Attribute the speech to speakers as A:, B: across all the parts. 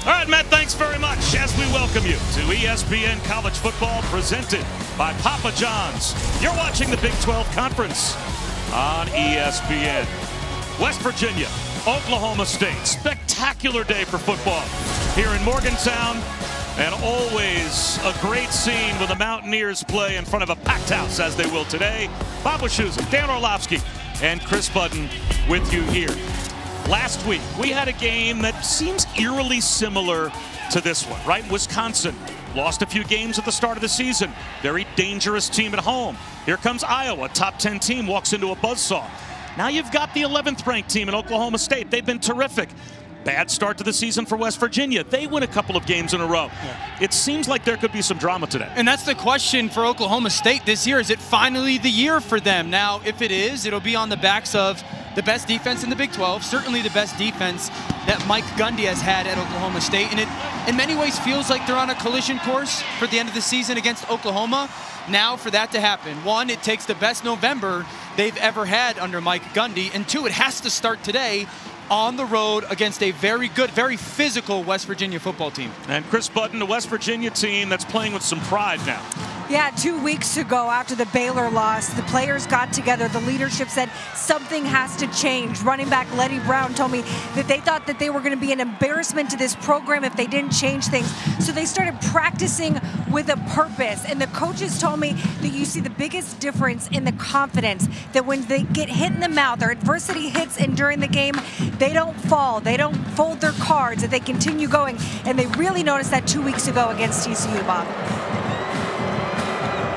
A: All right, Matt, thanks very much as we welcome you to ESPN College Football presented by Papa John's. You're watching the Big 12 Conference on ESPN. West Virginia, Oklahoma State. Spectacular day for football here in Morgantown. And always a great scene when the Mountaineers play in front of a packed house, as they will today. Bob Wischusen, Dan Orlovsky, and Chris Budden with you here. Last week, we had a game that seems eerily similar to this one, right? Wisconsin lost a few games at the start of the season. Very dangerous team at home. Here comes Iowa, top 10 team, walks into a buzzsaw. Now you've got the 11th ranked team in Oklahoma State. They've been terrific. Bad start to the season for West Virginia. They win a couple of games in a row. Yeah. It seems like there could be some drama today.
B: And that's the question for Oklahoma State this year. Is it finally the year for them? Now, if it is, it'll be on the backs of the best defense in the Big 12, certainly the best defense that Mike Gundy has had at Oklahoma State. And it, in many ways, feels like they're on a collision course for the end of the season against Oklahoma. Now, for that to happen, one, it takes the best November they've ever had under Mike Gundy. And two, it has to start today on the road against a very good, very physical West Virginia football team.
A: And Chris Budden, the West Virginia team that's playing with some pride now.
C: Yeah, 2 weeks ago after the Baylor loss, the players got together. The leadership said something has to change. Running back Letty Brown told me that they thought that they were going to be an embarrassment to this program if they didn't change things. So they started practicing with a purpose. And the coaches told me that you see the biggest difference in the confidence, that when they get hit in the mouth or adversity hits and during the game, they don't fall. They don't fold their cards, that they continue going. And they really noticed that 2 weeks ago against TCU, Bob.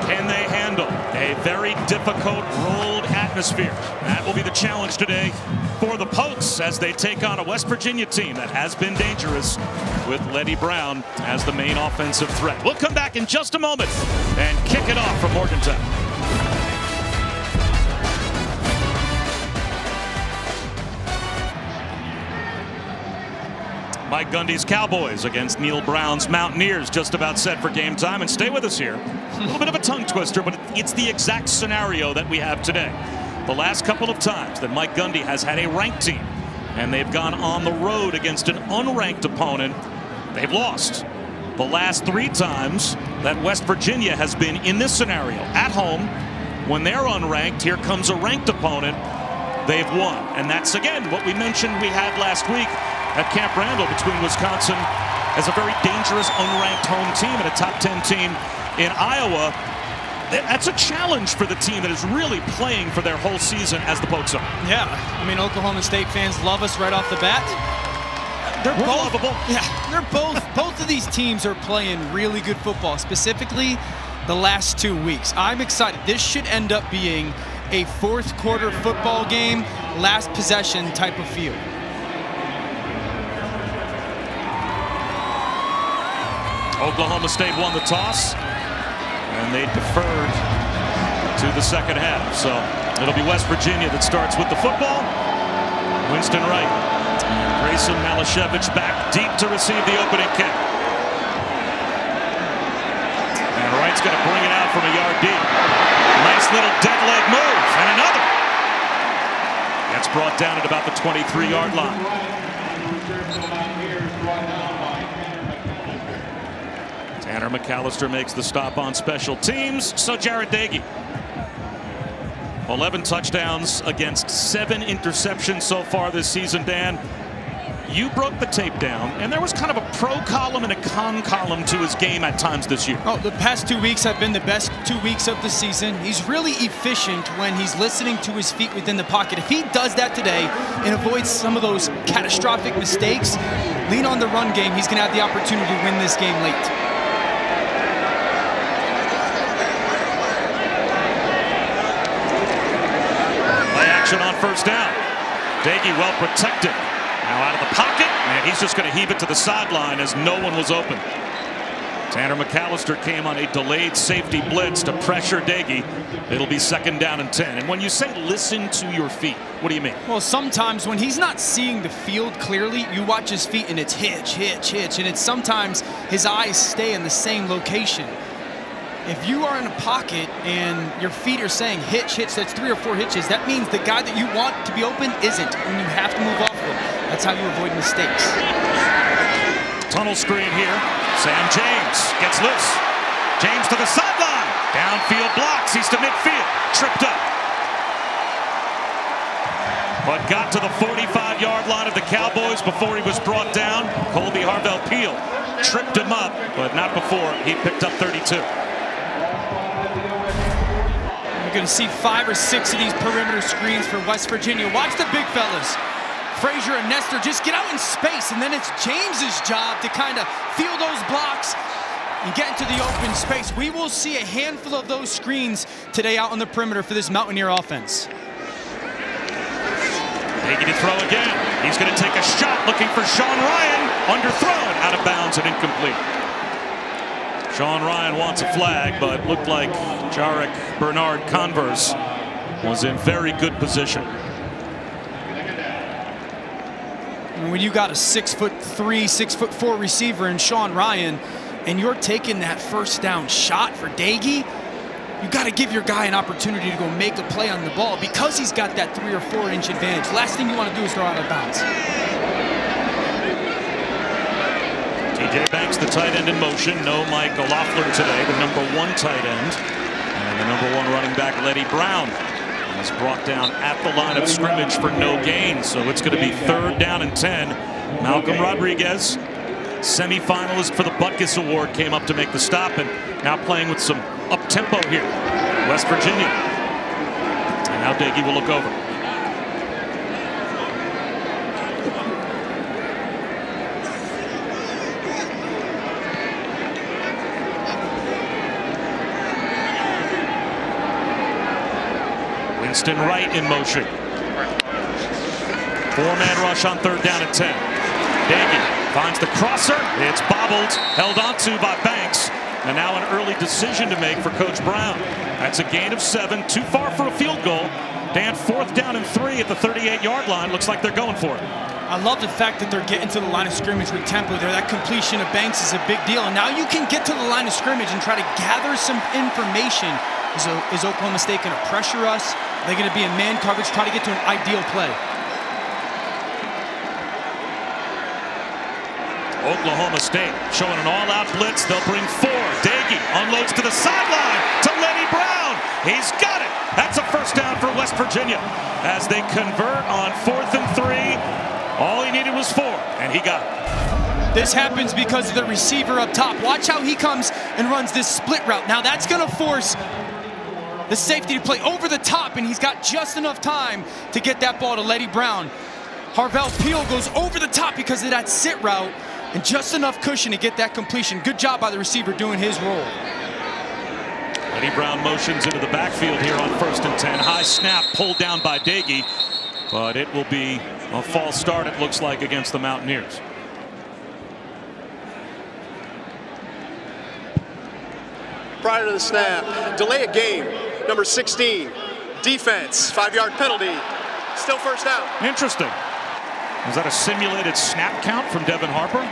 A: Can they handle a very difficult rolled atmosphere? That will be the challenge today for the Pokes as they take on a West Virginia team that has been dangerous with Letty Brown as the main offensive threat. We'll come back in just a moment and kick it off from Morgantown. Mike Gundy's Cowboys against Neil Brown's Mountaineers, just about set for game time. And stay with us here. A little bit of a tongue twister, but it's the exact scenario that we have today. The last couple of times that Mike Gundy has had a ranked team and they've gone on the road against an unranked opponent, they've lost. The last 3 times that West Virginia has been in this scenario, at home, when they're unranked, here comes a ranked opponent, they've won. And that's, again, what we mentioned we had last week at Camp Randall between Wisconsin as a very dangerous unranked home team and a top 10 team in Iowa. That's a challenge for the team that is really playing for their whole season as the Pokes are.
B: Yeah, I mean, Oklahoma State fans love us right off the bat. They're both
A: lovable.
B: Yeah, they're both of these teams are playing really good football, specifically the last 2 weeks. I'm excited. This should end up being a fourth quarter football game, last possession type of feel.
A: Oklahoma State won the toss, and they deferred to the second half. So it'll be West Virginia that starts with the football. Winston Wright, Grayson Malashevich back deep to receive the opening kick. And Wright's going to bring it out from a yard deep. Nice little dead leg move, and another. That's brought down at about the 23-yard line. Tanner McAllister makes the stop on special teams. So Jared Dagey, 11 touchdowns against 7 interceptions so far this season. Dan, you broke the tape down, and there was kind of a pro column and a con column to his game at times this year.
B: Oh, the past 2 weeks have been the best 2 weeks of the season. He's really efficient when he's listening to his feet within the pocket. If he does that today and avoids some of those catastrophic mistakes, lean on the run game, he's going to have the opportunity to win this game late.
A: On first down. Dagey well protected. Now out of the pocket, and he's just going to heave it to the sideline as no one was open. Tanner McAllister came on a delayed safety blitz to pressure Dagey. It'll be 2nd down and 10. And when you say listen to your feet, what do you mean?
B: Well, sometimes when he's not seeing the field clearly, you watch his feet and it's hitch, hitch, hitch. And it's sometimes his eyes stay in the same location. If you are in a pocket and your feet are saying hitch, hitch, that's 3 or 4 hitches, that means the guy that you want to be open isn't, and you have to move off of him. That's how you avoid mistakes.
A: Tunnel screen here. Sam James gets loose. James to the sideline. Downfield blocks. He's to midfield. Tripped up. But got to the 45-yard line of the Cowboys before he was brought down. Colby Harvell-Peel tripped him up, but not before he picked up 32.
B: You're going to see 5 or 6 of these perimeter screens for West Virginia. Watch the big fellas. Frazier and Nestor just get out in space, and then it's James's job to kind of feel those blocks and get into the open space. We will see a handful of those screens today out on the perimeter for this Mountaineer offense.
A: Taking to throw again. He's going to take a shot looking for Sean Ryan. Underthrown, out of bounds and incomplete. Sean Ryan wants a flag, but looked like Jarek Bernard Converse was in very good position.
B: And when you got a 6'3", 6'4" receiver in Sean Ryan, and you're taking that first down shot for Dagey, you got to give your guy an opportunity to go make a play on the ball because he's got that 3 or 4 inch advantage. Last thing you want to do is throw out of bounds.
A: TJ Banks, the tight end in motion. No Mike O'Loughlin today, the #1 tight end. And the #1 running back, Letty Brown, was brought down at the line of scrimmage for no gain. So it's going to be 3rd down and 10. Malcolm Rodriguez, semifinalist for the Butkus Award, came up to make the stop, and now playing with some up-tempo here. West Virginia. And now Dagey will look over. Winston Wright in motion. 4-man rush on 3rd down and 10. Dagey finds the crosser. It's bobbled, held onto by Banks. And now an early decision to make for Coach Brown. That's a gain of 7, too far for a field goal. Dan, 4th down and 3 at the 38-yard line. Looks like they're going for it.
B: I love the fact that they're getting to the line of scrimmage with tempo there. That completion of Banks is a big deal. And now you can get to the line of scrimmage and try to gather some information. Is Oklahoma State going to pressure us? Are they going to be in man coverage? Try to get to an ideal play.
A: Oklahoma State showing an all-out blitz. They'll bring 4. Dagey unloads to the sideline to Lenny Brown. He's got it. That's a first down for West Virginia as they convert on 4th and 3. All he needed was 4, and he got it.
B: This happens because of the receiver up top. Watch how he comes and runs this split route. Now that's going to force the safety to play over the top, and he's got just enough time to get that ball to Letty Brown. Harvell-Peel goes over the top because of that sit route, and just enough cushion to get that completion. Good job by the receiver doing his role.
A: Letty Brown motions into the backfield here on 1st and 10. High snap pulled down by Dagey, but it will be a false start, it looks like, against the Mountaineers.
D: Prior to the snap, delay a game, number 16, defense, 5-yard penalty, still first down.
A: Interesting. Was that a simulated snap count from Devin Harper?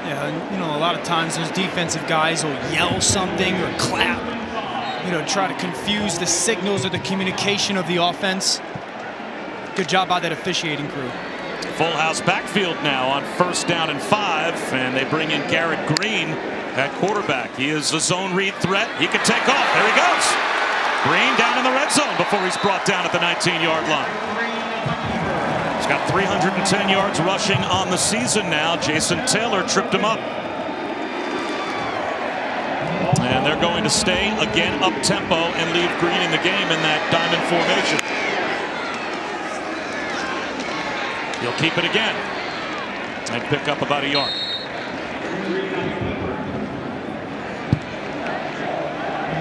B: Yeah, you know, a lot of times those defensive guys will yell something or clap, you know, try to confuse the signals or the communication of the offense. Good job by that officiating crew.
A: Full house backfield now on 1st down and 5, and they bring in Garrett Green at quarterback. He is a zone read threat. He can take off. There he goes. Green down in the red zone before he's brought down at the 19-yard line. He's got 310 yards rushing on the season now. Jason Taylor tripped him up. And they're going to stay again up-tempo and leave Green in the game in that diamond formation. He'll keep it again and pick up about a yard.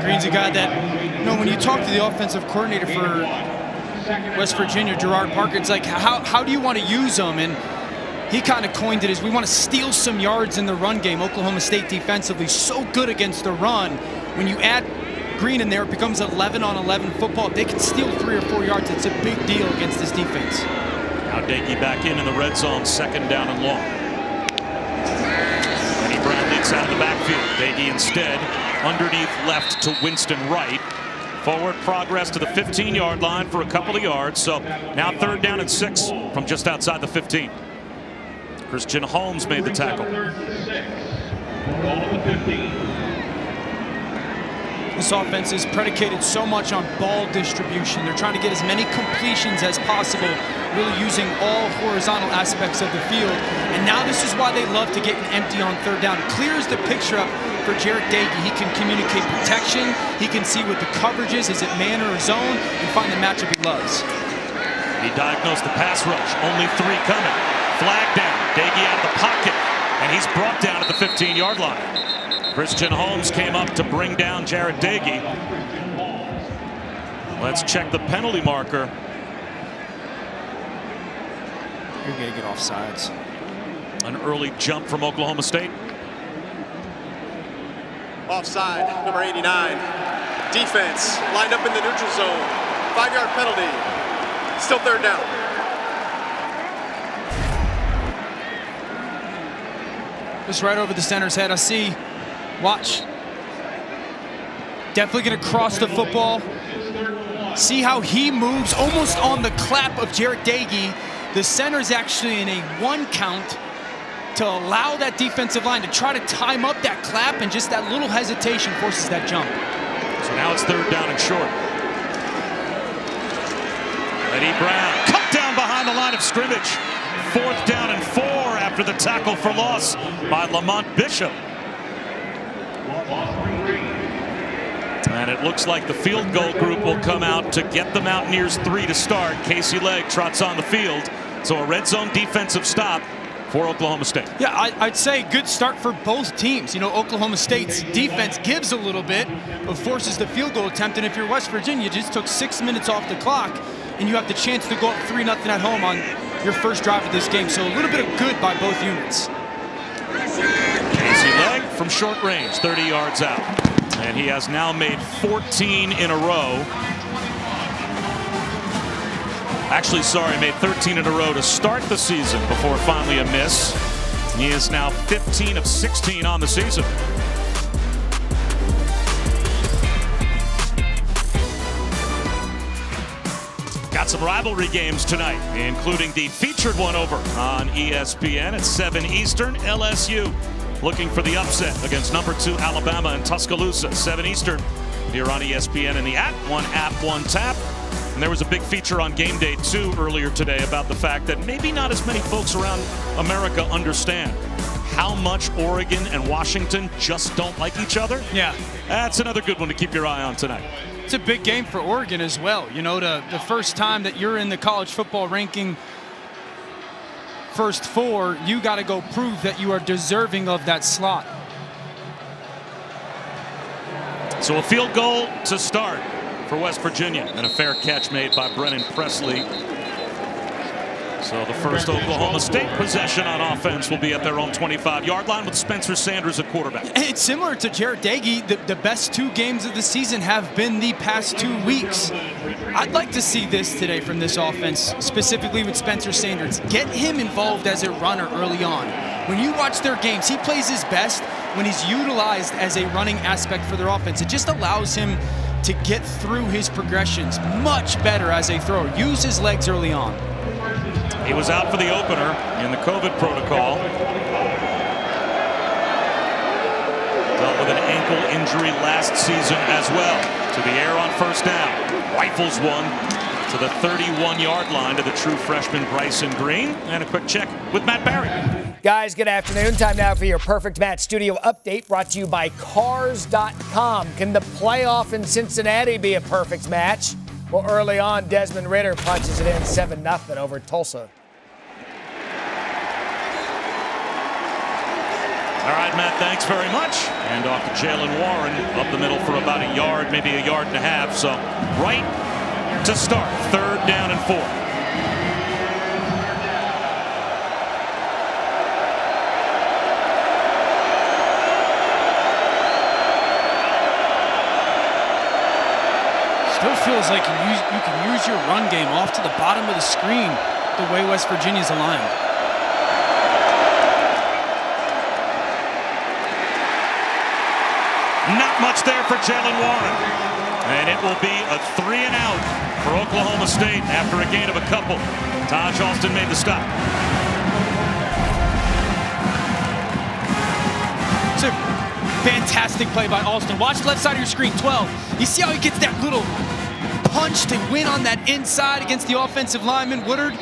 B: Green's a guy that, you know, when you talk to the offensive coordinator for West Virginia, Gerard Parker, it's like, how do you want to use him? And he kind of coined it as, we want to steal some yards in the run game. Oklahoma State defensively so good against the run. When you add Green in there, it becomes 11-on-11 football. If they can steal 3 or 4 yards, it's a big deal against this defense.
A: Now Dagey back in the red zone, 2nd down and long. Lenny Brown leaks out of the backfield. Dagey instead underneath left to Winston Wright. Forward progress to the 15-yard line for a couple of yards. So now 3rd down and 6 from just outside the 15. Christian Holmes made the tackle.
B: This offense is predicated so much on ball distribution. They're trying to get as many completions as possible, really using all horizontal aspects of the field. And now this is why they love to get an empty on third down. It clears the picture up for Jarrett Dagey. He can communicate protection. He can see what the coverage is it man or zone, and find the matchup he loves.
A: He diagnosed the pass rush. Only 3 coming. Flag down. Dagey out of the pocket. And he's brought down at the 15-yard line. Christian Holmes came up to bring down Jarrett Dagey. Let's check the penalty marker.
B: You're going to get offsides.
A: An early jump from Oklahoma State.
D: Offside, number 89. Defense lined up in the neutral zone. 5-yard penalty. Still third down.
B: Just right over the center's head. I see. Watch. Definitely going to cross the football. See how he moves almost on the clap of Jarrett Dagey. The center's actually in a 1 count to allow that defensive line to try to time up that clap, and just that little hesitation forces that jump.
A: So now it's third down and short. Eddie Brown cut down behind the line of scrimmage. 4th down and 4 after the tackle for loss by Lamont Bishop. And it looks like the field goal group will come out to get the Mountaineers 3 to start. Casey Legg trots on the field. So a red zone defensive stop for Oklahoma State.
B: Yeah, I'd say good start for both teams. You know, Oklahoma State's defense gives a little bit, but forces the field goal attempt. And if you're West Virginia, you just took 6 minutes off the clock, and you have the chance to go up 3-0 at home on your first drive of this game. So a little bit of good by both units.
A: Casey Legg from short range, 30 yards out. And he has now made 14 in a row. Actually, sorry, made 13 in a row to start the season before finally a miss. He is now 15 of 16 on the season. Got some rivalry games tonight, including the featured one over on ESPN at 7 Eastern. LSU looking for the upset against number 2 Alabama in Tuscaloosa. 7 Eastern here on ESPN in the app. One app, one tap. And there was a big feature on Game Day 2 earlier today about the fact that maybe not as many folks around America understand how much Oregon and Washington just don't like each other.
B: Yeah.
A: That's another good one to keep your eye on tonight.
B: It's a big game for Oregon as well. You know, the first time that you're in the college football ranking first 4, you got to go prove that you are deserving of that slot.
A: So a field goal to start for West Virginia, and a fair catch made by Brennan Presley. So the first Oklahoma State possession on offense will be at their own 25-yard line with Spencer Sanders at quarterback.
B: And it's similar to Jarrett Dagey. The best 2 games of the season have been the past 2 weeks. I'd like to see this today from this offense, specifically with Spencer Sanders. Get him involved as a runner early on. When you watch their games, he plays his best when he's utilized as a running aspect for their offense. It just allows him to get through his progressions much better as a thrower. Use his legs early on.
A: He was out for the opener in the COVID protocol. Dealt with an ankle injury last season as well. To the air on first down. Rifles one to the 31-yard line to the true freshman Bryson Green. And a quick check with Matt Barry.
E: Guys, good afternoon. Time now for your Perfect Match Studio Update brought to you by Cars.com. Can the playoff in Cincinnati be a perfect match? Well, early on, Desmond Ridder punches it in 7-0 over Tulsa.
A: All right, Matt, thanks very much. And off to Jalen Warren up the middle for about a yard, maybe a yard and a half. So right to start, 3rd down and 4.
B: Still feels like you can use your run game off to the bottom of the screen the way West Virginia's aligned.
A: Not much there for Jalen Warren. And it will be a 3 and out for Oklahoma State after a gain of a couple. Taj Alston made the stop.
B: It's a fantastic play by Alston. Watch left side of your screen, 12. You see how he gets that little punch to win on that inside against the offensive lineman, Woodard?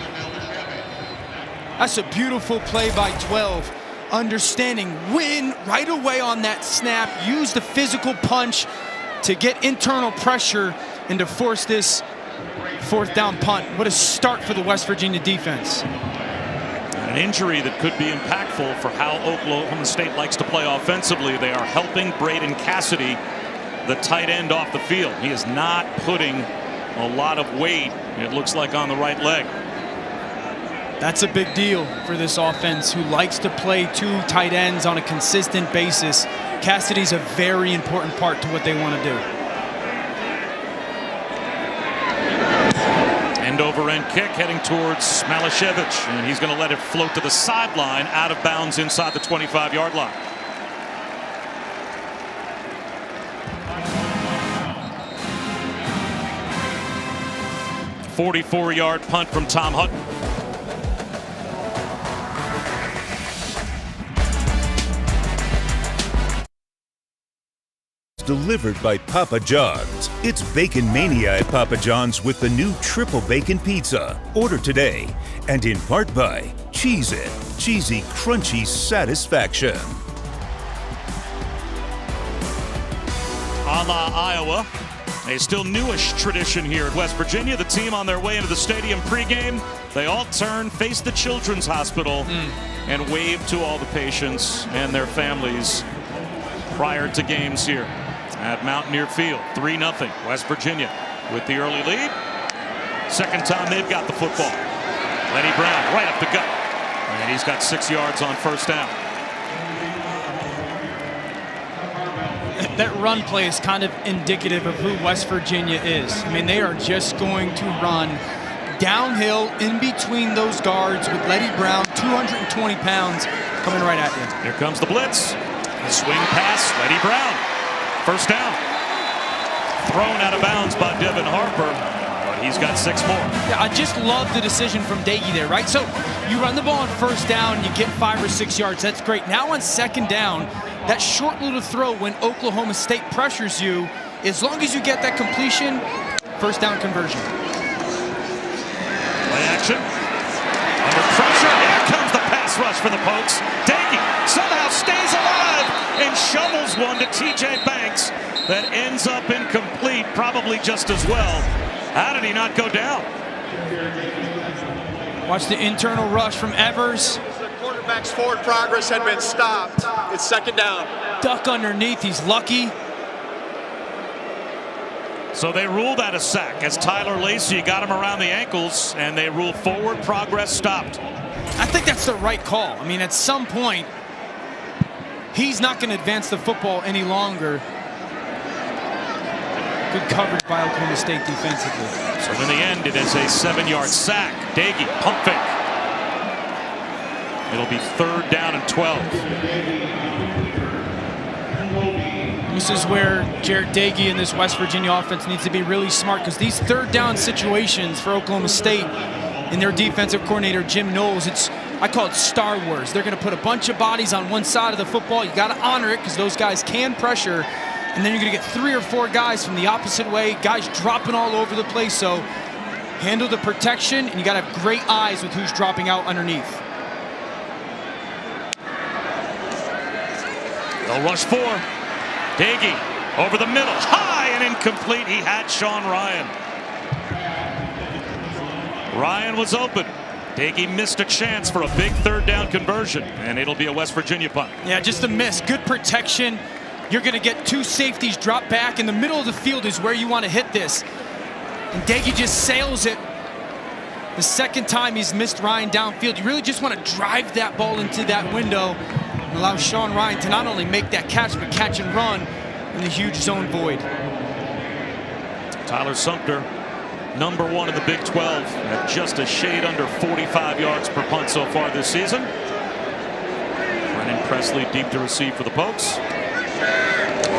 B: That's a beautiful play by 12. Understanding when right away on that snap, use the physical punch to get internal pressure and to force this fourth down punt. What a start for the West Virginia defense.
A: An injury that could be impactful for how Oklahoma State likes to play offensively. They are helping Braden Cassidy, the tight end, off the field. He is not putting a lot of weight, it looks like, on the right leg.
B: That's a big deal for this offense who likes to play two tight ends on a consistent basis. Cassidy's a very important part to what they want to do.
A: End over end kick heading towards Malashevich, and he's going to let it float to the sideline, out of bounds inside the 25-yard line. A 44-yard punt from Tom Hutton.
F: Delivered by Papa John's. It's Bacon Mania at Papa John's with the new Triple Bacon Pizza. Order today. And in part by Cheez-It. Cheesy, crunchy satisfaction.
A: A la Iowa. A still newish tradition here at West Virginia. The team on their way into the stadium pregame. They all turn, face the Children's Hospital, and wave to all the patients and their families prior to games here at Mountaineer Field. 3-0 West Virginia with the early lead. Second time they've got the football. Lenny Brown right up the gut, and he's got 6 yards on first down.
B: That run play is kind of indicative of who West Virginia is. I mean, they are just going to run downhill in between those guards with Lenny Brown, 220 pounds, coming right at you.
A: Here comes the blitz. A swing pass, Lenny Brown. First down. Thrown out of bounds by Devin Harper, but he's got 6 more.
B: Yeah, I just love the decision from Dagey there, right? So you run the ball on first down, you get 5 or 6 yards. That's great. Now on second down, that short little throw when Oklahoma State pressures you, as long as you get that completion, first down conversion.
A: Play action. Under pressure. Here comes the pass rush for the Pokes. Dagey somehow stays alive and shovels one to TJ Banks that ends up incomplete, probably just as well. How did he not go down?
B: Watch the internal rush from Evers.
D: The quarterback's forward progress had been stopped. It's second down.
B: Duck underneath, he's lucky.
A: So they ruled that a sack as Tyler Lacey got him around the ankles, and they ruled forward progress stopped.
B: I think that's the right call. I mean, at some point, he's not going to advance the football any longer. Good coverage by Oklahoma State defensively.
A: So in the end, it is a 7-yard sack. Dagey, pump fake. It'll be 3rd down and 12.
B: This is where Jarret Dagey and this West Virginia offense needs to be really smart, because these 3rd down situations for Oklahoma State and their defensive coordinator, Jim Knowles, I call it Star Wars. They're going to put a bunch of bodies on one side of the football. You got to honor it because those guys can pressure. And then you're going to get 3 or 4 guys from the opposite way, guys dropping all over the place. So handle the protection, and you got to have great eyes with who's dropping out underneath.
A: They'll rush 4. Dagey over the middle, high and incomplete. He had Sean Ryan. Ryan was open. Dagey missed a chance for a big 3rd down conversion, and it'll be a West Virginia punt.
B: Yeah, just a miss. Good protection. You're going to get 2 safeties drop back. In the middle of the field is where you want to hit this. And Dagey just sails it. The second time he's missed Ryan downfield. You really just want to drive that ball into that window and allow Sean Ryan to not only make that catch, but catch and run in the huge zone void.
A: Tyler Sumter, number 1 in the Big 12 at just a shade under 45 yards per punt so far this season. Brennan Presley deep to receive for the Pokes.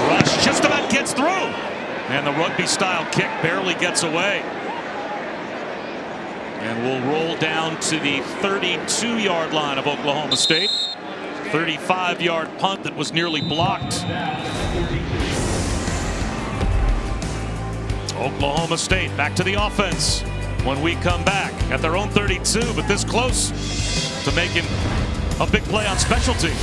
A: Rush just about gets through, and the rugby-style kick barely gets away. And will roll down to the 32-yard line of Oklahoma State. 35-yard punt that was nearly blocked. Oklahoma State back to the offense when we come back at their own 32, but this close to making a big play on special teams.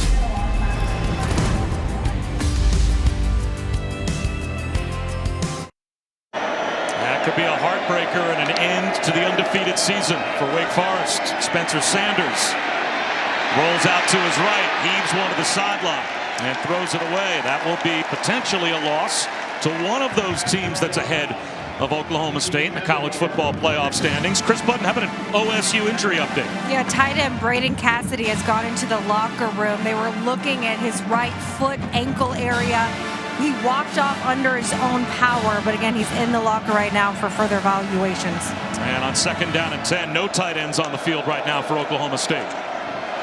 A: That could be a heartbreaker and an end to the undefeated season for Wake Forest. Spencer Sanders rolls out to his right, heaves one to the sideline, and throws it away. That will be potentially a loss to one of those teams that's ahead of Oklahoma State in the college football playoff standings. Chris Button, having an OSU injury update.
C: Yeah, tight end Braden Cassidy has gone into the locker room. They were looking at his right foot ankle area. He walked off under his own power, but again, he's in the locker right now for further evaluations. And
A: on 2nd down and 10, no tight ends on the field right now for Oklahoma State.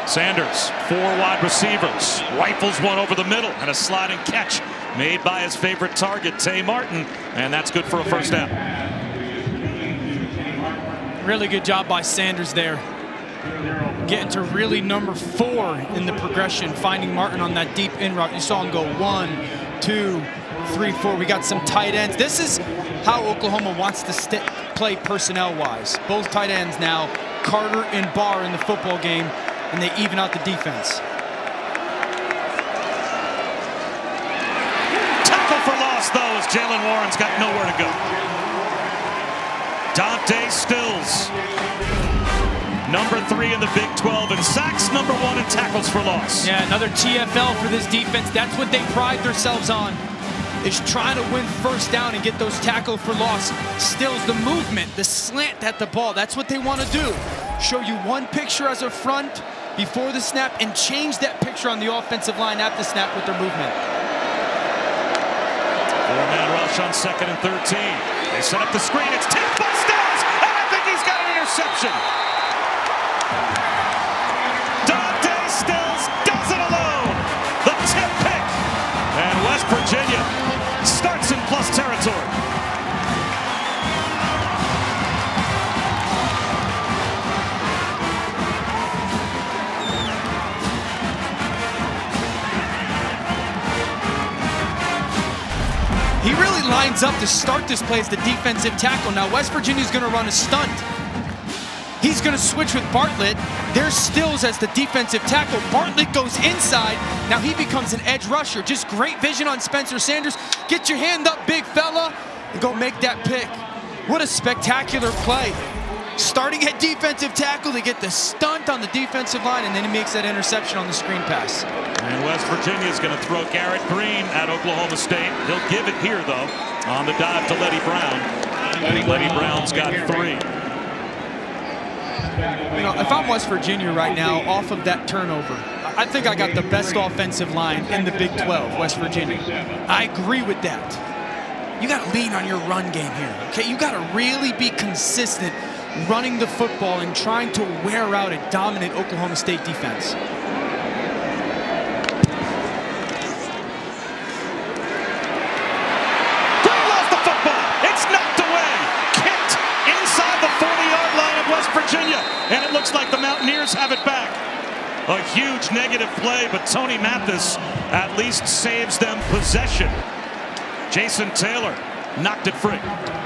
A: Sanders, 4 wide receivers, rifles one over the middle, and a sliding catch made by his favorite target, Tay Martin, and that's good for a first down.
B: Really good job by Sanders there. Getting to really number 4 in the progression, finding Martin on that deep in route. You saw him go 1, 2, 3, 4. We got some tight ends. This is how Oklahoma wants to play personnel-wise. Both tight ends now, Carter and Barr in the football game, and they even out the defense.
A: Tackle for loss, though, as Jalen Warren's got nowhere to go. Dante Stills, number 3 in the Big 12 in sacks, number 1 in tackles for loss.
B: Yeah, another TFL for this defense. That's what they pride themselves on, is trying to win first down and get those tackle for loss. Stills, the movement, the slant at the ball, that's what they want to do. Show you one picture as a front before the snap and change that picture on the offensive line at the snap with their movement.
A: 4-man rush on 2nd and 13. They set up the screen. It's tipped by Stills, and I think he's got an interception. Dante Stills does it alone. The tip pick. And West Virginia starts in plus territory.
B: He really lines up to start this play as the defensive tackle. Now West Virginia's going to run a stunt. He's going to switch with Bartlett. There's Stills as the defensive tackle. Bartlett goes inside. Now he becomes an edge rusher. Just great vision on Spencer Sanders. Get your hand up, big fella, and go make that pick. What a spectacular play. Starting at defensive tackle, they get the stunt on the defensive line, and then he makes that interception on the screen pass.
A: And West Virginia is going to throw Garrett Green at Oklahoma State. He'll give it here, though, on the dive to Letty Brown. Letty Brown's got 3.
B: You know, if I'm West Virginia right now, off of that turnover, I think I got the best offensive line in the Big 12, West Virginia. I agree with that. You got to lean on your run game here, okay? You got to really be consistent running the football and trying to wear out a dominant Oklahoma State defense.
A: Green lost the football. It's knocked away. Kicked inside the 40-yard line of West Virginia. And it looks like the Mountaineers have it back. A huge negative play, but Tony Mathis at least saves them possession. Jason Taylor knocked it free.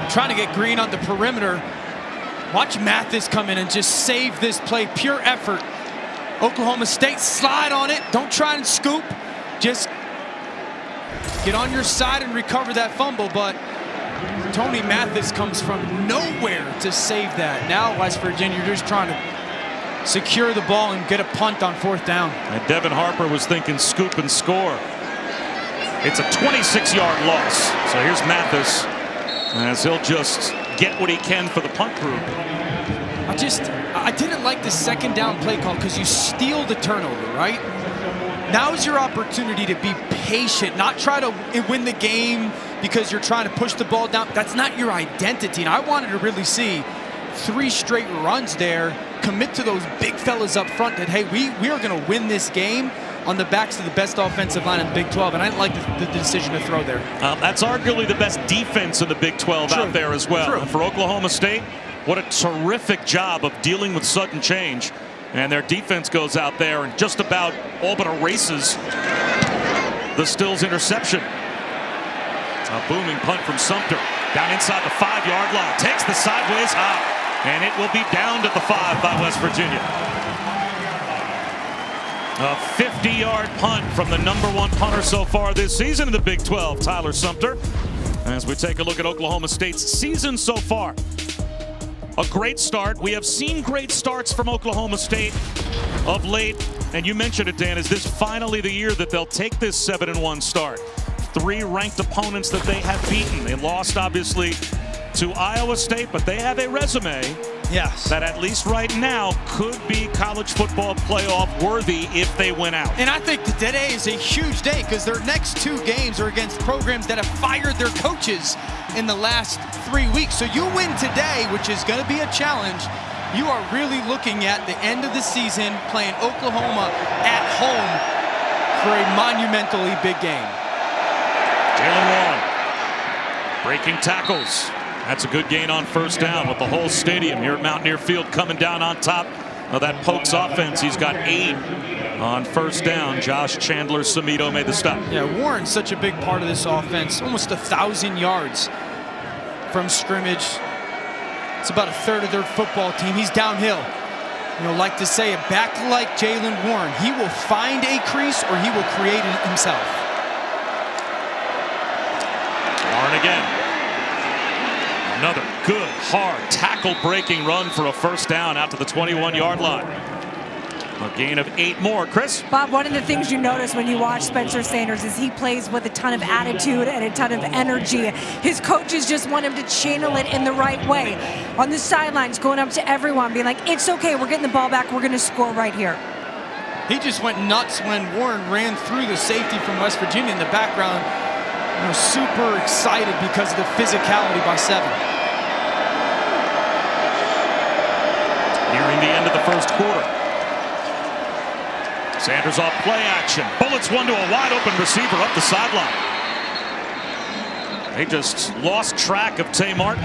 B: Trying to get Green on the perimeter. Watch Mathis come in and just save this play. Pure effort. Oklahoma State, slide on it. Don't try and scoop. Just get on your side and recover that fumble. But Tony Mathis comes from nowhere to save that. Now West Virginia just trying to secure the ball and get a punt on 4th down.
A: And Devin Harper was thinking scoop and score. It's a 26-yard loss. So here's Mathis as he'll just get what he can for the punt group.
B: I didn't like the 2nd down play call because you steal the turnover, right? Now is your opportunity to be patient, not try to win the game because you're trying to push the ball down. That's not your identity. And I wanted to really see 3 straight runs there, commit to those big fellas up front that, hey, we are going to win this game on the backs of the best offensive line in the Big 12, and I didn't like the decision to throw there.
A: That's arguably the best defense in the Big 12 out there as well. And for Oklahoma State, what a terrific job of dealing with sudden change And their defense goes out there and just about all but erases the Stills interception. A booming punt from Sumter. Down inside the 5-yard line. Takes the sideways hop. And it will be down to the 5 by West Virginia. A 50-yard punt from the #1 punter so far this season in the Big 12, Tyler Sumter. As we take a look at Oklahoma State's season so far. A great start. We have seen great starts from Oklahoma State of late. And you mentioned it, Dan. Is this finally the year that they'll take this 7-1 start? 3 ranked opponents that they have beaten. They lost, obviously, to Iowa State, but they have a resume that at least right now could be college football playoff worthy if they win out.
B: And I think today is a huge day because their next 2 games are against programs that have fired their coaches in the last 3 weeks. So you win today, which is going to be a challenge. You are really looking at the end of the season playing Oklahoma at home for a monumentally big game.
A: Jalen Warren breaking tackles. That's a good gain on first down with the whole stadium here at Mountaineer Field coming down on top of that Pokes offense. He's got 8 on first down. Josh Chandler-Samito made the stop.
B: Yeah, Warren's such a big part of this offense. Almost 1,000 yards from scrimmage. It's about a third of their football team. He's downhill. You know, like to say, a back like Jalen Warren, he will find a crease or he will create it himself.
A: Warren again. Another good, hard, tackle-breaking run for a first down out to the 21-yard line. A gain of 8 more. Chris?
C: Bob, one of the things you notice when you watch Spencer Sanders is he plays with a ton of attitude and a ton of energy. His coaches just want him to channel it in the right way. On the sidelines, going up to everyone, being like, it's okay, we're getting the ball back, we're going to score right here.
B: He just went nuts when Warren ran through the safety from West Virginia in the background. You know, super excited because of the physicality by 7.
A: Nearing the end of the first quarter. Sanders off play action. Bullets one to a wide open receiver up the sideline. They just lost track of Tay Martin.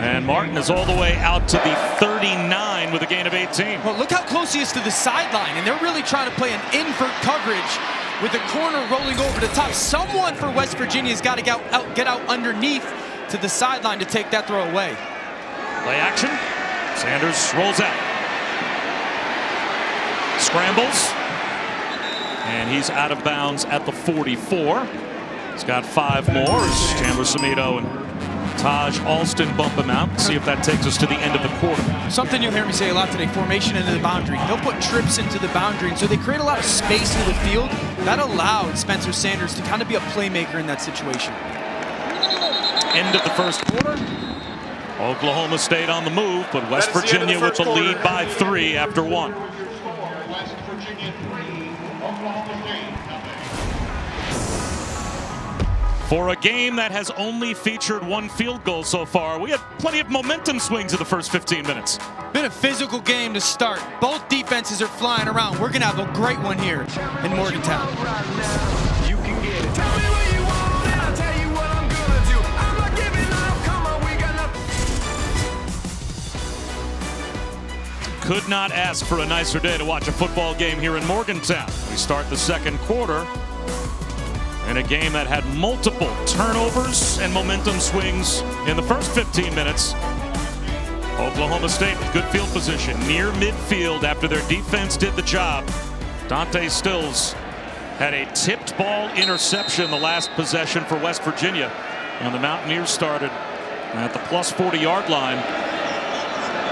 A: And Martin is all the way out to the 39 with a gain of 18.
B: Well, look how close he is to the sideline. And they're really trying to play an invert coverage with the corner rolling over the top. Someone for West Virginia has got to get out underneath to the sideline to take that throw away.
A: Play action. Sanders rolls out. Scrambles. And he's out of bounds at the 44. He's got 5 more as Chandler-Samito and Taj Alston bump him out. See if that takes us to the end of the quarter.
B: Something you'll hear me say a lot today, formation into the boundary. They'll put trips into the boundary, and so they create a lot of space in the field. That allowed Spencer Sanders to kind of be a playmaker in that situation.
A: End of the first quarter. Oklahoma State on the move, but West Virginia with the lead by 3 after 1. For a game that has only featured 1 field goal so far, we had plenty of momentum swings in the first 15 minutes.
B: Been a physical game to start. Both defenses are flying around. We're going to have a great one here in Morgantown.
G: You can get it. Tell me what you want, and I'll tell you what I'm gonna do. I'm not giving up. Come on, we got nothing.
A: Could not ask for a nicer day to watch a football game here in Morgantown. We start the second quarter in a game that had multiple turnovers and momentum swings in the first 15 minutes. Oklahoma State with good field position near midfield after their defense did the job. Dante Stills had a tipped ball interception the last possession for West Virginia. And the Mountaineers started at the plus 40-yard line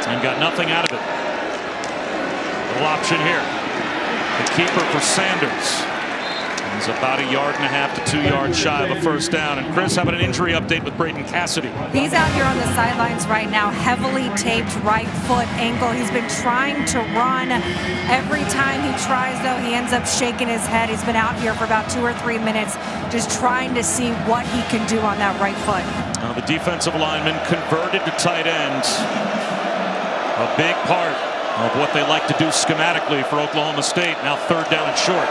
A: and got nothing out of it. Little option here. The keeper for Sanders. He's about 1.5 yards to 2 yards shy of a first down. And Chris, how about an injury update with Braden Cassidy?
C: He's out here on the sidelines right now, heavily taped right foot ankle. He's been trying to run. Every time he tries, though, he ends up shaking his head. He's been out here for about 2 or 3 minutes just trying to see what he can do on that right foot.
A: The defensive lineman converted to tight end. A big part of what they like to do schematically for Oklahoma State. Now 3rd down and short.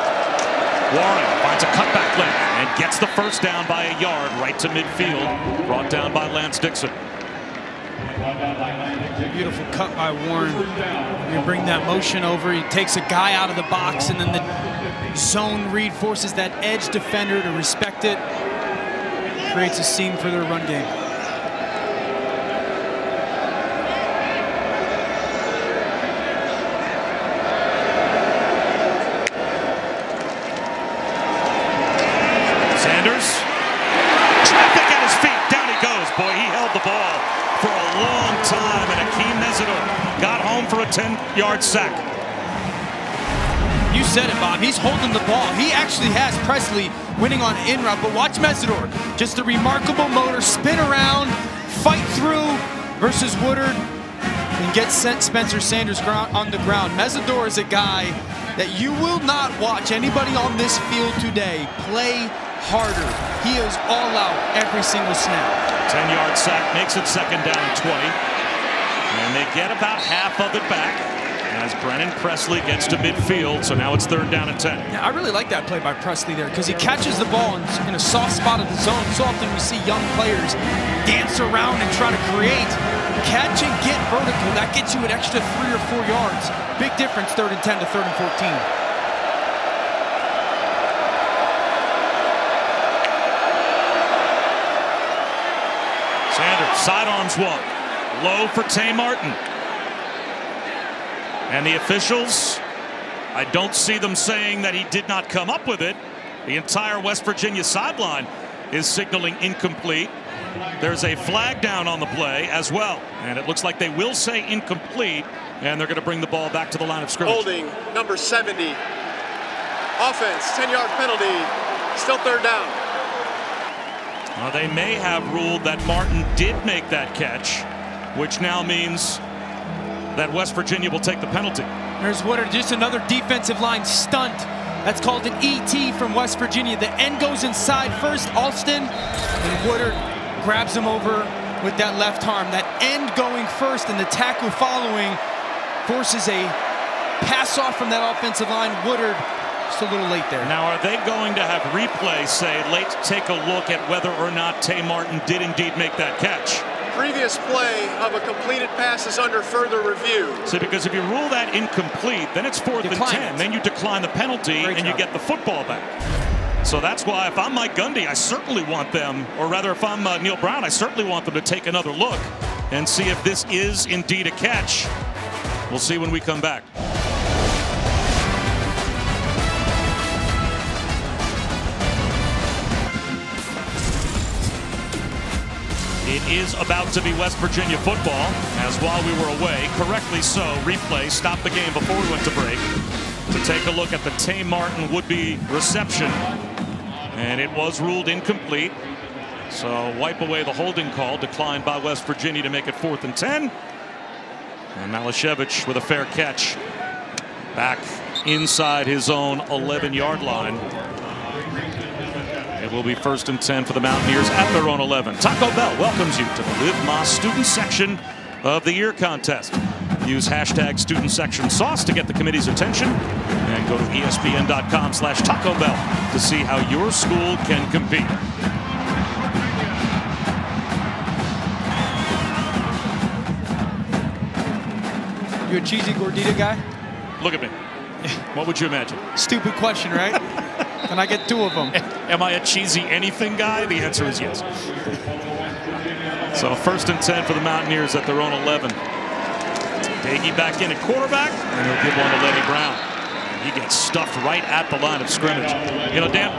A: Warren finds a cutback lane and gets the first down by 1 yard right to midfield. Brought down by Lance Dixon.
B: Beautiful cut by Warren. You bring that motion over. He takes a guy out of the box, and then the zone read forces that edge defender to respect it. Creates a seam for their run game.
A: Sanders. Traffic at his feet. Down he goes. Boy, he held the ball for a long time, and Akeem Mesidor got home for a 10-yard sack.
B: You said it, Bob. He's holding the ball. He actually has Presley winning on in route, but watch Mesidor. Just a remarkable motor, spin around, fight through versus Woodard, and get Spencer Sanders on the ground. Mesidor is a guy that you will not watch anybody on this field today play harder. He is all out every single snap.
A: 10-yard sack makes it second down and 20. And they get about half of it back as Brennan Presley gets to midfield, so now it's third down and 10.
B: Yeah, I really like that play by Presley there because he catches the ball in a soft spot of the zone. So often we see young players dance around and try to create. Catch and get vertical. That gets you an extra 3 or 4 yards. Big difference, third and 10 to third and 14.
A: Sanders, sidearms one. Low for Tay Martin. And the officials, I don't see them saying that he did not come up with it. The entire West Virginia sideline is signaling incomplete. There's a flag down on the play as well. And it looks like they will say incomplete, and they're going to bring the ball back to the line of scrimmage.
D: Holding, number 70. Offense, 10-yard penalty. Still third down.
A: They may have ruled that Martin did make that catch, which now means that West Virginia will take the penalty.
B: There's Woodard, just another defensive line stunt. That's called an ET from West Virginia. The end goes inside first, Alston, and Woodard grabs him over with that left arm. That end going first and the tackle following forces a pass off from that offensive line. Woodard just a little late there.
A: Now, are they going to have replay say, let's take a look at whether or not Tay Martin did indeed make that catch?
D: Previous play of a completed pass is under further review.
A: So because if you rule that incomplete, then it's fourth and 10. Then you decline the penalty and you get the football back. So that's why if I'm Mike Gundy, I certainly want them, or rather if I'm Neil Brown, I certainly want them to take another look and see if this is indeed a catch. We'll see when we come back. It is about to be West Virginia football, as while we were away, correctly so, replay stopped the game before we went to break to take a look at the Tay Martin would-be reception. And it was ruled incomplete. So wipe away the holding call, declined by West Virginia to make it fourth and 10. And Malashevich with a fair catch back inside his own 11-yard line. It will be first and 10 for the Mountaineers at their own 11. Taco Bell welcomes you to the Live Más student section of the year contest. Use hashtag student section sauce to get the committee's attention, and go to ESPN.com/Taco Bell to see how your school can compete.
B: You a cheesy gordita guy?
A: Look at me. What would you imagine?
B: Stupid question, right? Can I get 2 of them?
A: Am I a cheesy anything guy? The answer is yes. So first and 10 for the Mountaineers at their own 11. Daggy back in at quarterback, and he'll give one to Lenny Brown. He gets stuffed right at the line of scrimmage. You know, Dan,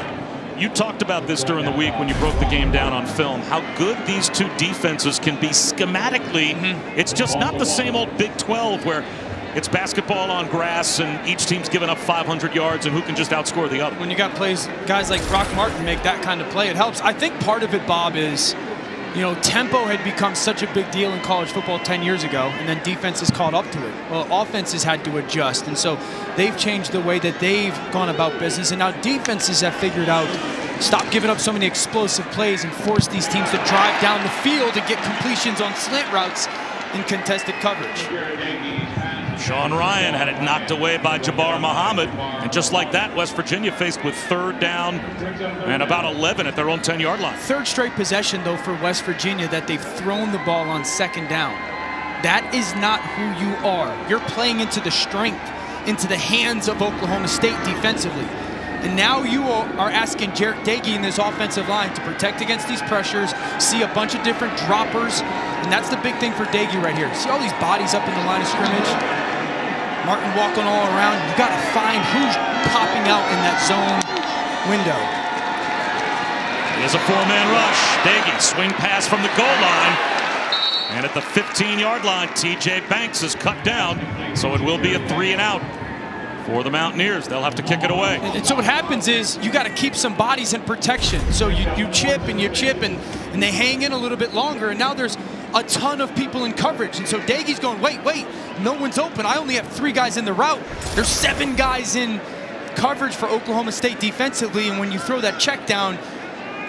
A: you talked about this during the week when you broke the game down on film, how good these two defenses can be schematically. It's just not the same old Big 12 where it's basketball on grass and each team's giving up 500 yards and who can just outscore the other.
B: When you got guys like Brock Martin make that kind of play, it helps. I think part of it, Bob, is, you know, tempo had become such a big deal in college football 10 years ago, and then defenses caught up to it. Well, offenses had to adjust, and so they've changed the way that they've gone about business, and now defenses have figured out, stop giving up so many explosive plays and force these teams to drive down the field and get completions on slant routes in contested coverage.
A: Sean Ryan had it knocked away by Jabbar Muhammad, and just like that, West Virginia faced with third down and about 11 at their own 10-yard line.
B: Third straight possession, though, for West Virginia that they've thrown the ball on second down. That is not who you are. You're playing into the strength, into the hands of Oklahoma State defensively. And now you are asking Jarrett Doege in this offensive line to protect against these pressures, see a bunch of different droppers, and that's the big thing for Doege right here. See all these bodies up in the line of scrimmage? Martin walking all around. You got to find who's popping out in that zone window.
A: Here's a four-man rush. Doege, swing pass from the goal line. And at the 15-yard line, TJ Banks is cut down, so it will be a 3-and-out for the Mountaineers. They'll have to kick it away.
B: And so what happens is you got to keep some bodies in protection. So you chip and they hang in a little bit longer, and now there's a ton of people in coverage. And so Daege's going, wait, no one's open. I only have 3 guys in the route. There's 7 guys in coverage for Oklahoma State defensively, and when you throw that check down,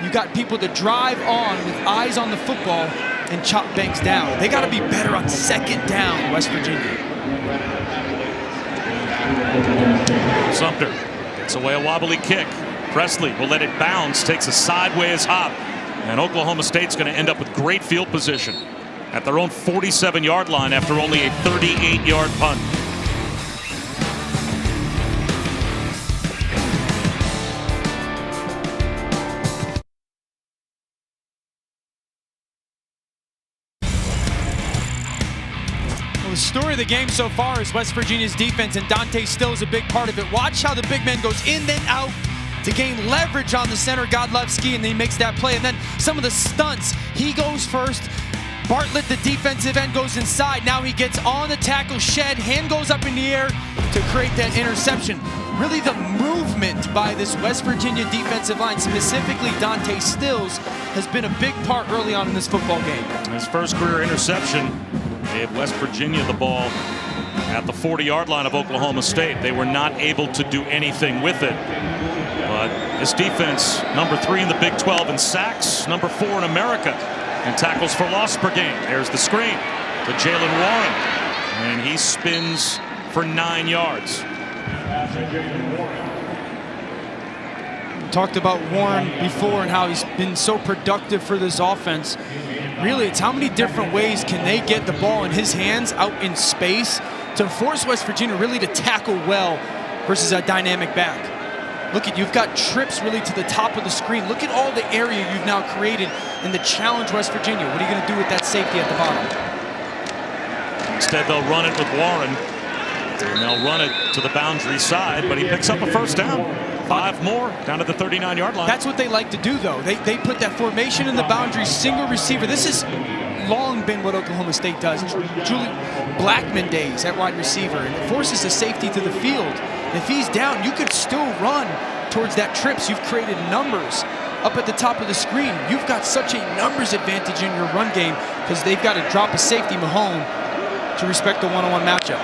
B: you got people to drive on with eyes on the football and chop Banks down. They got to be better on second down, West Virginia.
A: Sumter gets away a wobbly kick. Presley will let it bounce, takes a sideways hop, and Oklahoma State's going to end up with great field position at their own 47-yard line after only a 38-yard punt.
B: The story of the game so far is West Virginia's defense, and Dante Still is a big part of it. Watch how the big man goes in then out to gain leverage on the center, Godlewski, and then he makes that play. And then some of the stunts, he goes first. Bartlett, the defensive end, goes inside. Now he gets on the tackle, shed, hand goes up in the air to create that interception. Really the movement by this West Virginia defensive line, specifically Dante Stills, has been a big part early on in this football game.
A: His first career interception gave West Virginia the ball at the 40-yard line of Oklahoma State. They were not able to do anything with it. But this defense, number 3 in the Big 12 in sacks, number 4 in America in tackles for loss per game. There's the screen to Jalen Warren, and he spins for 9 yards.
B: Talked about Warren before and how he's been so productive for this offense. Really, it's how many different ways can they get the ball in his hands out in space to force West Virginia really to tackle well versus a dynamic back. Look at, you've got trips really to the top of the screen. Look at all the area you've now created in the challenge West Virginia. What are you going to do with that safety at the bottom?
A: Instead, they'll run it with Warren, and they'll run it to the boundary side, but he picks up a first down. 5 more down to the 39-yard line.
B: That's what they like to do, though. They put that formation in the boundary, single receiver. This has long been what Oklahoma State does. Julie Blackman days at wide receiver, and it forces the safety to the field. If he's down, you could still run towards that trips. You've created numbers up at the top of the screen. You've got such a numbers advantage in your run game because they've got to drop a safety, Mahone, to respect the one-on-one matchup.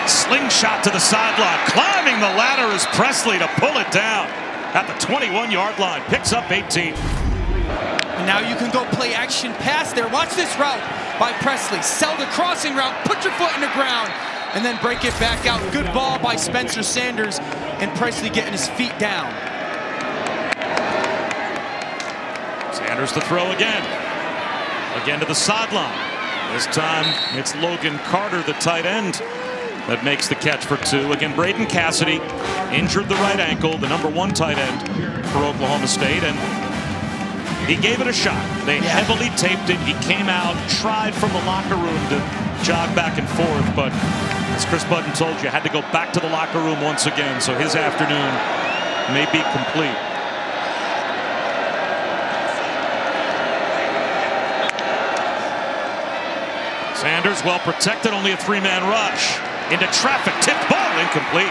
A: Slingshot to the sideline. Climbing the ladder is Presley to pull it down at the 21-yard line. Picks up 18.
B: And now you can go play action pass there. Watch this route by Presley. Sell the crossing route. Put your foot in the ground. And then break it back out. Good ball by Spencer Sanders. And Presley getting his feet down.
A: Sanders to throw again. Again to the sideline. This time it's Logan Carter, the tight end, that makes the catch for 2. Again, Braden Cassidy injured the right ankle, the number 1 tight end for Oklahoma State, and he gave it a shot. They heavily taped it. He came out, tried from the locker room to jog back and forth, but as Chris Button told you, had to go back to the locker room once again, so his afternoon may be complete. Sanders well protected, only a 3-man rush. Into traffic, tipped ball, incomplete.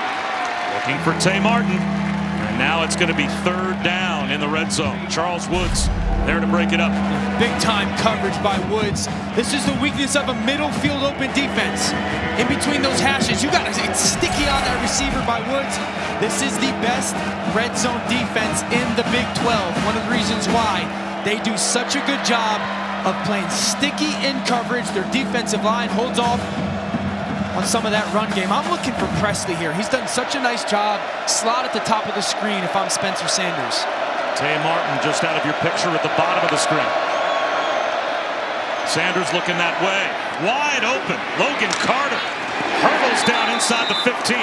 A: Looking for Tay Martin. And now it's going to be 3rd down in the red zone. Charles Woods there to break it up.
B: Big time coverage by Woods. This is the weakness of a middle field open defense. In between those hashes, you got to get sticky on that receiver by Woods. This is the best red zone defense in the Big 12. One of the reasons why they do such a good job of playing sticky in coverage. Their defensive line holds off on some of that run game. I'm looking for Presley here. He's done such a nice job. Slot at the top of the screen if I'm Spencer Sanders.
A: Tay Martin just out of your picture at the bottom of the screen. Sanders looking that way. Wide open. Logan Carter hurdles down inside the 15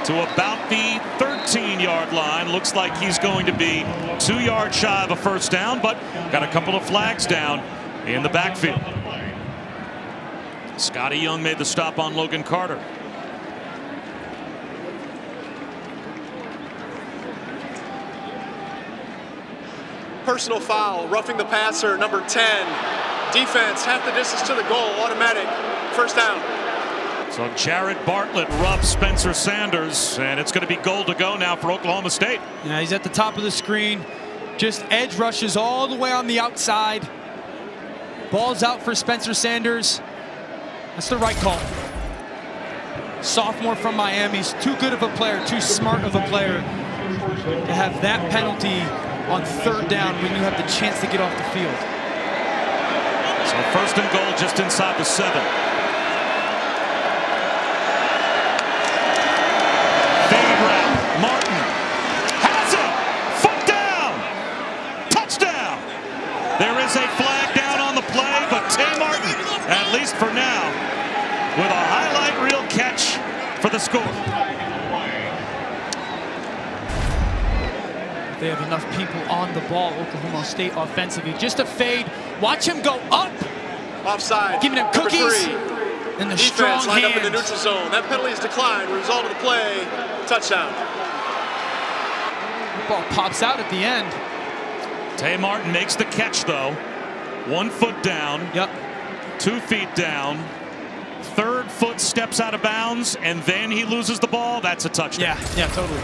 A: to about the 13-yard line. Looks like he's going to be 2 yards shy of a first down, but got a couple of flags down in the backfield. Scotty Young made the stop on Logan Carter.
D: Personal foul, roughing the passer, number 10. Defense, half the distance to the goal, automatic. First down.
A: So Jared Bartlett rubs Spencer Sanders, and it's going to be goal to go now for Oklahoma State.
B: Yeah, he's at the top of the screen. Just edge rushes all the way on the outside. Ball's out for Spencer Sanders. That's the right call. Sophomore from Miami. He's too good of a player, too smart of a player to have that penalty on third down when you have the chance to get off the field.
A: So first and goal just inside the 7. Fade route. Martin has it. Foot down. Touchdown. There is a flag down on the play, but Tay Martin, at least for now, with a highlight reel catch for the score.
B: They have enough people on the ball, Oklahoma State offensively. Just a fade. Watch him go up.
D: Offside.
B: Giving him
D: Number
B: cookies.
D: 3.
B: And the
D: Defense
B: strong
D: lined up in the
B: hands.
D: neutral zone. That penalty is declined. Result of the play, touchdown.
B: The ball pops out at the end.
A: Tay Martin makes the catch, though. 1 foot down.
B: Yep.
A: 2 feet down. Third foot steps out of bounds, and then he loses the ball. That's a touchdown.
B: Yeah, totally.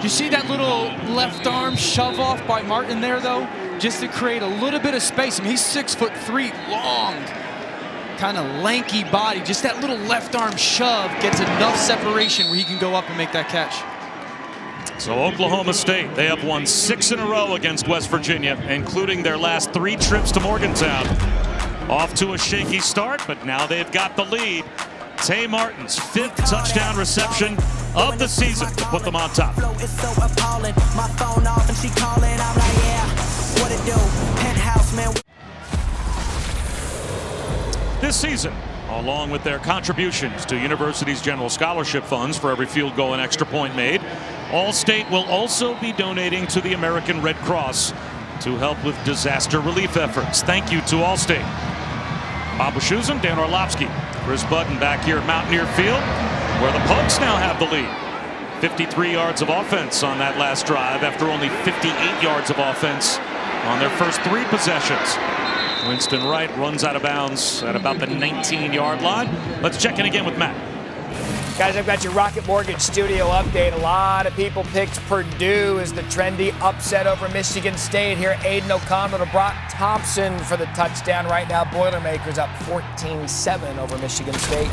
B: You see that little left arm shove off by Martin there, though? Just to create a little bit of space. I mean, he's 6'3", long, kind of lanky body. Just that little left arm shove gets enough separation where he can go up and make that catch.
A: So Oklahoma State, they have won 6 in a row against West Virginia, including their last 3 trips to Morgantown. Off to a shaky start, but now they've got the lead. Tay Martin's 5th touchdown reception of the season to put them on top. This season, along with their contributions to universities' general scholarship funds for every field goal and extra point made, All-State will also be donating to the American Red Cross to help with disaster relief efforts. Thank you to All-State. Bob Wischusen, Dan Orlovsky, Chris Budden back here at Mountaineer Field, where the Pokes now have the lead. 53 yards of offense on that last drive after only 58 yards of offense on their first 3 possessions. Winston Wright runs out of bounds at about the 19-yard line. Let's check in again with Matt.
E: Guys, I've got your Rocket Mortgage studio update. A lot of people picked Purdue as the trendy upset over Michigan State. Here, Aiden O'Connell to Brock Thompson for the touchdown. Right now, Boilermakers up 14-7 over Michigan State.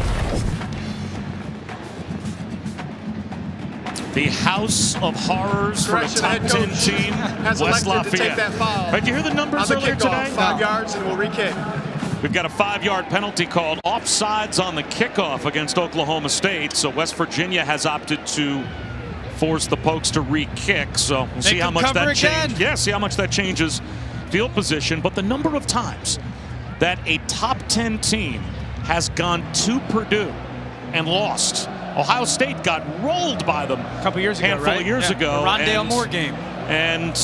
A: The House of Horrors for a top 10 team, West Lafayette. Did you hear the numbers earlier today?
D: 5 yards and we'll re-kick.
A: We've got a 5-yard penalty called. Offsides on the kickoff against Oklahoma State. So West Virginia has opted to force the Pokes to re-kick. So we'll see how much that changes. Yeah, see how much that changes field position. But the number of times that a top 10 team has gone to Purdue and lost. Ohio State got rolled by them
B: A couple years ago,
A: handful of years ago.
B: The Rondale Moore game.
A: And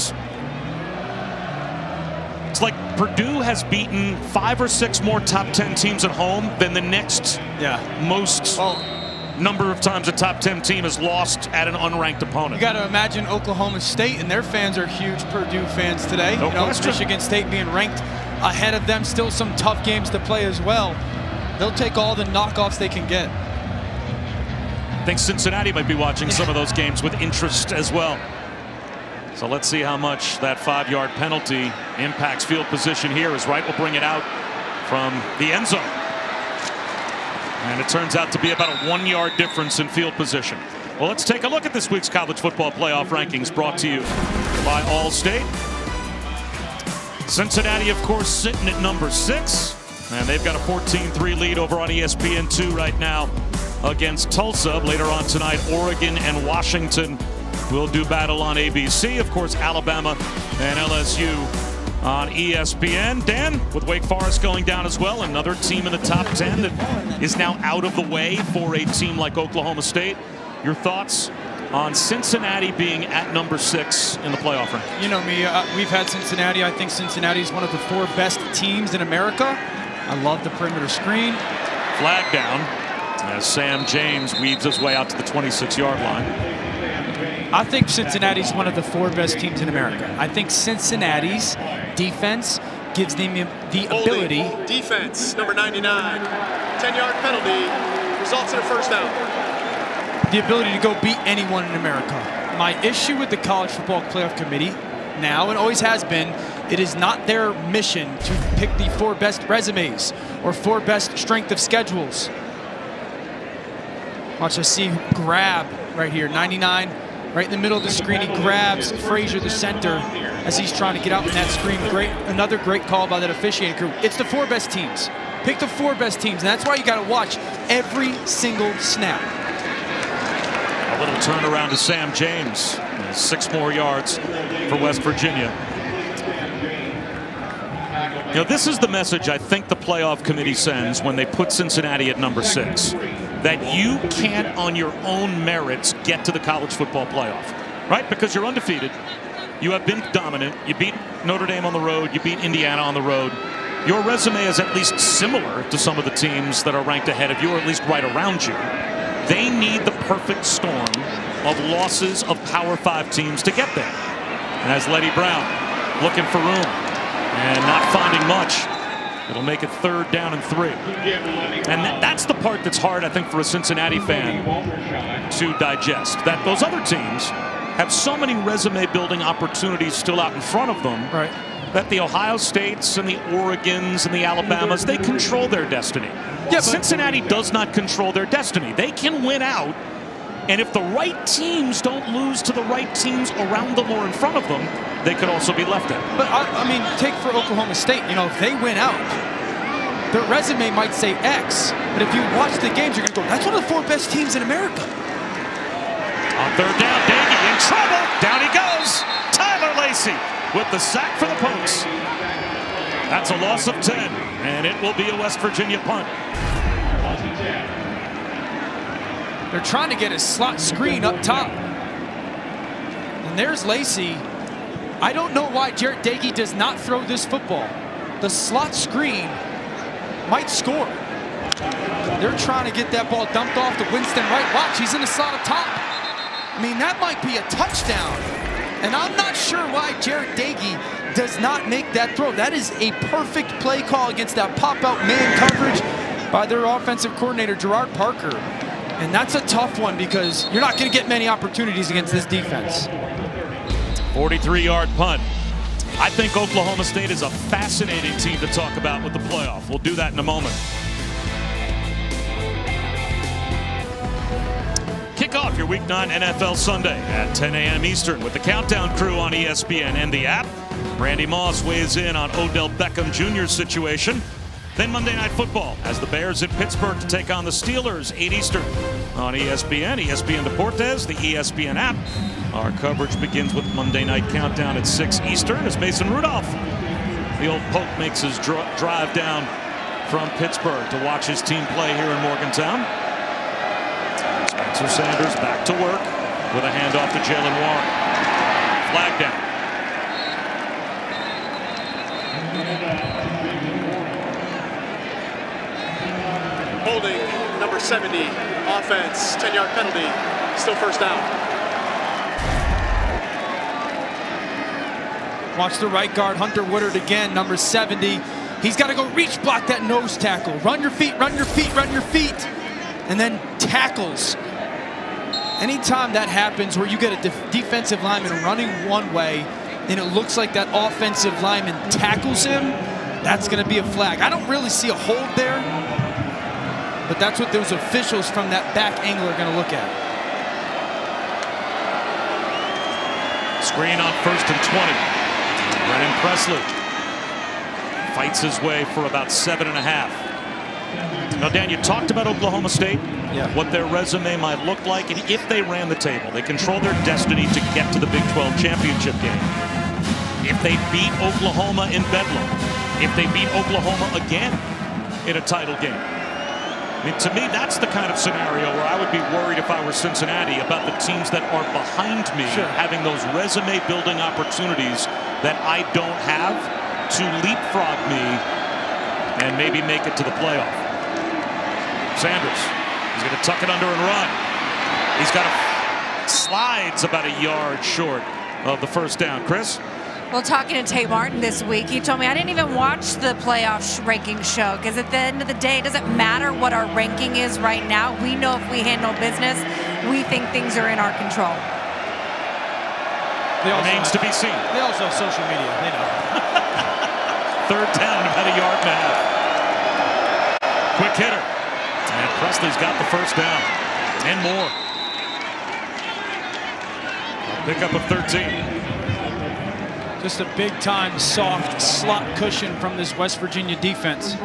A: it's like Purdue has beaten 5 or 6 more top 10 teams at home than the next most number of times a top 10 team has lost at an unranked opponent.
B: You got to imagine Oklahoma State, and their fans are huge Purdue fans today.
A: No question.
B: Michigan State being ranked ahead of them, still some tough games to play as well. They'll take all the knockoffs they can get.
A: I think Cincinnati might be watching some of those games with interest as well. So let's see how much that 5-yard penalty impacts field position here, as Wright will bring it out from the end zone. And it turns out to be about a 1-yard difference in field position. Well, let's take a look at this week's college football playoff rankings brought to you by All-State. Cincinnati, of course, sitting at number 6. And they've got a 14-3 lead over on ESPN2 right now against Tulsa. Later on tonight, Oregon and Washington will do battle on ABC. Of course, Alabama and LSU on ESPN. Dan, with Wake Forest going down as well, another team in the top 10 that is now out of the way for a team like Oklahoma State. Your thoughts on Cincinnati being at number 6 in the playoff rank?
B: You know me, we've had Cincinnati. I think Cincinnati is one of the 4 best teams in America. I love the perimeter screen.
A: Flag down as Sam James weaves his way out to the 26-yard line.
B: I think Cincinnati's one of the 4 best teams in America. I think Cincinnati's defense gives them the ability.
D: Defense, number 99. 10-yard penalty results in a first down.
B: The ability to go beat anyone in America. My issue with the College Football Playoff Committee now, and always has been, it is not their mission to pick the 4 best resumes or 4 best strength of schedules. Watch us see grab right here, 99, right in the middle of the screen. He grabs Frazier, the center, as he's trying to get out in that screen. Great, another great call by that officiating crew. It's the 4 best teams. Pick the 4 best teams, and that's why you got to watch every single snap.
A: A little turnaround to Sam James. 6 more yards for West Virginia. You know, this is the message I think the playoff committee sends when they put Cincinnati at number 6. That you can't, on your own merits, get to the college football playoff. Right? Because you're undefeated. You have been dominant. You beat Notre Dame on the road. You beat Indiana on the road. Your resume is at least similar to some of the teams that are ranked ahead of you, or at least right around you. They need the perfect storm of losses of Power 5 teams to get there. And as Letty Brown looking for room and not finding much, it'll make it 3rd down and 3. And that's the part that's hard, I think, for a Cincinnati fan to digest. That those other teams have so many resume-building opportunities still out in front of them.
B: Right.
A: That the Ohio States and the Oregons and the Alabamas, they control their destiny.
B: Yeah,
A: Cincinnati does not control their destiny. They can win out, and if the right teams don't lose to the right teams around them or in front of them, they could also be left out.
B: But I mean, take for Oklahoma State, you know, if they win out, their resume might say X, but if you watch the games, you're going to go, that's one of the 4 best teams in America.
A: On 3rd down, Daggy in trouble. Down he goes. Tyler Lacey with the sack for the Pokes. That's a loss of 10, and it will be a West Virginia punt.
B: They're trying to get a slot screen up top. And there's Lacey. I don't know why Jarrett Dagey does not throw this football. The slot screen might score. They're trying to get that ball dumped off to Winston Wright. Watch, he's in the slot up top. I mean, that might be a touchdown. And I'm not sure why Jarrett Dagey does not make that throw. That is a perfect play call against that pop-out man coverage by their offensive coordinator, Gerard Parker. And that's a tough one because you're not going to get many opportunities against this defense.
A: 43-yard punt. I think Oklahoma State is a fascinating team to talk about with the playoff. We'll do that in a moment. Kick off your Week 9 NFL Sunday at 10 a.m. Eastern with the Countdown crew on ESPN and the app. Randy Moss weighs in on Odell Beckham Jr.'s situation. Then Monday Night Football as the Bears in Pittsburgh to take on the Steelers, 8 Eastern on ESPN, ESPN Deportes, the ESPN app. Our coverage begins with Monday Night Countdown at 6 Eastern as Mason Rudolph, the old Pope, makes his drive down from Pittsburgh to watch his team play here in Morgantown. Spencer Sanders back to work with a handoff to Jalen Warren. Flag down.
D: Holding number 70, offense, 10-yard penalty, still first down.
B: Watch the right guard, Hunter Woodard again, number 70. He's got to go reach block that nose tackle. Run your feet, run your feet, run your feet. And then tackles. Anytime that happens where you get a defensive lineman running one way and it looks like that offensive lineman tackles him, that's going to be a flag. I don't really see a hold there, but that's what those officials from that back angle are going to look at.
A: Screen on 1st and 20. Brennan Presley fights his way for about 7.5. Now, Dan, you talked about Oklahoma State, what their resume might look like, and if they ran the table, they control their destiny to get to the Big 12 championship game. if they beat Oklahoma in Bedlam, if they beat Oklahoma again in a title game. I mean, to me, that's the kind of scenario where I would be worried if I were Cincinnati about the teams that are behind me having those resume-building opportunities that I don't have to leapfrog me and maybe make it to the playoff. Sanders, he's going to tuck it under and run. He's got slides about a yard short of the first down. Chris?
C: Well, talking to Tate Martin this week, he told me I didn't even watch the playoff ranking show because at the end of the day, it doesn't matter what our ranking is right now. We know if we handle business, we think things are in our control.
A: Remains to be seen.
B: They also have social media. They know.
A: Third down, about a yard and a half. Quick hitter. And Presley's got the first down. 10 more. Pickup of 13.
B: Just a big-time, soft slot cushion from this West Virginia defense.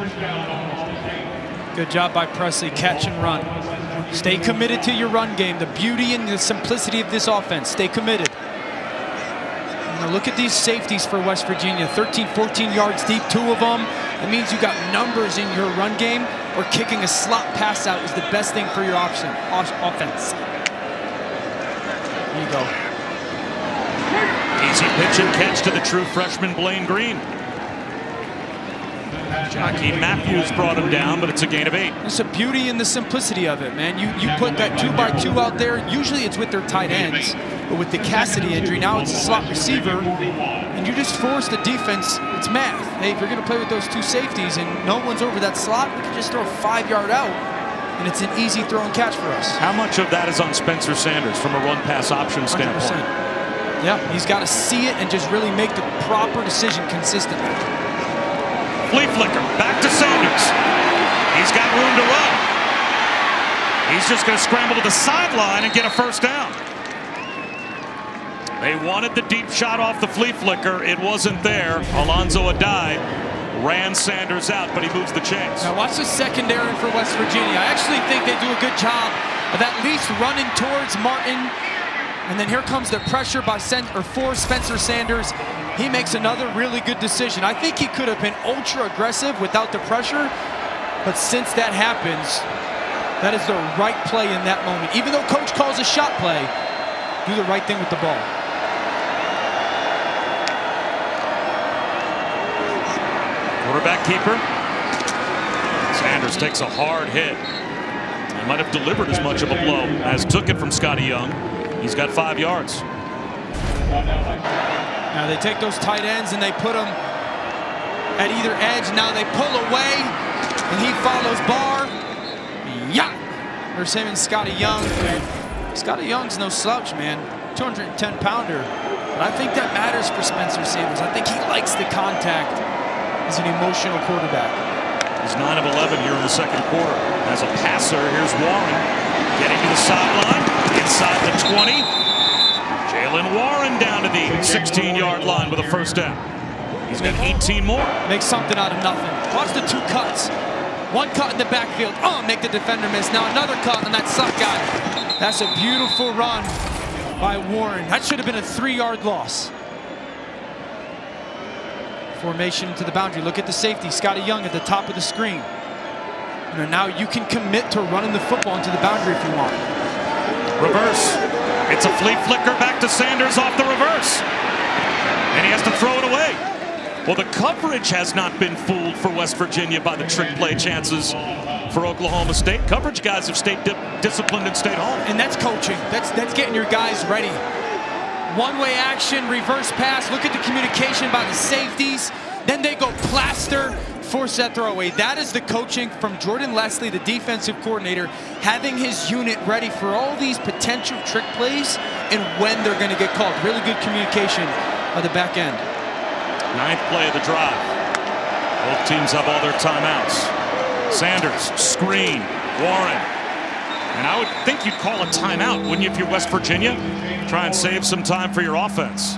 B: Good job by Presley, catch and run. Stay committed to your run game. The beauty and the simplicity of this offense. Stay committed. Now look at these safeties for West Virginia. 13, 14 yards deep, 2 of them. That means you got numbers in your run game, or kicking a slot pass out is the best thing for your offense. There you go.
A: Easy pitch and catch to the true freshman Blaine Green. Jockey Matthews brought him down, but it's a gain of 8.
B: It's the beauty and the simplicity of it, man. You put that 2x2 out there. Usually it's with their tight ends, but with the Cassidy injury, now it's a slot receiver, and you just force the defense. It's math. Hey, if you're going to play with those 2 safeties and no one's over that slot, we can just throw a 5-yard out, and it's an easy throw and catch for us.
A: How much of that is on Spencer Sanders from a run-pass option standpoint?
B: 100%. Yeah, he's got to see it and just really make the proper decision consistently.
A: Flea flicker, back to Sanders. He's got room to run. He's just going to scramble to the sideline and get a first down. They wanted the deep shot off the flea flicker. It wasn't there. Alonzo Adai ran Sanders out, but he moves the chains.
B: Now watch the secondary for West Virginia. I actually think they do a good job of at least running towards Martin. And then here comes the pressure by for Spencer Sanders. He makes another really good decision. I think he could have been ultra aggressive without the pressure, but since that happens, that is the right play in that moment. Even though coach calls a shot play, do the right thing with the ball.
A: Quarterback keeper. Sanders takes a hard hit. He might have delivered as much of a blow as took it from Scotty Young. He's got 5 yards.
B: Now they take those tight ends and they put them at either edge. Now they pull away and he follows Barr. Yeah! There's him and Scotty Young. Scotty Young's no slouch, man. 210-pounder. But I think that matters for Spencer Sanders. I think he likes the contact. He's an emotional quarterback.
A: He's 9 of 11 here in the second quarter. As a passer, here's Warren getting to the sideline. Inside the 20. Jalen Warren down to the 16-yard line with a first down. He's got 18 more.
B: Make something out of nothing. Watch the 2 cuts. 1 cut in the backfield. Oh, make the defender miss. Now another cut on that suck guy. That's a beautiful run by Warren. That should have been a 3-yard loss. Formation into the boundary. Look at the safety. Scotty Young at the top of the screen. And now you can commit to running the football into the boundary if you want.
A: Reverse. It's a flea flicker back to Sanders off the reverse. And he has to throw it away. Well, the coverage has not been fooled for West Virginia by the trick play chances for Oklahoma State. Coverage guys have stayed disciplined and stayed home.
B: And that's coaching. That's getting your guys ready. One-way action, reverse pass. Look at the communication by the safeties. Then they go plaster, force that throwaway. That is the coaching from Jordan Leslie, the defensive coordinator, having his unit ready for all these potential trick plays and when they're going to get called. Really good communication on the back end.
A: 9th play of the drive. Both teams have all their timeouts. Sanders, screen, Warren. And I would think you'd call a timeout, wouldn't you, if you're West Virginia? Try and save some time for your offense.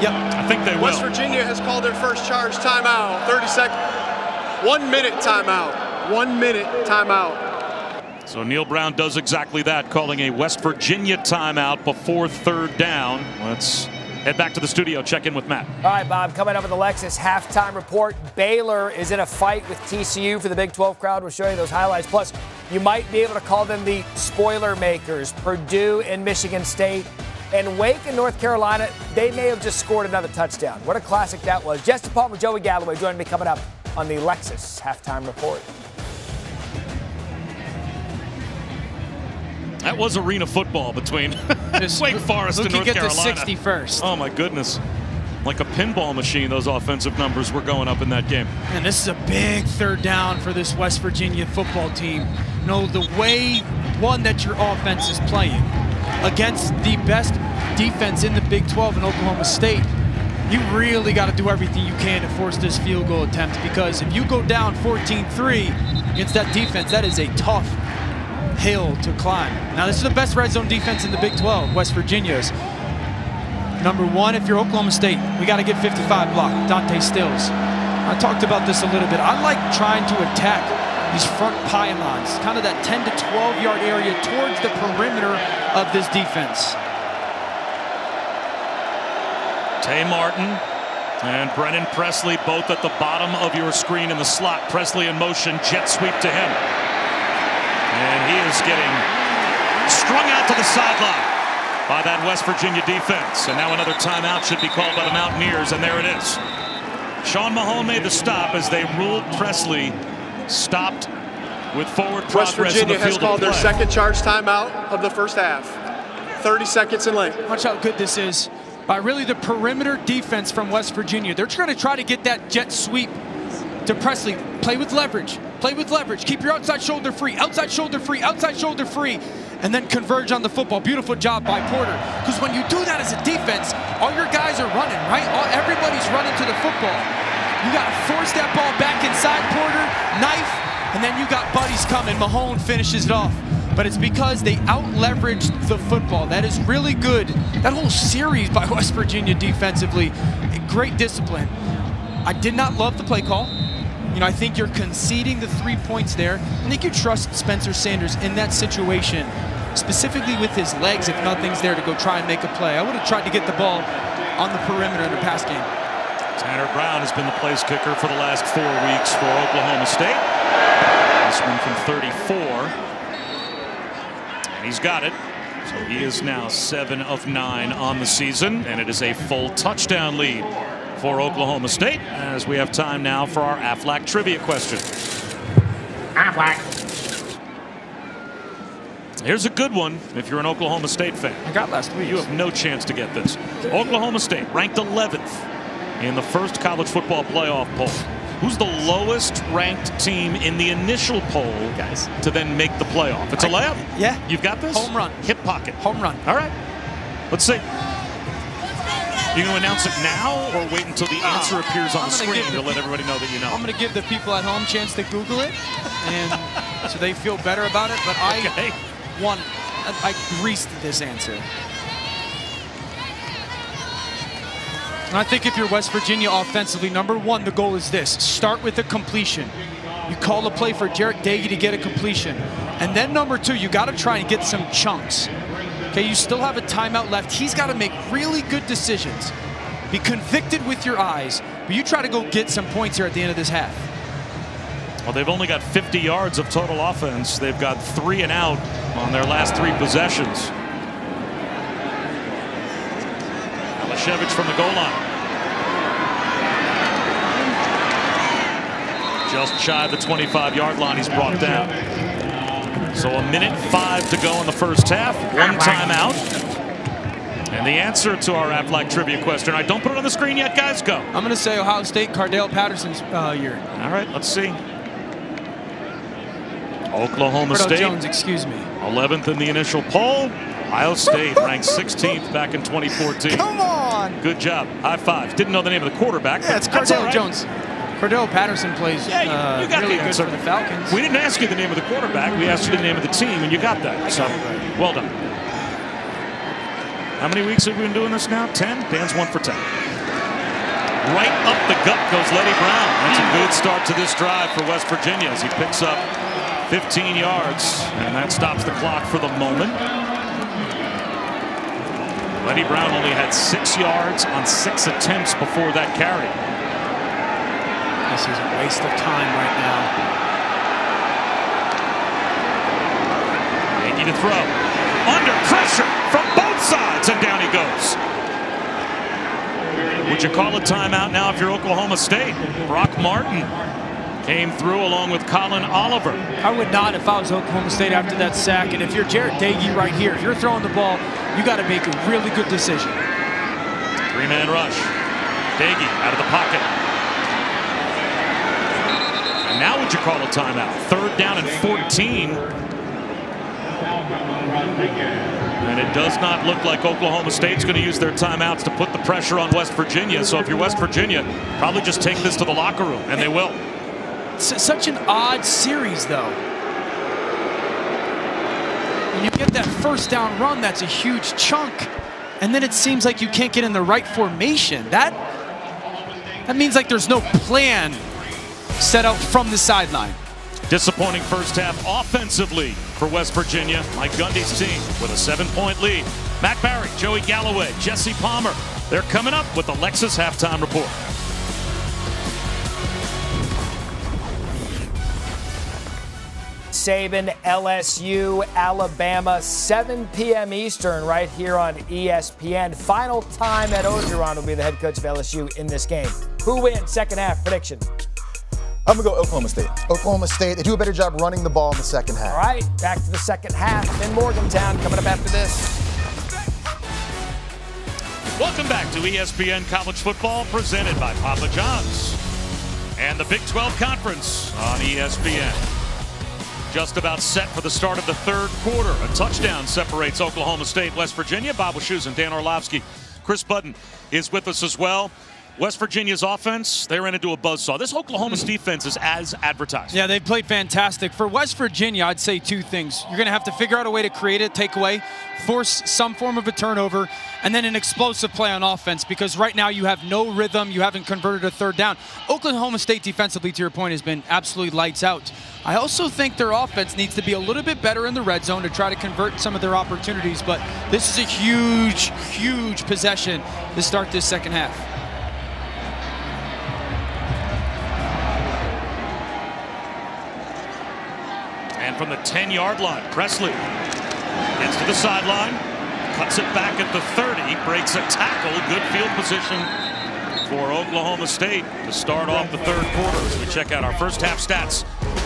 B: Yep.
A: I think they will.
D: West Virginia has called their first charge timeout. 30 seconds. 1 minute timeout. 1 minute timeout.
A: So Neil Brown does exactly that, calling a West Virginia timeout before third down. Let's Head back to the studio, check in with Matt.
E: All right, Bob, coming up with the Lexus halftime report. Baylor is in a fight with TCU for the Big 12 crowd. We'll show you those highlights. Plus, you might be able to call them the spoiler makers. Purdue and Michigan State. And Wake and North Carolina, they may have just scored another touchdown. What a classic that was. Justin Palmer, Joey Galloway joining me coming up on the Lexus halftime report.
A: That was arena football between Wake Forest and North Carolina.
B: Get the 60 first.
A: Oh, my goodness. Like a pinball machine, those offensive numbers were going up in that game.
B: And this is a big third down for this West Virginia football team. You know, the way, one, that your offense is playing against the best defense in the Big 12 in Oklahoma State, you really got to do everything you can to force this field goal attempt, because if you go down 14-3 against that defense, that is a tough hill to climb. Now, this is the best red zone defense in the Big 12, West Virginia's. Number one, if you're Oklahoma State, we got to get 55 block, Dante Stills. I talked about this a little bit. I like trying to attack these front pylons, kind of that 10 to 12 yard area towards the perimeter of this defense.
A: Tay Martin and Brennan Presley both at the bottom of your screen in the slot. Presley in motion, jet sweep to him. And he is getting strung out to the sideline by that West Virginia defense. And now another timeout should be called by the Mountaineers, and there it is. Sean Mahone made the stop as they ruled Presley stopped with forward
D: West
A: progress
D: Virginia
A: in the field
D: has called
A: of
D: their
A: play.
D: second charge timeout of the first half. 30 seconds in length.
B: Watch how good this is by really the perimeter defense from West Virginia. They're trying to get that jet sweep to Presley. Play with leverage. Play with leverage. Keep your outside shoulder free. Outside shoulder free. Outside shoulder free. And then converge on the football. Beautiful job by Porter. Because when you do that as a defense, all your guys are running, right? Everybody's running to the football. You got to force that ball back inside Porter, knife, and then you got buddies coming. Mahone finishes it off. But it's because they out-leveraged the football. That is really good. That whole series by West Virginia defensively, great discipline. I did not love the play call. You know, I think you're conceding the 3 points there. I think you trust Spencer Sanders in that situation, specifically with his legs, if nothing's there to go try and make a play. I would have tried to get the ball on the perimeter in the pass game.
A: Tanner Brown has been the place kicker for the last 4 weeks for Oklahoma State. This one from 34. And he's got it. So he is now 7 of 9 on the season, and it is a full touchdown lead for Oklahoma State, as we have time now for our Aflac trivia question.
E: Aflac.
A: Here's a good one if you're an Oklahoma State fan.
B: I got last week.
A: You have no chance to get this. Oklahoma State ranked 11th in the first college football playoff poll. Who's the lowest ranked team in the initial poll, guys, to then make the playoff? It's a layup?
B: Yeah.
A: You've got this?
B: Home run.
A: Hip pocket.
B: Home run.
A: All right. Let's see. You going to announce it now or wait until the answer appears on the screen to let everybody know that you know?
B: I'm going to give the people at home a chance to Google it, and so they feel better about it. But I greased this answer. And I think if you're West Virginia offensively, number one, the goal is this. Start with a completion. You call a play for Jarek Dagey to get a completion. And then number two, you got to try and get some chunks. Okay, you still have a timeout left. He's got to make really good decisions. Be convicted with your eyes, but you try to go get some points here at the end of this half.
A: Well, they've only got 50 yards of total offense. They've got 3 and out on their last 3 possessions. Alashevich from the goal line. Just shy of the 25-yard line, he's brought down. So 1:05 to go in the first half. 1 timeout. And the answer to our Aflac trivia question, I don't put it on the screen yet, guys, go.
B: I'm going to say Ohio State, Cardale Patterson's year.
A: All right, let's see. Oklahoma
B: Cordell
A: State.
B: Jones, excuse me.
A: 11th in the initial poll. Ohio State ranked 16th back in 2014.
B: Come on!
A: Good job. High five. Didn't know the name of the quarterback.
B: Yeah, it's Cordell Jones. Cordell Patterson plays
A: you got
B: really
A: the
B: good
A: answer.
B: for the Falcons.
A: We didn't ask you the name of the quarterback. We asked you the name of the team, and you got that. So, well done. How many weeks have we been doing this now? 10? Dan's 1 for 10. Right up the gut goes Letty Brown. That's a good start to this drive for West Virginia as he picks up 15 yards, and that stops the clock for the moment. Lenny Brown only had 6 yards on 6 attempts before that carry.
B: This is a waste of time right now.
A: Nagy to throw. Under pressure from both sides, and down he goes. Would you call a timeout now if you're Oklahoma State? Brock Martin came through along with Colin Oliver.
B: I would not if I was Oklahoma State after that sack. And if you're Jarrett Doege right here, if you're throwing the ball, you got to make a really good decision.
A: 3-man rush. Doege out of the pocket. And now would you call a timeout? 3rd down and 14. And it does not look like Oklahoma State's going to use their timeouts to put the pressure on West Virginia. So if you're West Virginia, probably just take this to the locker room, and they will.
B: Such an odd series, though. When you get that 1st down run, that's a huge chunk. And then it seems like you can't get in the right formation. That means like there's no plan set out from the sideline.
A: Disappointing first half offensively for West Virginia. Mike Gundy's team with a 7-point lead. Matt Barry, Joey Galloway, Jesse Palmer. They're coming up with the Lexus halftime report.
E: Saban, LSU, Alabama, 7 p.m. Eastern right here on ESPN. Final time Ed Orgeron will be the head coach of LSU in this game. Who wins? Second half prediction.
H: I'm going to go Oklahoma State. Oklahoma State, they do a better job running the ball in the second half.
E: All right, back to the second half in Morgantown coming up after this.
A: Welcome back to ESPN College Football presented by Papa John's and the Big 12 Conference on ESPN. Just about set for the start of the 3rd quarter. A touchdown separates Oklahoma State, West Virginia. Bob Wischusen and Dan Orlovsky. Chris Button is with us as well. West Virginia's offense, they ran into a buzzsaw. This Oklahoma's defense is as advertised.
B: Yeah, they've played fantastic. For West Virginia, I'd say 2 things. You're going to have to figure out a way to create a takeaway, force some form of a turnover, and then an explosive play on offense, because right now you have no rhythm. You haven't converted a 3rd down. Oklahoma State defensively, to your point, has been absolutely lights out. I also think their offense needs to be a little bit better in the red zone to try to convert some of their opportunities, but this is a huge, huge possession to start this second half.
A: And from the 10-yard line, Presley gets to the sideline, cuts it back at the 30, breaks a tackle. Good field position for Oklahoma State to start off the 3rd quarter. As we check out our first half stats,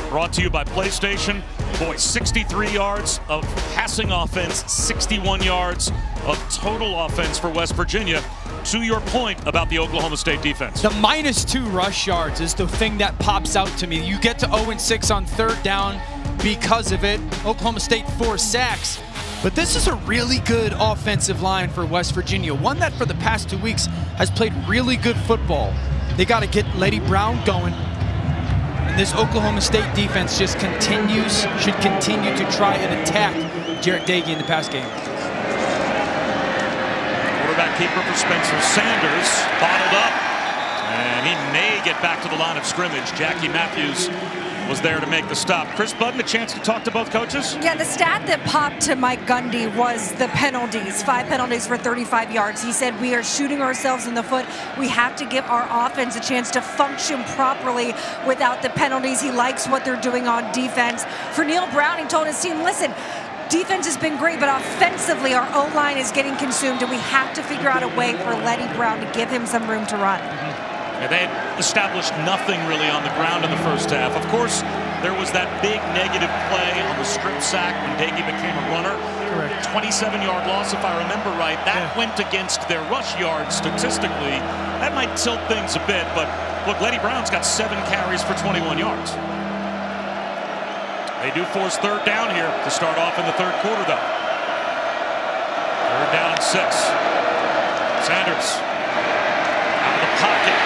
A: brought to you by PlayStation. Boy, 63 yards of passing offense, 61 yards of total offense for West Virginia. To your point about the Oklahoma State defense.
B: The -2 rush yards is the thing that pops out to me. You get to 0-6 on 3rd down because of it. Oklahoma State 4 sacks. But this is a really good offensive line for West Virginia. One that for the past 2 weeks has played really good football. They got to get Lenny Brown going. And this Oklahoma State defense just should continue to try and attack Jarrett Doege in the pass game.
A: Quarterback keeper for Spencer Sanders, bottled up, and he may get back to the line of scrimmage. Jackie Matthews was there to make the stop. Chris Button, a chance to talk to both coaches?
C: Yeah, the stat that popped to Mike Gundy was the penalties. 5 penalties for 35 yards. He said, we are shooting ourselves in the foot. We have to give our offense a chance to function properly without the penalties. He likes what they're doing on defense. For Neil Brown, he told his team, listen, defense has been great, but offensively, our O-line is getting consumed, and we have to figure out a way for Lenny Brown to give him some room to run.
A: Yeah, they had established nothing really on the ground in the first half. Of course, there was that big negative play on the strip sack when Doege became a runner.
B: Correct.
A: 27-yard loss, if I remember right. That went against their rush yards statistically. That might tilt things a bit, but look, Lenny Brown's got 7 carries for 21 yards. They do force 3rd down here to start off in the 3rd quarter, though. 3rd down and 6. Sanders out of the pocket.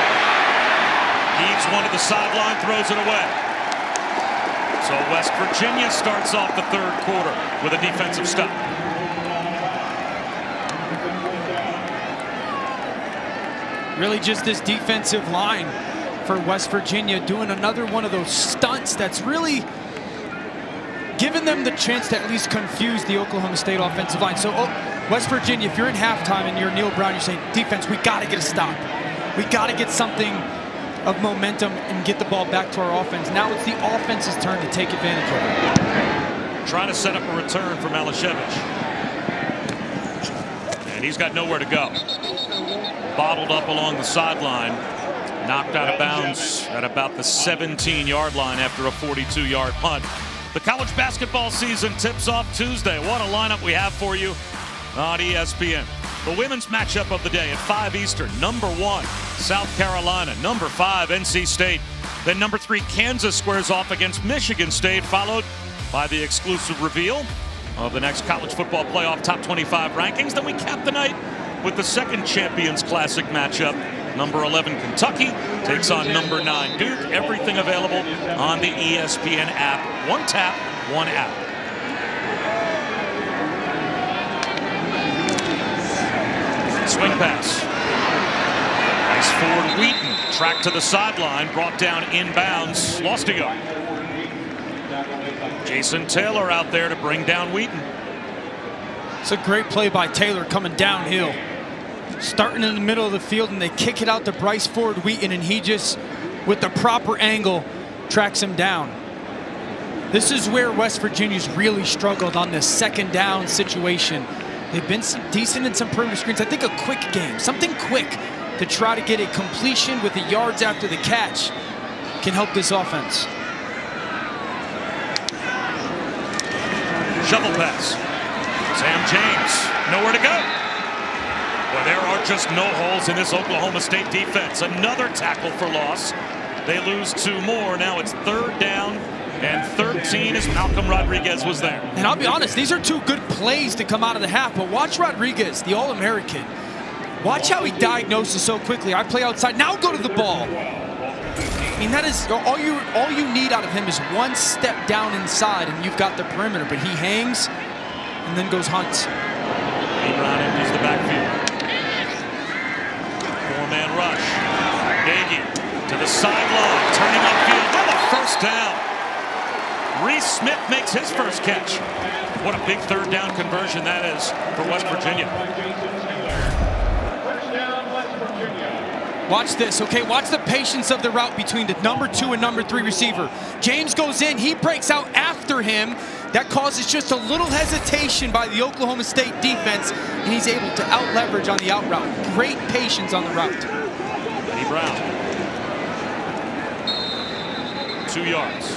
A: Heaves one to the sideline, throws it away. So West Virginia starts off the 3rd quarter with a defensive stop.
B: Really just this defensive line for West Virginia doing another one of those stunts that's really giving them the chance to at least confuse the Oklahoma State offensive line. So West Virginia, if you're in halftime and you're Neil Brown, you're saying, defense, we got to get a stop. We got to get something of momentum and get the ball back to our offense. Now it's the offense's turn to take advantage of it.
A: Trying to set up a return for Malashevich. And he's got nowhere to go. Bottled up along the sideline. Knocked out of bounds at about the 17-yard line after a 42-yard punt. The college basketball season tips off Tuesday. What a lineup we have for you on ESPN. The women's matchup of the day at 5 Eastern. Number 1, South Carolina. Number 5, NC State. Then number 3, Kansas squares off against Michigan State, followed by the exclusive reveal of the next college football playoff top 25 rankings. Then we cap the night with the second Champions Classic matchup. Number 11, Kentucky takes on number 9, Duke. Everything available on the ESPN app. One tap, one app. Swing pass. Nice forward Wheaton. Tracked to the sideline, brought down inbounds, lost a yard. Jason Taylor out there to bring down Wheaton.
B: It's a great play by Taylor coming downhill. Starting in the middle of the field, and they kick it out to Bryce Ford Wheaton, and he just, with the proper angle, tracks him down. This is where West Virginia's really struggled on this second down situation. They've been decent in some perimeter screens. I think a quick game, something quick to try to get a completion with the yards after the catch can help this offense.
A: Shovel pass. Sam James, nowhere to go. Well, there are just no holes in this Oklahoma State defense. Another tackle for loss. They lose 2 more. Now it's 3rd down and 13 as Malcolm Rodriguez was there.
B: And I'll be honest, these are 2 good plays to come out of the half, but watch Rodriguez, the All-American. Watch how he diagnoses so quickly. I play outside, now go to the ball. I mean, that is all you need out of him is one step down inside, and you've got the perimeter, but he hangs and then goes hunts.
A: Brown enters the backfield. 4-man rush. Nagy to the sideline, turning upfield for the first down. Reese Smith makes his first catch. What a big 3rd down conversion that is for West Virginia.
B: Watch this, okay? Watch the patience of the route between the number 2 and number 3 receiver. James goes in, he breaks out after him. That causes just a little hesitation by the Oklahoma State defense, and he's able to out-leverage on the out route. Great patience on the route.
A: Eddie Brown. 2 yards.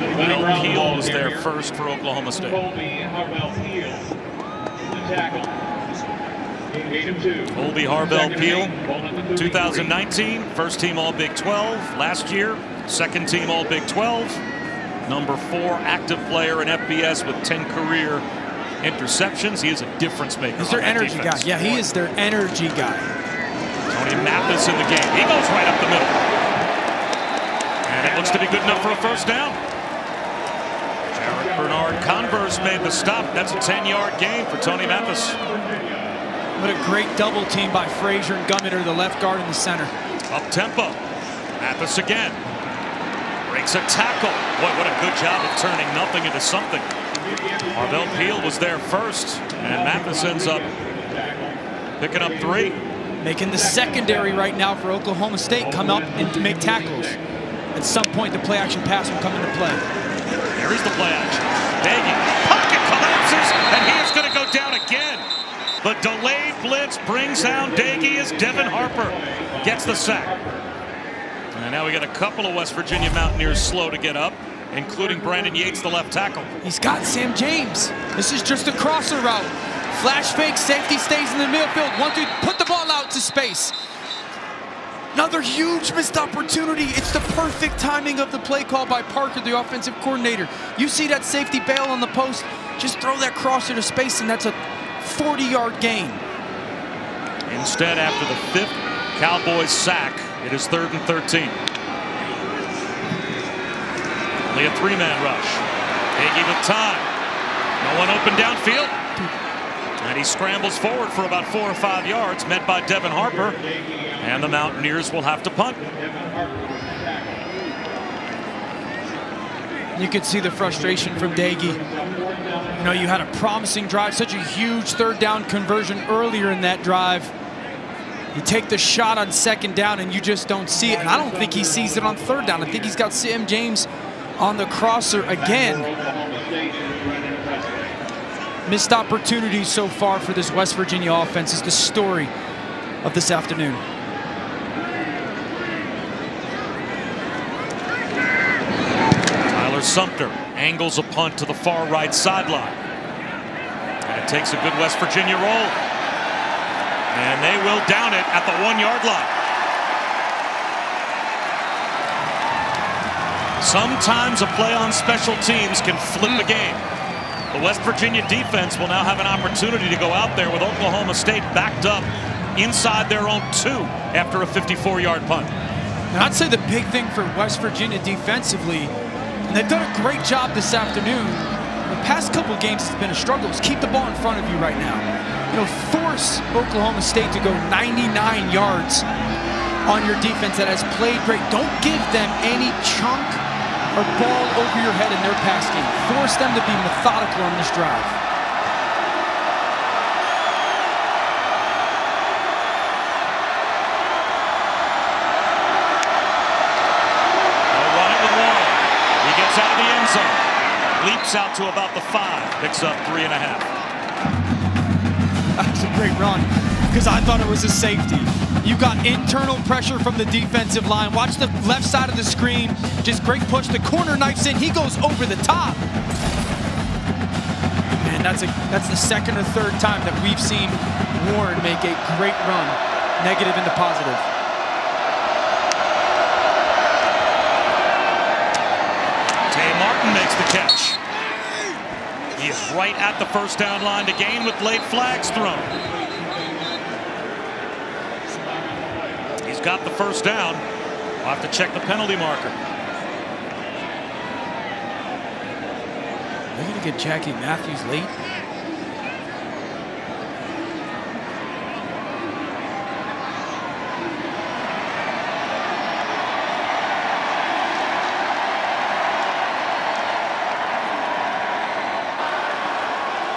A: Will Peel was there first for Oklahoma State. Colby Harvell Peel, 2019, first team All Big 12. Last year, second team All Big 12. Number 4 active player in FBS with 10 career interceptions. He is a difference maker.
B: He's their energy guy. Yeah, he is their energy guy.
A: Tony Mathis in the game. He goes right up the middle. And it looks to be good enough for a first down. Jarrett Bernard Converse made the stop. That's a 10-yard gain for Tony Mathis.
B: What a great double team by Frazier and Gummiter, the left guard in the center.
A: Up tempo. Mathis again. Breaks a tackle. Boy, what a good job of turning nothing into something. Harvell Peel was there first, and Mathis ends up picking up 3.
B: Making the secondary right now for Oklahoma State come up and make tackles. At some point, the play-action pass will come into play.
A: There is the play-action. Nagy. Pocket collapses, and he is going to go down again. The delayed blitz brings down Nagy as Devin Harper gets the sack. And now we got a couple of West Virginia Mountaineers slow to get up, including Brandon Yates, the left tackle.
B: He's got Sam James. This is just a crosser route. Flash fake, safety stays in the midfield. 1-2, put the ball out to space. Another huge missed opportunity. It's the perfect timing of the play call by Parker, the offensive coordinator. You see that safety bail on the post, just throw that crosser to space, and that's a 40-yard gain.
A: Instead, after the 5th Cowboys sack, it is 3rd and 13. Only a 3-man rush. Nagy with time. No one open downfield. And he scrambles forward for about 4 or 5 yards, met by Devin Harper. And the Mountaineers will have to punt.
B: You could see the frustration from Daggy. You know, you had a promising drive, such a huge third down conversion earlier in that drive. You take the shot on second down and you just don't see it. And I don't think he sees it on third down. I think he's got Sam James on the crosser again. Missed opportunities so far for this West Virginia offense is the story of this afternoon.
A: Tyler Sumter angles a punt to the far right sideline. And it takes a good West Virginia roll. And they will down it at the 1-yard line. Sometimes a play on special teams can flip a game. The West Virginia defense will now have an opportunity to go out there with Oklahoma State backed up inside their own 2 after a 54-yard punt.
B: Now, I'd say the big thing for West Virginia defensively, and they've done a great job this afternoon. The past couple games has been a struggle. Is keep the ball in front of you right now. You know, force Oklahoma State to go 99 yards on your defense that has played great. Don't give them any chunk or ball over your head in their pass game. Force them to be methodical on this drive.
A: They'll run it with Warren. He gets out of the end zone. Leaps out to about the 5. Picks up 3.5.
B: That's a great run, because I thought it was a safety. You got internal pressure from the defensive line. Watch the left side of the screen. Just great push. The corner knifes in. He goes over the top. And that's the second or third time that we've seen Warren make a great run, negative into positive.
A: Tay Martin makes the catch. He is right at the first down line to gain with late flags thrown. He's got the first down. We'll have to check the penalty marker.
B: They're going to get Jackie Matthews late.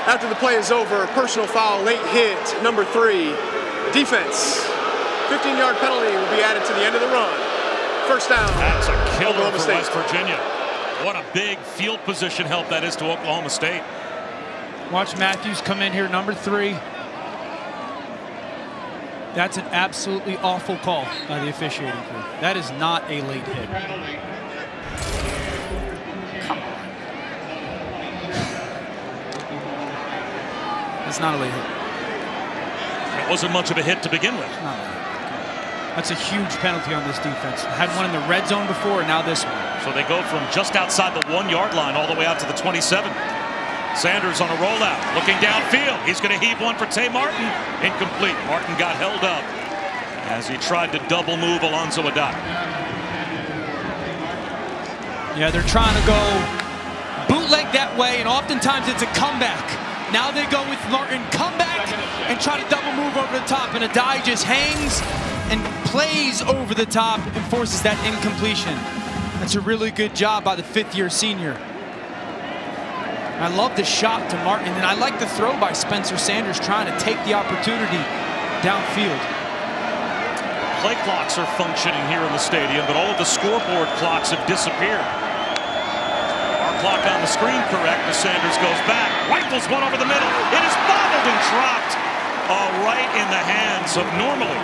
D: After the play is over, personal foul, late hit, number 3. Defense. 15-yard penalty will be added to the end of the run. First down.
A: That's a killer
D: Oklahoma
A: for
D: State.
A: West Virginia. What a big field position help that is to Oklahoma State.
B: Watch Matthews come in here, number 3. That's an absolutely awful call by the officiating crew. That is not a late hit. Come on. That's not a late hit.
A: It wasn't much of a hit to begin with.
B: Not a late hit. That's a huge penalty on this defense. Had one in the red zone before, and now this one.
A: So they go from just outside the 1-yard line all the way out to the 27. Sanders on a rollout, looking downfield. He's going to heave one for Tay Martin. Incomplete. Martin got held up as he tried to double move Alonzo Adat.
B: Yeah, they're trying to go bootleg that way, and oftentimes it's a comeback. Now they go with Martin, come back, and try to double move over the top, and Adai just hangs and plays over the top and forces that incompletion. That's a really good job by the 5th-year senior. I love the shot to Martin, and I like the throw by Spencer Sanders trying to take the opportunity downfield.
A: Play clocks are functioning here in the stadium, but all of the scoreboard clocks have disappeared. Our clock on the screen correct as Sanders goes back. Rifles one over the middle. It is bobbled and dropped. Right in the hands of normally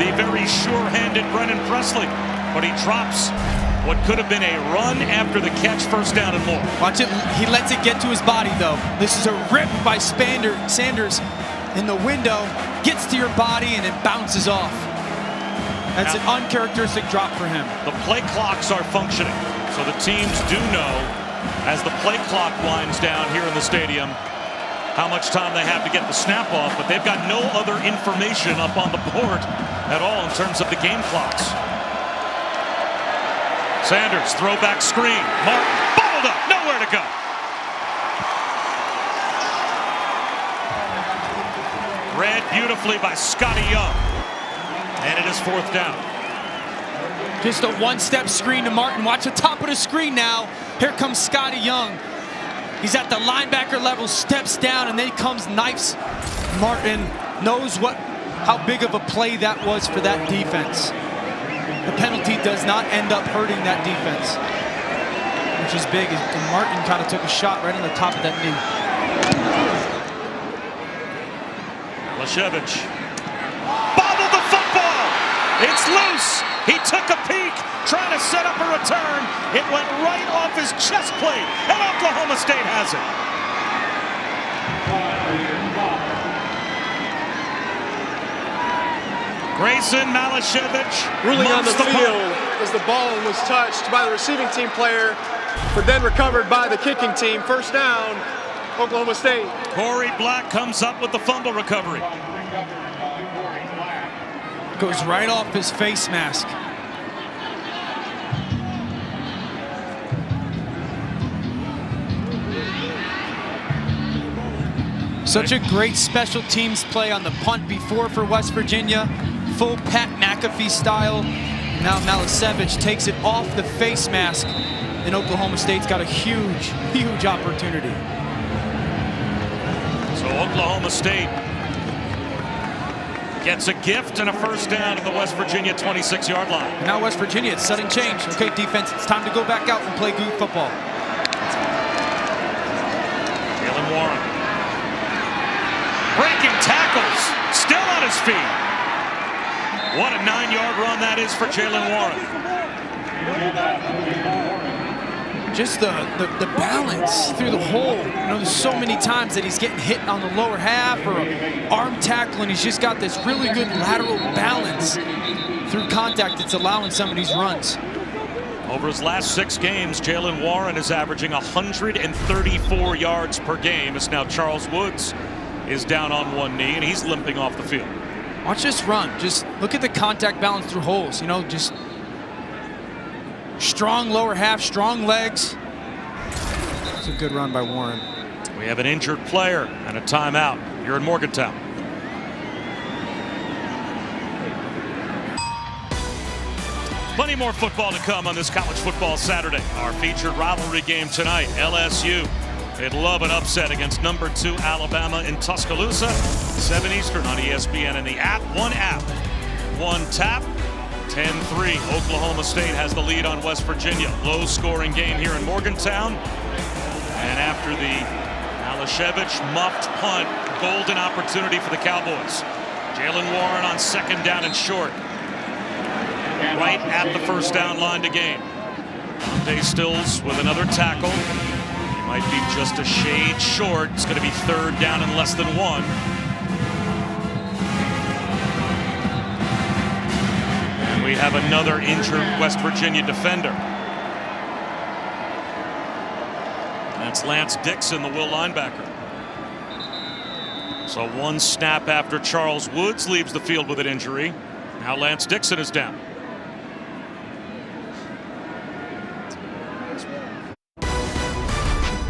A: the very sure-handed Brennan Presley. But he drops what could have been a run after the catch, first down and more.
B: Watch it. He lets it get to his body, though. This is a rip by Sanders in the window. Gets to your body, and it bounces off. That's an uncharacteristic drop for him.
A: The play clocks are functioning, so the teams do know as the play clock winds down here in the stadium how much time they have to get the snap off, but they've got no other information up on the board at all in terms of the game clocks. Sanders, throwback screen. Martin, balled up, nowhere to go. Read beautifully by Scotty Young. And it is 4th down.
B: Just a one-step screen to Martin. Watch the top of the screen now. Here comes Scotty Young. He's at the linebacker level, steps down, and then comes knifes. Martin knows how big of a play that was for that defense. The penalty does not end up hurting that defense, which is big. And Martin kind of took a shot right on the top of that knee.
A: Lashevich bobbled the football. It's loose. He took a peek, trying to set up a return. It went right off his chest plate, and Oklahoma State has it. Grayson Malashevich
D: Ruling on the
A: muffs
D: field as the ball was touched by the receiving team player, but then recovered by the kicking team. First down, Oklahoma State.
A: Corey Black comes up with the fumble recovery.
B: Goes right off his face mask. Such a great special teams play on the punt before for West Virginia. Full Pat McAfee style. Now Malashevich takes it off the face mask, and Oklahoma State's got a huge, huge opportunity.
A: So Oklahoma State gets a gift and a first down at the West Virginia 26-yard line.
B: And now West Virginia, it's sudden change. Okay, defense, it's time to go back out and play good football.
A: Jalen Warren. Breaking tackles, still on his feet. What a 9-yard run that is for Jalen Warren.
B: Just the balance through the hole. You know, there's so many times that he's getting hit on the lower half or arm tackle, and he's just got this really good lateral balance through contact that's allowing some of these runs.
A: Over his last 6 games, Jalen Warren is averaging 134 yards per game. As now Charles Woods is down on one knee, and he's limping off the field.
B: Watch this run. Just look at the contact balance through holes. You know, just strong lower half, strong legs. It's a good run by Warren.
A: We have an injured player and a timeout here in Morgantown. Plenty more football to come on this college football Saturday. Our featured rivalry game tonight, LSU. They'd love an upset against number 2 Alabama in Tuscaloosa. 7 Eastern on ESPN and the app. One app, one tap. 10-3. Oklahoma State has the lead on West Virginia. Low-scoring game here in Morgantown. And after the Malashevich muffed punt, golden opportunity for the Cowboys. Jalen Warren on second down and short. Right at the first down line to gain. Dante Stills with another tackle. Might be just a shade short. It's going to be third down and less than 1. And we have another injured West Virginia defender. That's Lance Dixon, the Will linebacker. So one snap after Charles Woods leaves the field with an injury. Now Lance Dixon is down.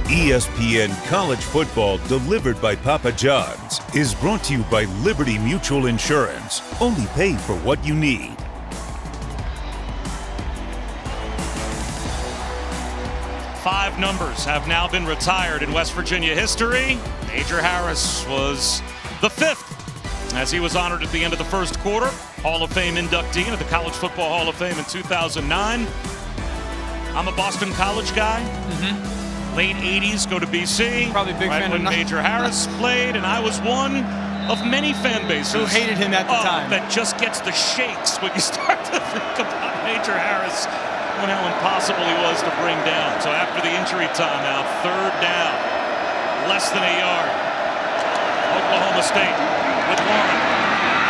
F: ESPN College Football, delivered by Papa John's, is brought to you by Liberty Mutual Insurance. Only pay for what you need.
A: Five numbers have now been retired in West Virginia history. Major Harris was the 5th as he was honored at the end of the first quarter. Hall of Fame inductee into the College Football Hall of Fame in 2009. I'm a Boston College guy. Late 80s, go to BC.
B: Probably a big
A: right
B: fan
A: when
B: of
A: Major Harris played, and I was one of many fan bases
B: who hated him at the time.
A: That just gets the shakes when you start to think about Major Harris and how impossible he was to bring down. So after the injury timeout, third down, less than a yard. Oklahoma State with Warren.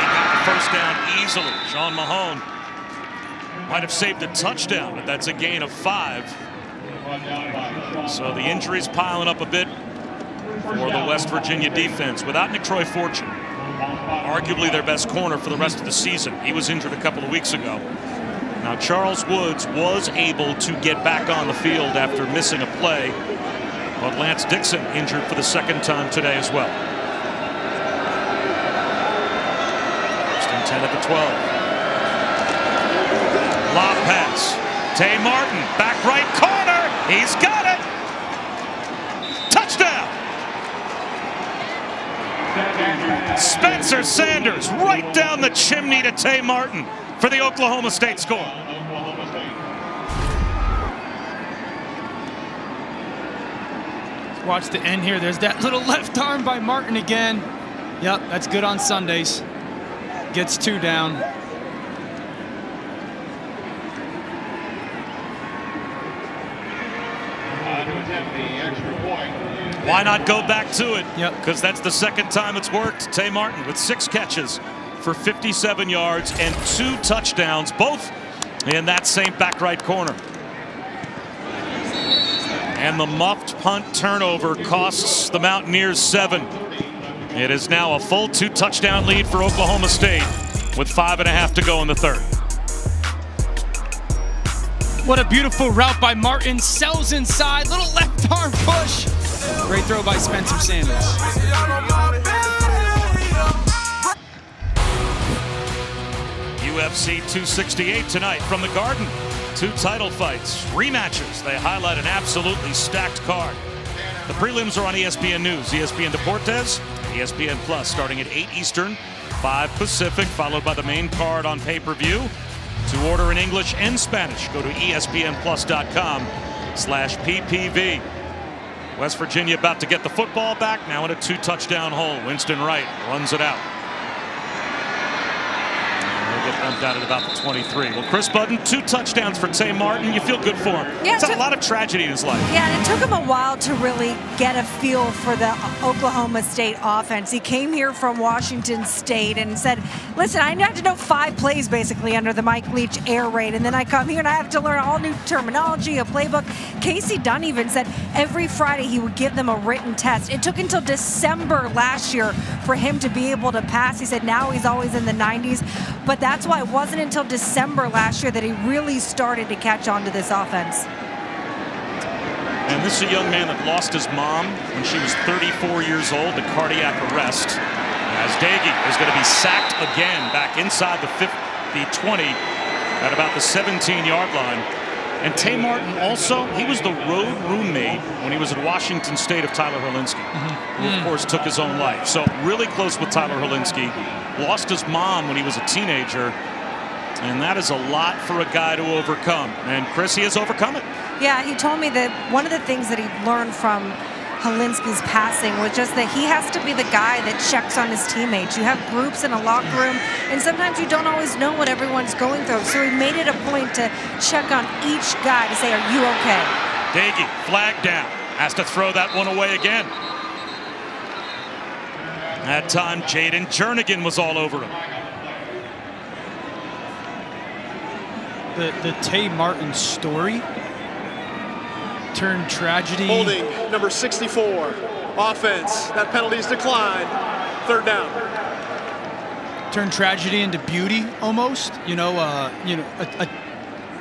A: He got the first down easily. Sean Mahone might have saved a touchdown, but that's a gain of 5. So the injuries piling up a bit for the West Virginia defense. Without Nick Fortune, arguably their best corner for the rest of the season. He was injured a couple of weeks ago. Now Charles Woods was able to get back on the field after missing a play, but Lance Dixon injured for the second time today as well. First and 10 at the 12. Lob pass. Tay Martin, back right corner. He's got it. Touchdown. Spencer Sanders right down the chimney to Tay Martin for the Oklahoma State score.
B: Watch the end here. There's that little left arm by Martin again. Yep, that's good on Sundays. Gets 2 down.
A: Why not go back to it?
B: Yep.
A: Because that's the second time it's worked. Tay Martin with 6 catches for 57 yards and 2 touchdowns, both in that same back right corner. And the muffed punt turnover costs the Mountaineers 7. It is now a full 2-touchdown lead for Oklahoma State with 5.5 to go in the third.
B: What a beautiful route by Martin. Sells inside, little left arm push. Great throw by Spencer Sanders.
A: UFC 268 tonight from the Garden. 2 title fights, rematches. They highlight an absolutely stacked card. The prelims are on ESPN News, ESPN Deportes, ESPN Plus, starting at 8 Eastern, 5 Pacific, followed by the main card on pay-per-view. To order in English and Spanish, go to espnplus.com/PPV. West Virginia about to get the football back, now in a 2-touchdown hole. Winston Wright runs it out. Get bumped out at about the 23. Well, Chris Budden, 2 touchdowns for Tay Martin. You feel good for him.
C: Yeah,
A: it's a lot of tragedy in his life.
C: Yeah, and it took him a while to really get a feel for the Oklahoma State offense. He came here from Washington State and said, listen, I had to know 5 plays basically under the Mike Leach air raid, and then I come here and I have to learn all new terminology, a playbook. Casey Dunn even said every Friday he would give them a written test. It took until December last year for him to be able to pass. He said now he's always in the 90s, but that's why it wasn't until December last year that he really started to catch on to this offense.
A: And this is a young man that lost his mom when she was 34 years old to cardiac arrest. As Dagey is going to be sacked again back inside the 20 at about the 17-yard line. And Tay Martin also, he was the road roommate when he was at Washington State of Tyler Herlinsky, who of course took his own life. So really close with Tyler Herlinsky. Lost his mom when he was a teenager. And that is a lot for a guy to overcome. And Chris, he has overcome it.
C: Yeah, he told me that one of the things that he learned from Herlinsky's passing was just that he has to be the guy that checks on his teammates. You have groups in a locker room, and sometimes you don't always know what everyone's going through. So he made it a point to check on each guy to say, are you okay?
A: Dagey, flag down. Has to throw that one away again. That time, Jaden Jernigan was all over him.
B: The Tay Martin story turned tragedy.
D: Holding number 64. Offense. That penalty's declined. 3rd down.
B: Turned tragedy into beauty almost. A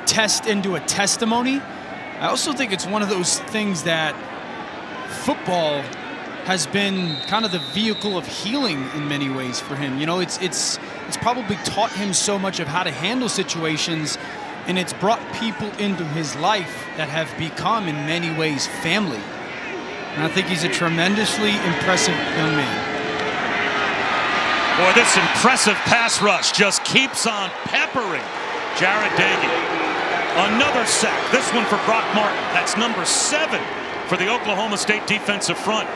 B: test into a testimony. I also think it's one of those things that football has been kind of the vehicle of healing in many ways for him. It's probably taught him so much of how to handle situations, and it's brought people into his life that have become in many ways family. And I think he's a tremendously impressive young man.
A: Boy, this impressive pass rush just keeps on peppering Jared Dagey. Another sack, this one for Brock Martin. That's number 7 for the Oklahoma State defensive front.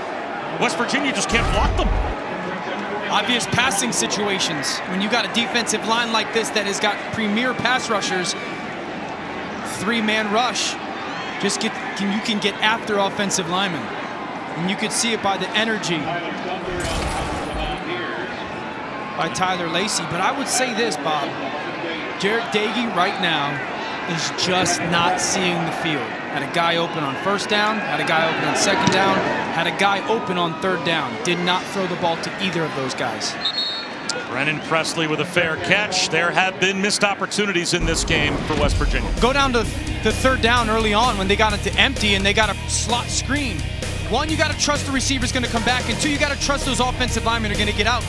A: West Virginia just can't block them.
B: Obvious passing situations. When you got a defensive line like this that has got premier pass rushers, 3-man rush, you can get after offensive linemen. And you could see it by the energy by Tyler Lacey. But I would say this, Bob. Jared Dagey right now is just not seeing the field. Had a guy open on 1st down, had a guy open on 2nd down, had a guy open on 3rd down. Did not throw the ball to either of those guys.
A: Brennan Presley with a fair catch. There have been missed opportunities in this game for West Virginia.
B: Go down to the 3rd down early on when they got into empty and they got a slot screen. 1, you got to trust the receiver's going to come back, and 2, you got to trust those offensive linemen are going to get out.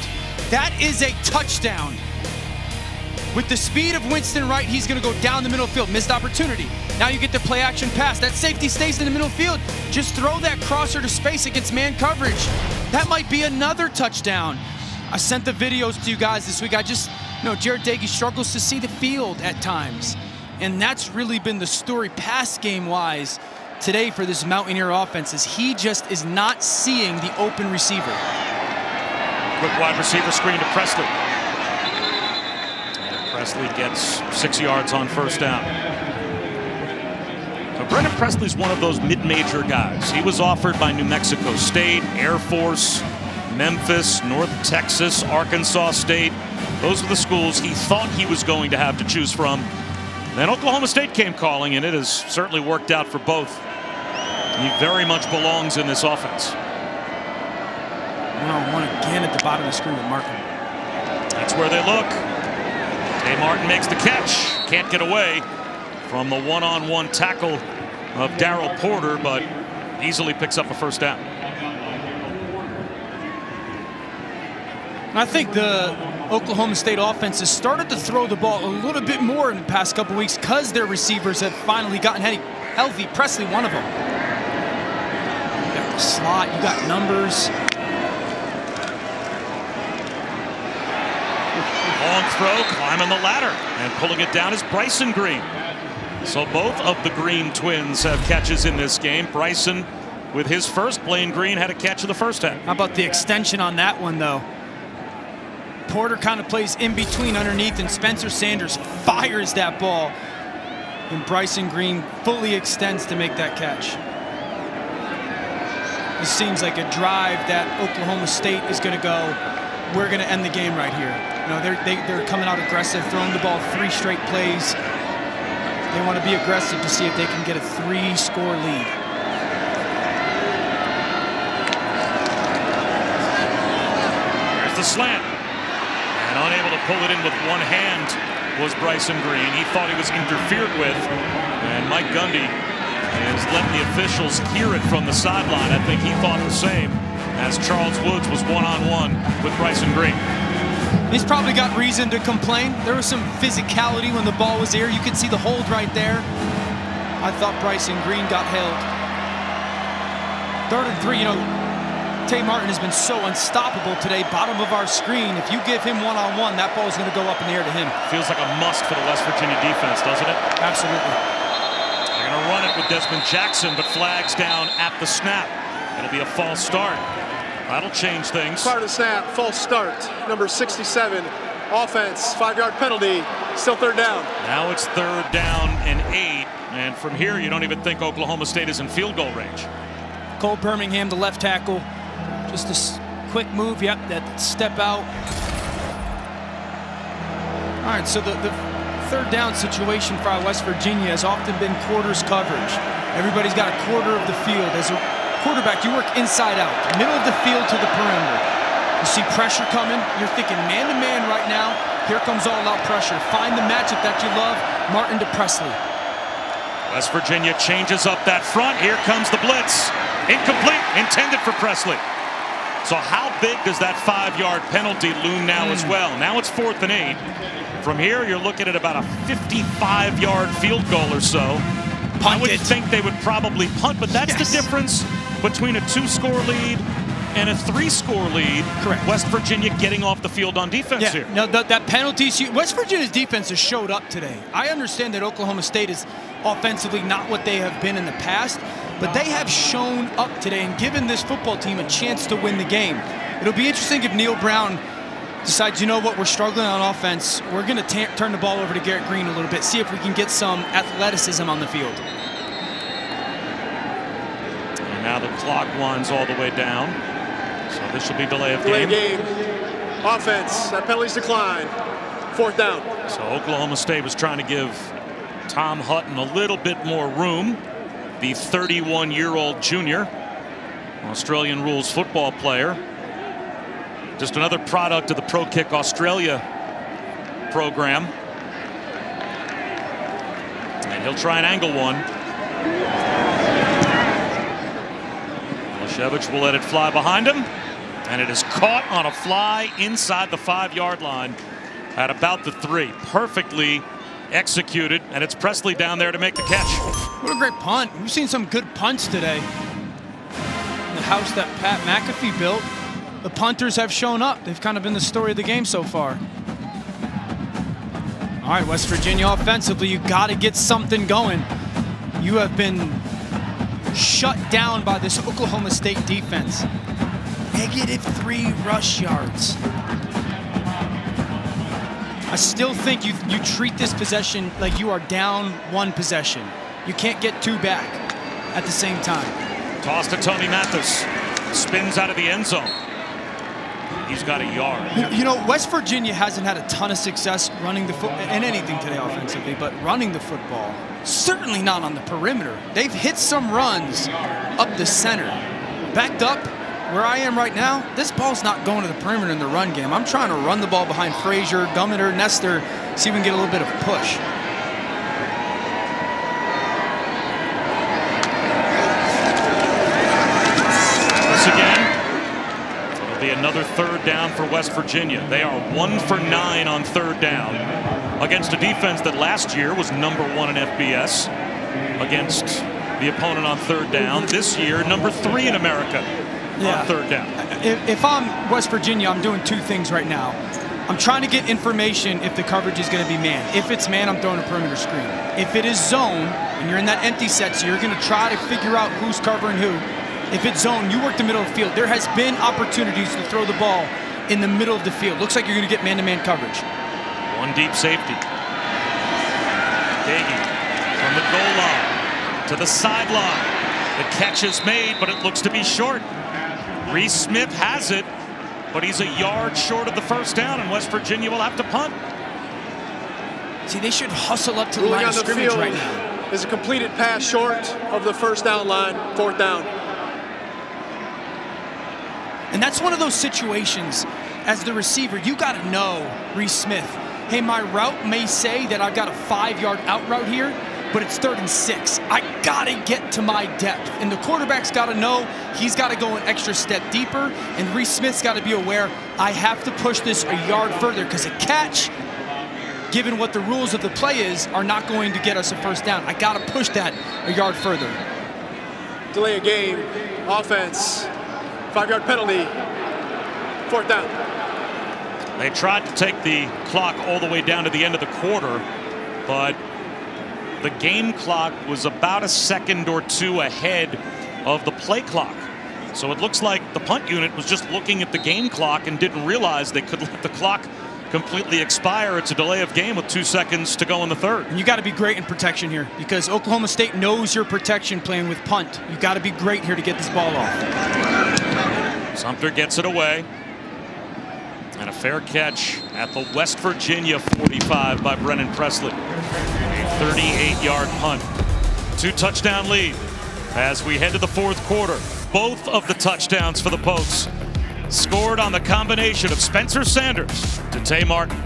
B: That is a touchdown. With the speed of Winston Wright, he's going to go down the middle field. Missed opportunity. Now you get the play action pass. That safety stays in the middle field. Just throw that crosser to space against man coverage. That might be another touchdown. I sent the videos to you guys this week. Jared Dagey struggles to see the field at times. And that's really been the story pass game-wise today for this Mountaineer offense, is he just is not seeing the open receiver.
A: Quick wide receiver screen to Presley. And Presley gets 6 yards on first down. So Brendan Presley's one of those mid-major guys. He was offered by New Mexico State, Air Force, Memphis, North Texas, Arkansas State. Those were the schools he thought he was going to have to choose from. Then Oklahoma State came calling, and it has certainly worked out for both. He very much belongs in this offense.
B: 1-on-1 again at the bottom of the screen with Martin.
A: That's where they look. Tay Martin makes the catch. Can't get away from the one-on-one tackle of Darryl Porter, but easily picks up a first down.
B: I think the Oklahoma State offense has started to throw the ball a little bit more in the past couple weeks because their receivers have finally gotten healthy. Presley, one of them. You got the slot, you got numbers.
A: Long throw, climbing the ladder, and pulling it down is Bryson Green. So both of the Green twins have catches in this game. Bryson with his first. Blaine Green had a catch in the first half.
B: How about the extension on that one, though? Porter kind of plays in between underneath, and Spencer Sanders fires that ball. And Bryson Green fully extends to make that catch. This seems like a drive that Oklahoma State is going to go, we're going to end the game right here. They're coming out aggressive, throwing the ball 3 straight plays. They want to be aggressive to see if they can get a 3-score lead.
A: Here's the slant. And unable to pull it in with one hand was Bryson Green. He thought he was interfered with. And Mike Gundy is letting the officials hear it from the sideline. I think he thought the same, as Charles Woods was one-on-one with Bryson Green.
B: He's probably got reason to complain. There was some physicality when the ball was there. You could see the hold right there. I thought Bryson Green got held. 3rd and 3, Tay Martin has been so unstoppable today, bottom of our screen. If you give him one-on-one, that ball is going to go up in the air to him.
A: Feels like a must for the West Virginia defense, doesn't it?
B: Absolutely.
A: They're going to run it with Desmond Jackson, but flags down at the snap. It'll be a false start. That'll change things.
D: Prior to the snap, false start, number 67. Offense, 5-yard penalty, still 3rd down.
A: Now it's 3rd down and 8. And from here, you don't even think Oklahoma State is in field goal range.
B: Cole Birmingham, the left tackle. Just a quick move, yep, that step out. All right, so the 3rd down situation for West Virginia has often been quarters coverage. Everybody's got a quarter of the field. As a quarterback, you work inside out, middle of the field to the perimeter. You see pressure coming, you're thinking man-to-man right now. Here comes all-out pressure. Find the matchup that you love, Martin to Presley.
A: West Virginia changes up that front. Here comes the blitz. Incomplete, intended for Presley. So how big does that 5-yard penalty loom now as well? Now it's 4th and 8. From here, you're looking at about a 55-yard field goal or so. I would think they would probably punt, but that's the difference between a 2-score lead and a 3-score lead.
B: Correct.
A: West Virginia getting off the field on defense here.
B: No, that penalty, West Virginia's defense has showed up today. I understand that Oklahoma State is offensively not what they have been in the past, but they have shown up today and given this football team a chance to win the game. It'll be interesting if Neil Brown decides, you know what, we're struggling on offense. We're going to turn the ball over to Garrett Green a little bit, see if we can get some athleticism on the field.
A: And now the clock winds all the way down. So this will be delay of game.
D: Offense, that penalty's declined. 4th down.
A: So Oklahoma State was trying to give Tom Hutton a little bit more room. The 31-year-old junior, Australian rules football player. Just another product of the Pro Kick Australia program. And he'll try and angle one. Milishevich will let it fly behind him. And it is caught on a fly inside the 5-yard line at about the 3. Perfectly executed, and it's Presley down there to make the catch.
B: What a great punt. We've seen some good punts today. The house that Pat McAfee built, the punters have shown up. They've kind of been the story of the game so far. All right, West Virginia offensively, you got to get something going. You have been shut down by this Oklahoma State defense. -3 rush yards. I still think you treat this possession like you are down 1 possession. You can't get 2 back at the same time.
A: Toss to Tony Mathis. Spins out of the end zone. He's got a yard.
B: You know, West Virginia hasn't had a ton of success running the football and anything today offensively, but running the football, certainly not on the perimeter. They've hit some runs up the center. Backed up where I am right now, this ball's not going to the perimeter in the run game. I'm trying to run the ball behind Frazier, Gummeter, Nestor, see if we can get a little bit of push.
A: This again. It'll be another 3rd down for West Virginia. They are 1 for 9 on 3rd down against a defense that last year was number 1 in FBS against the opponent on 3rd down. This year, number 3 in America on 3rd down.
B: If I'm West Virginia, I'm doing 2 things right now. I'm trying to get information if the coverage is going to be man. If it's man, I'm throwing a perimeter screen. If it is zone, and you're in that empty set, so you're going to try to figure out who's covering who. If it's zone, you work the middle of the field. There has been opportunities to throw the ball in the middle of the field. Looks like you're going to get man-to-man coverage.
A: 1 deep safety. Gagey from the goal line to the sideline. The catch is made, but it looks to be short. Reese Smith has it, but he's a yard short of the 1st down, and West Virginia will have to punt.
B: See, they should hustle up to the line of scrimmage right now.
D: Is a completed pass short of the 1st down line, 4th down.
B: And that's one of those situations, as the receiver, you got to know, Reese Smith, hey, my route may say that I've got a 5-yard out route here, but it's 3rd and 6. I got to get to my depth. And the quarterback's got to know he's got to go an extra step deeper, and Reese Smith's got to be aware, I have to push this a yard further, because a catch, given what the rules of the play is, are not going to get us a 1st down. I got to push that a yard further.
D: Delay a game, offense, 5-yard penalty, 4th down.
A: They tried to take the clock all the way down to the end of the quarter, but the game clock was about a second or 2 ahead of the play clock. So it looks like the punt unit was just looking at the game clock and didn't realize they could let the clock completely expire. It's a delay of game with 2 seconds to go in the 3rd.
B: And you got to be great in protection here, because Oklahoma State knows your protection playing with punt. You got to be great here to get this ball off.
A: Sumter gets it away. And a fair catch at the West Virginia 45 by Brennan Presley. A 38-yard punt. 2-touchdown lead as we head to the 4th quarter. Both of the touchdowns for the Pokes scored on the combination of Spencer Sanders to Tay Martin.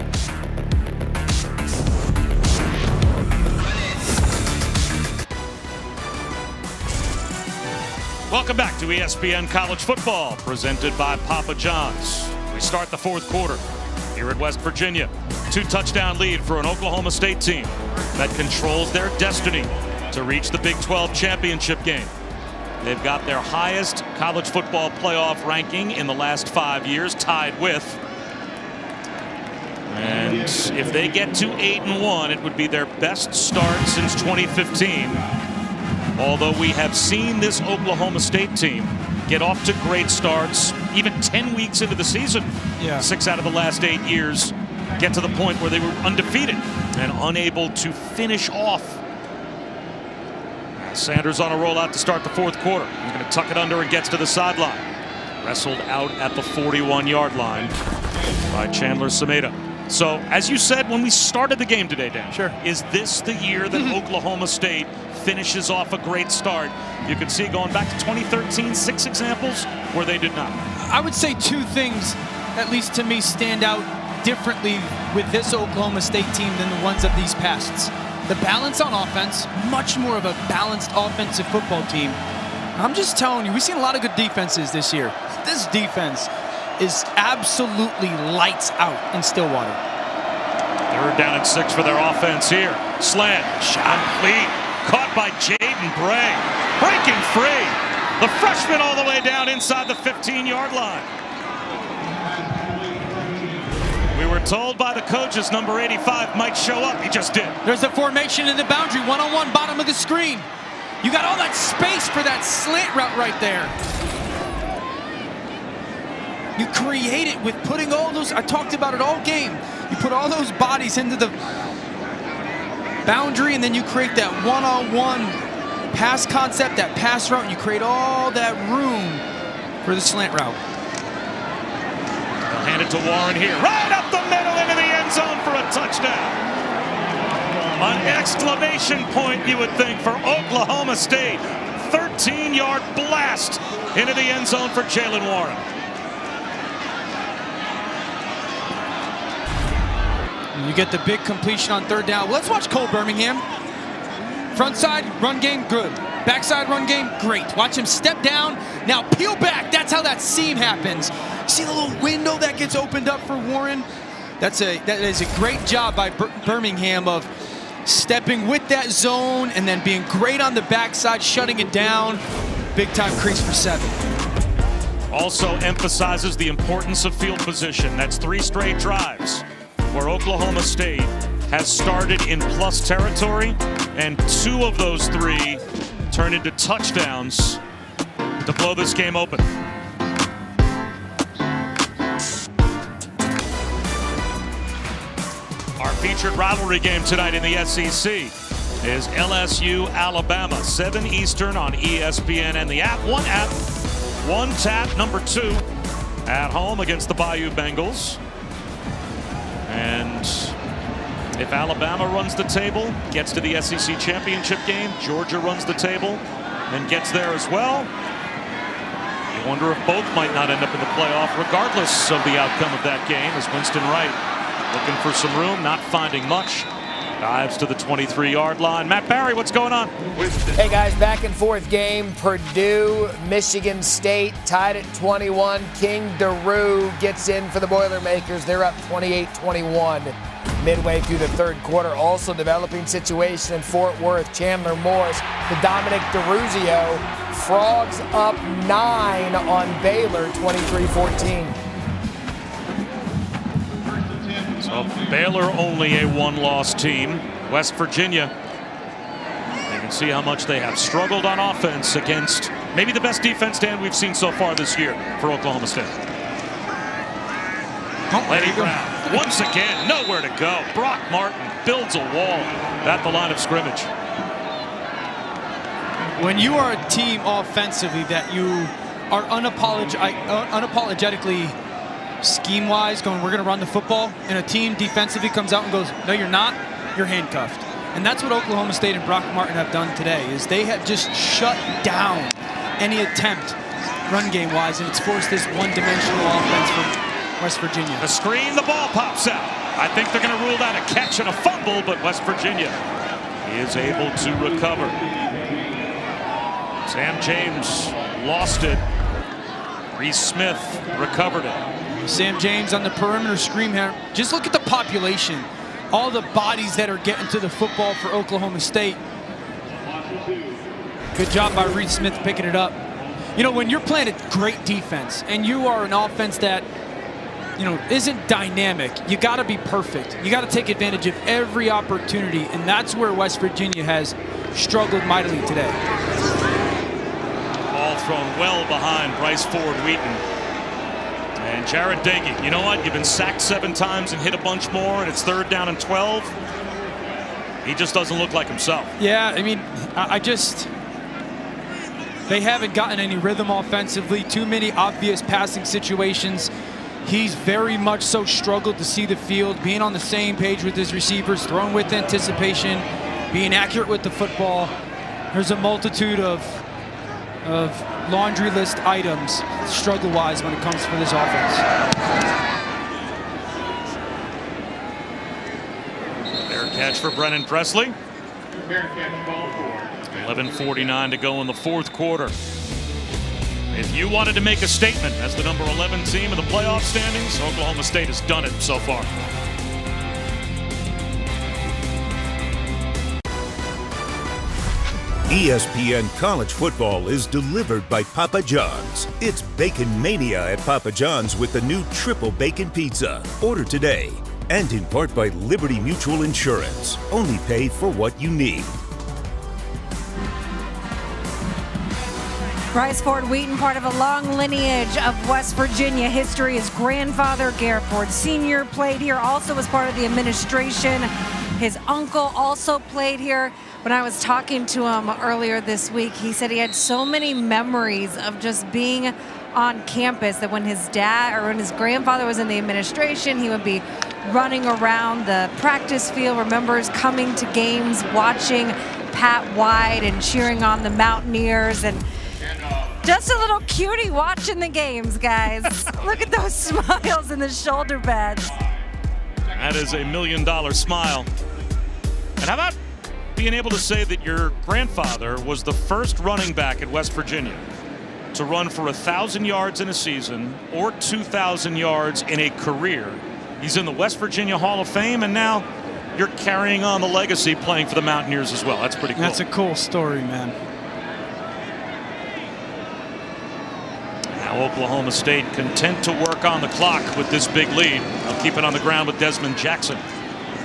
A: Welcome back to ESPN College Football, presented by Papa John's. We start the 4th quarter here at West Virginia. 2-touchdown lead for an Oklahoma State team that controls their destiny to reach the Big 12 championship game. They've got their highest college football playoff ranking in the last 5 years, tied with. And if they get to 8-1, it would be their best start since 2015. Although we have seen this Oklahoma State team get off to great starts, even 10 weeks into the season. 6 out of the last 8 years get to the point where they were undefeated and unable to finish off. Sanders on a rollout to start the 4th quarter. He's going to tuck it under and gets to the sideline. Wrestled out at the 41-yard line by Chandler Sameda. So, as you said when we started the game today, Dan, is this the year that Oklahoma State finishes off a great start? You can see going back to 2013, 6 examples where they did not.
B: I would say 2 things, at least to me, stand out differently with this Oklahoma State team than the ones of these pasts. The balance on offense, much more of a balanced offensive football team. I'm just telling you, we've seen a lot of good defenses this year. This defense is absolutely lights out in Stillwater.
A: Third down and 6 for their offense here. Slant, shot complete, caught by Jaden Bray. Breaking free. The freshman all the way down inside the 15-yard line. We were told by the coaches number 85 might show up. He just did.
B: There's a formation in the boundary, one-on-one, bottom of the screen. You got all that space for that slant route right there. You create it with putting all those, I talked about it all game. You put all those bodies into the boundary, and then you create that one-on-one pass concept, that pass route, and you create all that room for the slant route.
A: They'll hand it to Warren here. Right up the middle into the end zone for a touchdown. An exclamation point, you would think, for Oklahoma State. 13-yard blast into the end zone for Jalen Warren.
B: You get the big completion on third down. Let's watch Cole Birmingham. Front side, run game, good. Backside run game, great. Watch him step down. Now peel back. That's how that seam happens. See the little window that gets opened up for Warren? That is a great job by Birmingham of stepping with that zone and then being great on the backside, shutting it down. Big time crease for 7.
A: Also emphasizes the importance of field position. That's 3 straight drives where Oklahoma State has started in plus territory, and 2 of those 3 turn into touchdowns to blow this game open. Our featured rivalry game tonight in the SEC is LSU Alabama, 7 Eastern on ESPN and the app. One app, one tap, number 2 at home against the Bayou Bengals. And if Alabama runs the table, gets to the SEC championship game, Georgia runs the table and gets there as well. You wonder if both might not end up in the playoff regardless of the outcome of that game, as Winston Wright looking for some room, not finding much. Dives to the 23-yard line. Matt Barry, what's going on?
E: Hey guys, back and forth game. Purdue, Michigan State tied at 21. King DeRue gets in for the Boilermakers. They're up 28-21 midway through the third quarter. Also developing situation in Fort Worth. Chandler Morris, the Dominic DeRuzio. Frogs up 9 on Baylor, 23-14.
A: So Baylor only a 1-loss team. West Virginia, you can see how much they have struggled on offense against maybe the best defense, Dan, we've seen so far this year for Oklahoma State. Lenny Brown, once again, nowhere to go. Brock Martin builds a wall at the line of scrimmage.
B: When you are a team offensively that you are unapologetically scheme-wise going, we're going to run the football, and a team defensively comes out and goes, no, you're not, you're handcuffed. And that's what Oklahoma State and Brock Martin have done today, is they have just shut down any attempt run game-wise, and it's forced this one-dimensional offense from West Virginia.
A: The screen, the ball pops out. I think they're going to rule that a catch and a fumble, but West Virginia is able to recover. Sam James lost it. Reese Smith recovered it.
B: Sam James on the perimeter screen here. Just look at the population. All the bodies that are getting to the football for Oklahoma State. Good job by Reese Smith picking it up. You know, when you're playing a great defense and you are an offense that, you know, isn't dynamic, you got to be perfect. You got to take advantage of every opportunity, and that's where West Virginia has struggled mightily today.
A: Ball thrown well behind Bryce Ford Wheaton. And Jared Dagey, you know what? You've been sacked 7 times and hit a bunch more, and it's 3rd down and 12. He just doesn't look like himself.
B: Yeah, I mean, they haven't gotten any rhythm offensively. Too many obvious passing situations. He's very much so struggled to see the field, being on the same page with his receivers, throwing with anticipation, being accurate with the football. There's a multitude of laundry list items struggle-wise when it comes for this offense.
A: Fair catch for Brennan Presley. 11:49 to go in the fourth quarter. If you wanted to make a statement as the number 11 team in the playoff standings, Oklahoma State has done it so far.
F: ESPN College Football is delivered by Papa John's. It's Bacon Mania at Papa John's with the new Triple Bacon Pizza. Order today. And in part by Liberty Mutual Insurance. Only pay for what you need.
C: Bryce Ford Wheaton, part of a long lineage of West Virginia history. His grandfather, Garrett Ford Sr., played here, also was part of the administration. His uncle also played here. When I was talking to him earlier this week, he said he had so many memories of just being on campus that when his dad or when his grandfather was in the administration, he would be running around the practice field, remembers coming to games, watching Pat White and cheering on the Mountaineers, and just a little cutie watching the games, guys. Look at those smiles and the shoulder pads.
A: That is $1 million smile. And how about being able to say that your grandfather was the first running back at West Virginia to run for 1,000 yards in a season or 2,000 yards in a career? He's in the West Virginia Hall of Fame, and now you're carrying on the legacy playing for the Mountaineers as well. That's pretty cool.
B: That's a cool story, man.
A: Now Oklahoma State content to work on the clock with this big lead. They'll keep it on the ground with Desmond Jackson.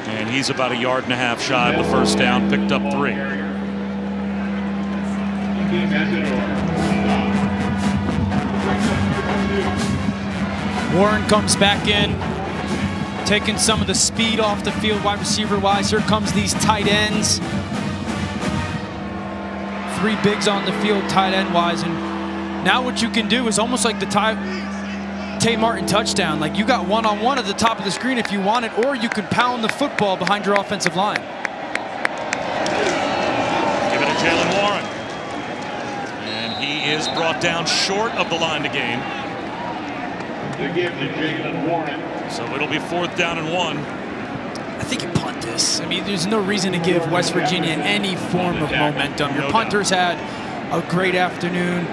A: And he's about 1.5 yards shy of the first down, picked up 3.
B: Warren comes back in, taking some of the speed off the field wide receiver wise. Here comes these tight ends. 3 bigs on the field tight end wise. And now what you can do is almost like the Tay Martin touchdown. Like, you got one-on-one at the top of the screen if you want it, or you could pound the football behind your offensive line.
A: Give it to Jalen Warren. And he is brought down short of the line to gain. So it'll be 4th down and 1.
B: I think you punt this. I mean, there's no reason to give West Virginia any form of momentum. Your punter's had a great afternoon.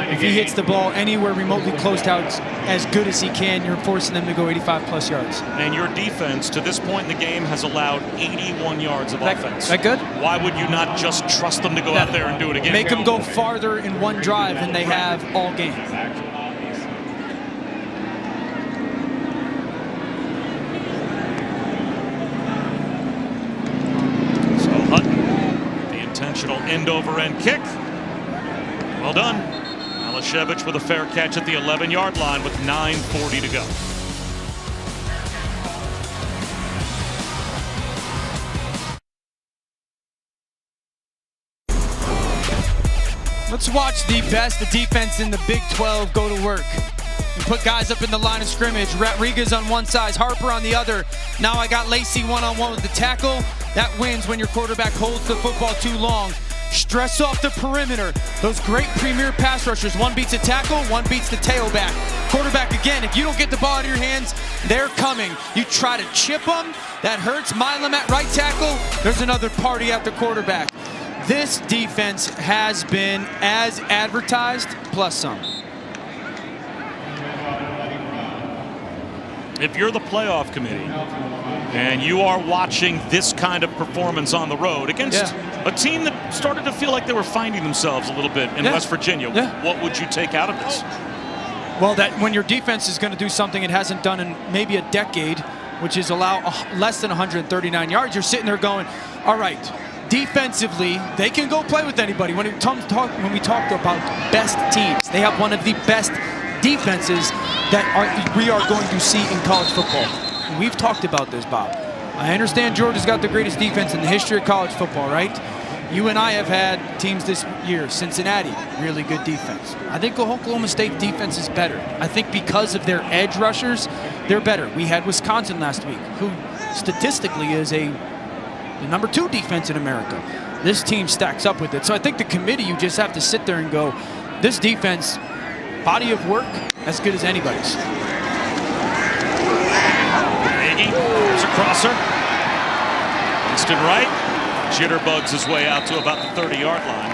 B: If he hits the ball anywhere remotely close to as good as he can, you're forcing them to go 85+ yards.
A: And your defense, to this point in the game, has allowed 81 yards of offense.
B: That good?
A: Why would you not just trust them to go out there and do it again?
B: Make them go farther in one drive than they have all game.
A: So Hutton, the intentional end-over-end kick. Well done. Alashevich with a fair catch at the 11-yard line with 9:40 to go.
B: Let's watch the best defense in the Big 12 go to work. You put guys up in the line of scrimmage. Rodriguez on one side, Harper on the other. Now I got Lacey one-on-one with the tackle. That wins when your quarterback holds the football too long. Stress off the perimeter. Those great premier pass rushers. One beats a tackle, one beats the tailback. Quarterback again, if you don't get the ball out of your hands, they're coming. You try to chip them, that hurts. Milam at right tackle, there's another party at the quarterback. This defense has been as advertised, plus some.
A: If you're the playoff committee and you are watching this kind of performance on the road against a team that started to feel like they were finding themselves a little bit in West Virginia, what would you take out of this?
B: Well, that when your defense is going to do something it hasn't done in maybe a decade, which is allow less than 139 yards, you're sitting there going, all right, defensively, they can go play with anybody. When we talked about best teams, they have one of the best defenses that we are going to see in college football. And we've talked about this, Bob. I understand Georgia's got the greatest defense in the history of college football, right? You and I have had teams this year. Cincinnati, really good defense. I think Oklahoma State defense is better. I think because of their edge rushers, they're better. We had Wisconsin last week, who statistically is the number 2 defense in America. This team stacks up with it. So I think the committee, you just have to sit there and go, this defense, body of work, as good as anybody's.
A: Nagy, there's a crosser. Winston Wright jitterbugs his way out to about the 30-yard line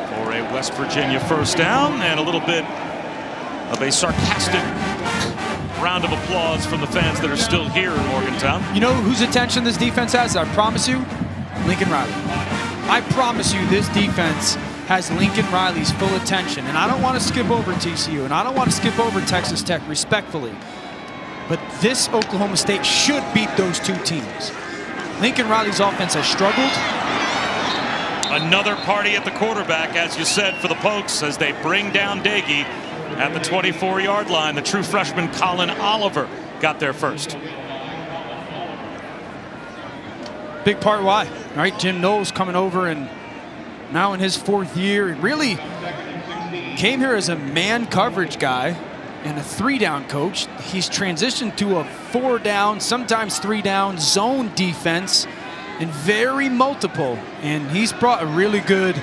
A: for a West Virginia first down, and a little bit of a sarcastic round of applause from the fans that are still here in Morgantown.
B: You know whose attention this defense has? I promise you, Lincoln Riley. I promise you this defense has Lincoln Riley's full attention. And I don't want to skip over TCU, and I don't want to skip over Texas Tech, respectfully. But this Oklahoma State should beat those two teams. Lincoln Riley's offense has struggled.
A: Another party at the quarterback, as you said, for the Pokes as they bring down Dagey at the 24-yard line. The true freshman Colin Oliver got there first.
B: Big part why, right? Jim Knowles coming over, and now in his 4th year, he really came here as a man coverage guy and a 3-down coach. He's transitioned to a 4-down, sometimes 3-down zone defense, and very multiple. And he's brought a really good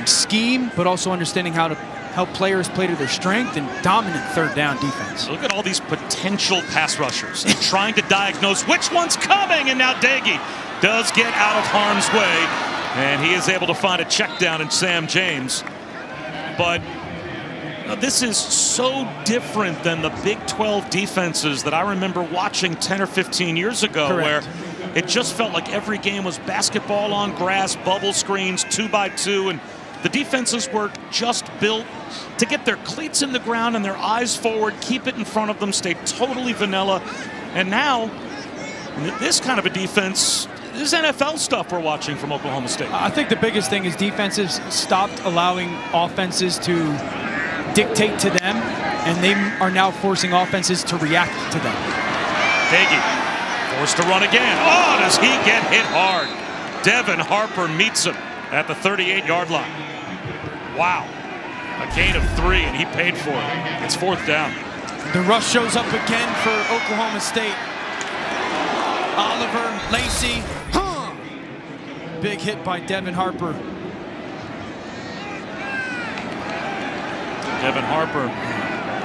B: scheme, but also understanding how to help players play to their strength and dominant 3rd-down defense.
A: Look at all these potential pass rushers and trying to diagnose which one's coming. And now Dagey does get out of harm's way, and he is able to find a check down in Sam James. But this is so different than the Big 12 defenses that I remember watching 10 or 15 years ago.
B: Correct.
A: Where it just felt like every game was basketball on grass, bubble screens, 2x2, and the defenses were just built to get their cleats in the ground and their eyes forward, keep it in front of them, stay totally vanilla. And now, this kind of a defense, this is NFL stuff we're watching from Oklahoma State.
B: I think the biggest thing is defenses stopped allowing offenses to dictate to them, and they are now forcing offenses to react to them.
A: Dagey forced to run again. Oh, does he get hit hard? Devin Harper meets him at the 38-yard line. Wow. A gain of 3, and he paid for it. It's 4th down.
B: The rush shows up again for Oklahoma State. Oliver, Lacey, big hit by Devin Harper.
A: Devin Harper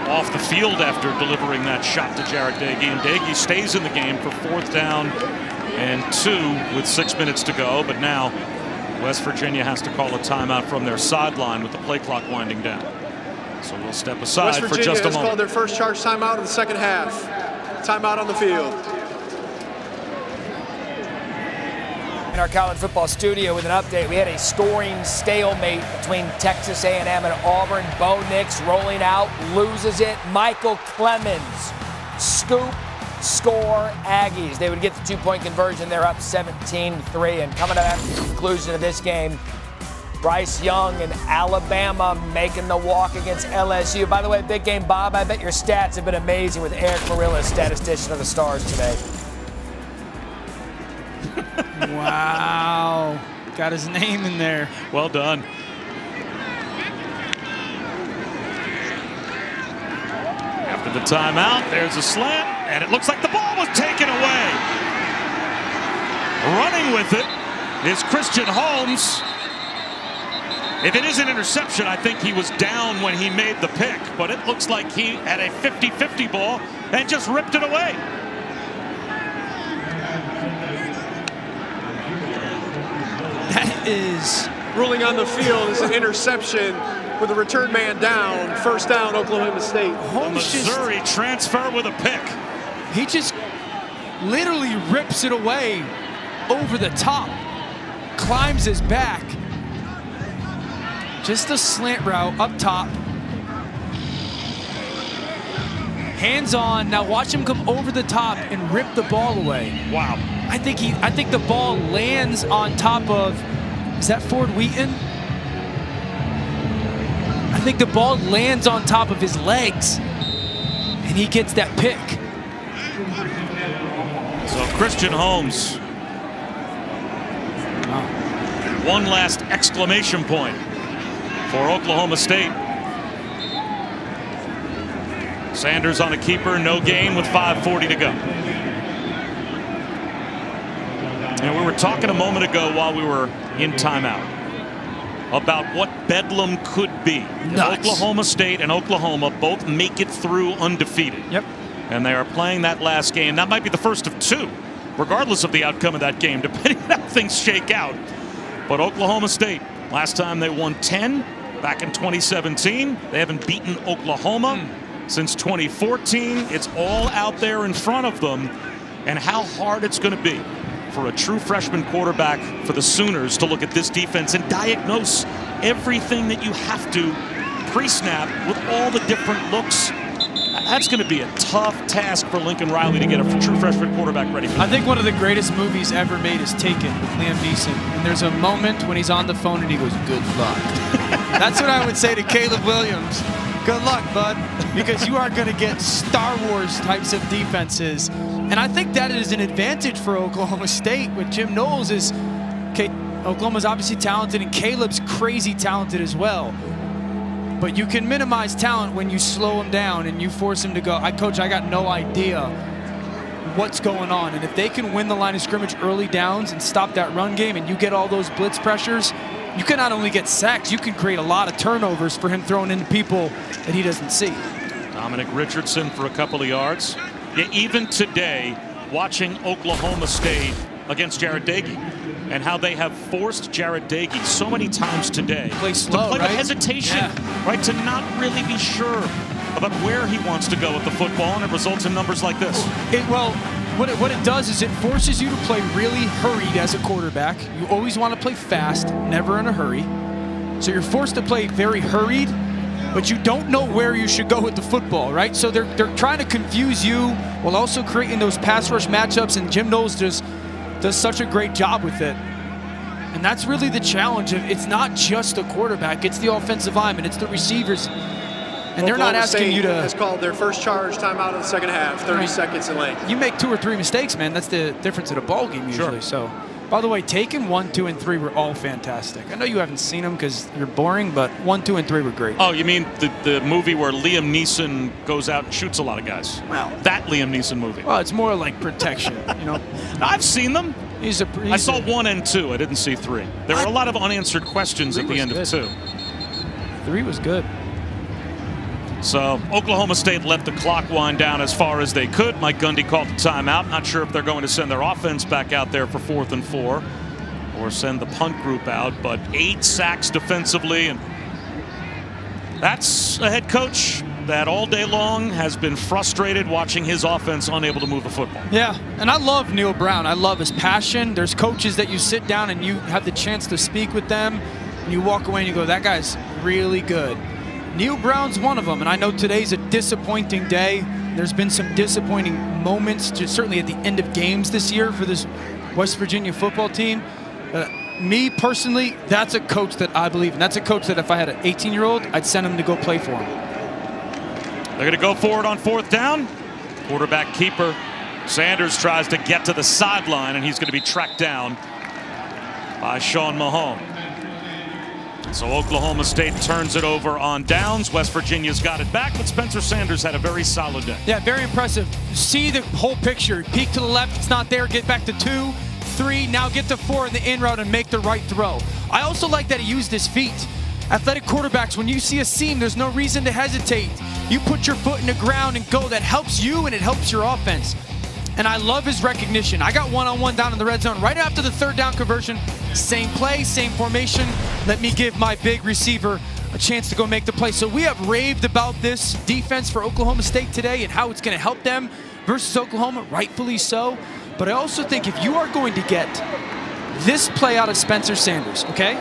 A: off the field after delivering that shot to Jarrett Dagey, and Dagey stays in the game for 4th down and 2 with 6 minutes to go. But now West Virginia has to call a timeout from their sideline with the play clock winding down. So we'll step aside for just a moment.
D: West Virginia has called their first charge timeout of the 2nd half. Timeout on the field.
E: In our college football studio with an update, we had a scoring stalemate between Texas A&M and Auburn. Bo Nix rolling out, loses it. Michael Clemens, scoop, score, Aggies. They would get the 2-point conversion. They're up 17-3. And coming up after the conclusion of this game, Bryce Young and Alabama making the walk against LSU. By the way, big game, Bob. I bet your stats have been amazing with Eric Marilla's statistician of the Stars today.
B: Wow. Got his name in there.
A: Well done. After the timeout, there's a slant, and it looks like the ball was taken away. Running with it is Christian Holmes. If it is an interception, I think he was down when he made the pick, but it looks like he had a 50-50 ball and just ripped it away.
B: That is...
D: Ruling on the field is an interception with a return man down. 1st down, Oklahoma State.
A: Missouri transfer with a pick.
B: He just literally rips it away over the top, climbs his back. Just a slant route up top. Hands on. Now watch him come over the top and rip the ball away.
A: Wow.
B: I think the ball lands on top of, is that Ford Wheaton? I think the ball lands on top of his legs and he gets that pick.
A: So Christian Holmes. Wow. One last exclamation point for Oklahoma State. Sanders on a keeper, no gain with 5:40 to go. And we were talking a moment ago while we were in timeout about what Bedlam could be. Oklahoma State and Oklahoma both make it through undefeated.
B: Yep.
A: And they are playing that last game. That might be the first of 2, regardless of the outcome of that game, depending on how things shake out. But Oklahoma State, last time they won 10, back in 2017. They haven't beaten Oklahoma since 2014. It's all out there in front of them, and how hard it's going to be for a true freshman quarterback for the Sooners to look at this defense and diagnose everything that you have to pre-snap with all the different looks. That's going to be a tough task for Lincoln Riley to get a true freshman quarterback ready for that.
B: I think one of the greatest movies ever made is Taken with Liam Neeson. And there's a moment when he's on the phone and he goes, "Good luck." That's what I would say to Caleb Williams. Good luck, bud, because you are going to get Star Wars types of defenses. And I think that is an advantage for Oklahoma State with Jim Knowles is, okay, Oklahoma's obviously talented and Caleb's crazy talented as well. But you can minimize talent when you slow him down and you force him to go, Coach, I got no idea what's going on. And if they can win the line of scrimmage early downs and stop that run game and you get all those blitz pressures, you can not only get sacks, you can create a lot of turnovers for him throwing into people that he doesn't see.
A: Dominic Richardson for a couple of yards. Yeah, even today, watching Oklahoma State against Jared Dagey and how they have forced Jared Dagey so many times today
B: Play slow,
A: to play
B: right?
A: with hesitation, right? To not really be sure about where he wants to go with the football, and it results in numbers like this.
B: What it does is it forces you to play really hurried as a quarterback. You always want to play fast, never in a hurry. So you're forced to play very hurried, but you don't know where you should go with the football, right? So they're trying to confuse you while also creating those pass rush matchups, and Jim Knowles just does such a great job with it. And that's really the challenge. It's not just the quarterback, it's the offensive lineman, it's the receivers. And they're not asking you to.
D: Has called their first charge timeout of the second half, 30 seconds in length.
B: You make 2 or 3 mistakes, man. That's the difference in a ball game usually.
A: Sure.
B: So, by the way, Taken 1, 2, and 3 were all fantastic. I know you haven't seen them because you're boring, but 1, 2, and 3 were great.
A: Oh, you mean the movie where Liam Neeson goes out and shoots a lot of guys?
B: Well,
A: That Liam Neeson movie.
B: well, it's more like protection, you know.
A: I've seen them. I saw 1 and 2. I didn't see 3. There were a lot of unanswered questions at the end of 2.
B: 3 was good.
A: So Oklahoma State let the clock wind down as far as they could. Mike Gundy called the timeout. Not sure if they're going to send their offense back out there for 4th and 4 or send the punt group out, but 8 sacks defensively. And that's a head coach that all day long has been frustrated watching his offense unable to move the football.
B: Yeah, and I love Neil Brown. I love his passion. There's coaches that you sit down and you have the chance to speak with them, and you walk away and you go, that guy's really good. Neil Brown's one of them, and I know today's a disappointing day. There's been some disappointing moments, just certainly at the end of games this year for this West Virginia football team. Me personally, that's a coach that I believe in. That's a coach that if I had an 18-year-old, I'd send him to go play for him.
A: They're going to go forward on 4th down. Quarterback keeper Sanders tries to get to the sideline, and he's going to be tracked down by Sean Mahone. So Oklahoma State turns it over on downs. West Virginia's got it back, but Spencer Sanders had a very solid day.
B: Yeah, very impressive. See the whole picture. Peek to the left, it's not there. Get back to 2, 3, now get to 4 in the in route and make the right throw. I also like that he used his feet. Athletic quarterbacks, when you see a seam, there's no reason to hesitate. You put your foot in the ground and go. That helps you and it helps your offense. And I love his recognition. I got one-on-one down in the red zone right after the 3rd down conversion. Same play, same formation. Let me give my big receiver a chance to go make the play. So we have raved about this defense for Oklahoma State today and how it's going to help them versus Oklahoma, rightfully so. But I also think if you are going to get this play out of Spencer Sanders, okay,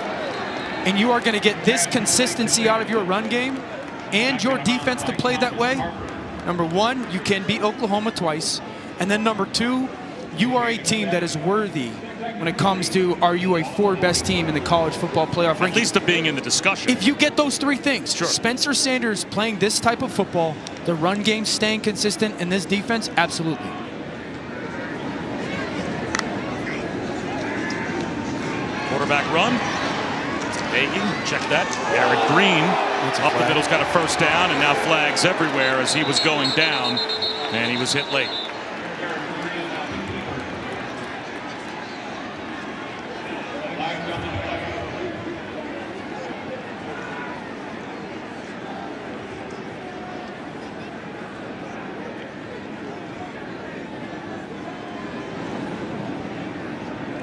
B: and you are going to get this consistency out of your run game and your defense to play that way, number 1, you can beat Oklahoma twice. And then number 2, you are a team that is worthy when it comes to, are you a 4th best team in the college football playoff ranking?
A: At least of being in the discussion.
B: If you get those 3 things,
A: sure.
B: Spencer Sanders playing this type of football, the run game staying consistent, and this defense, absolutely.
A: Quarterback run. Baking, check that. Garrett Green up the middle's got a 1st down, and now flags everywhere as he was going down, and he was hit late.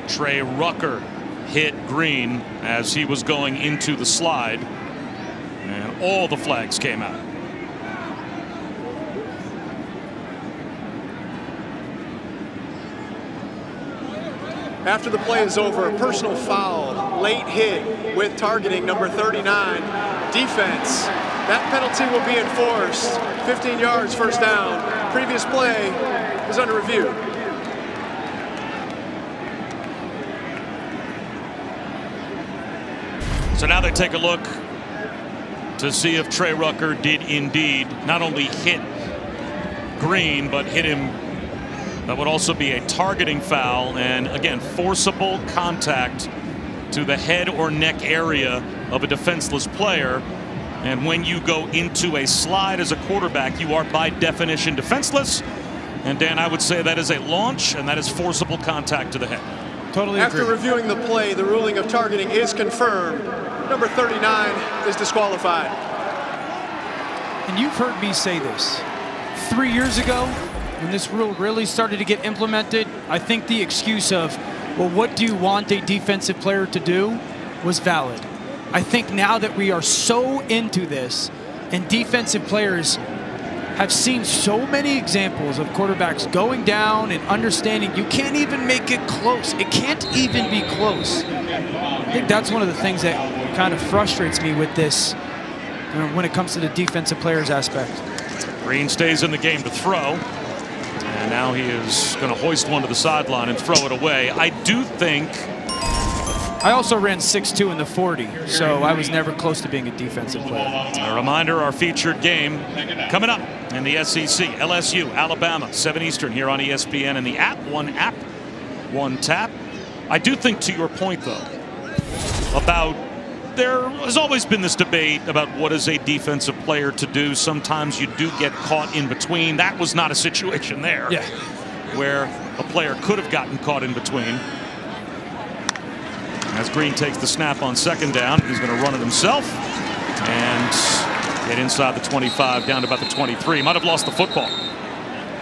A: Trey Rucker hit Green as he was going into the slide, and all the flags came out.
D: After the play is over, a personal foul, late hit with targeting number 39, defense. That penalty will be enforced. 15 yards, first down. Previous play is under review.
A: So now they take a look to see if Trey Rucker did indeed not only hit Green, but hit him. That would also be a targeting foul, and again, forcible contact to the head or neck area of a defenseless player. And when you go into a slide as a quarterback, you are by definition defenseless. And Dan, I would say that is a launch, and that is forcible contact to the head.
B: Totally
D: After
B: agree.
D: reviewing the play, the ruling of targeting is confirmed. Number 39 is disqualified.
B: And you've heard me say this. 3 years ago, when this rule really started to get implemented, I think the excuse of, well, what do you want a defensive player to do, was valid. I think now that we are so into this, and defensive players have seen so many examples of quarterbacks going down and understanding you can't even make it close. It can't even be close. I think that's one of the things that kind of frustrates me with this, when it comes to the defensive players aspect.
A: Green stays in the game to throw. And now he is going to hoist one to the sideline and throw it away. I do think...
B: I also ran 6'2" in the 40, so I was never close to being a defensive player.
A: A reminder, our featured game coming up in the SEC. LSU, Alabama, 7 Eastern here on ESPN and the app, one tap. I do think, to your point, though, about there has always been this debate about what is a defensive player to do. Sometimes you do get caught in between. That was not a situation there where a player could have gotten caught in between. As Green takes the snap on second down, he's going to run it himself and get inside the 25, down to about the 23. Might have lost the football.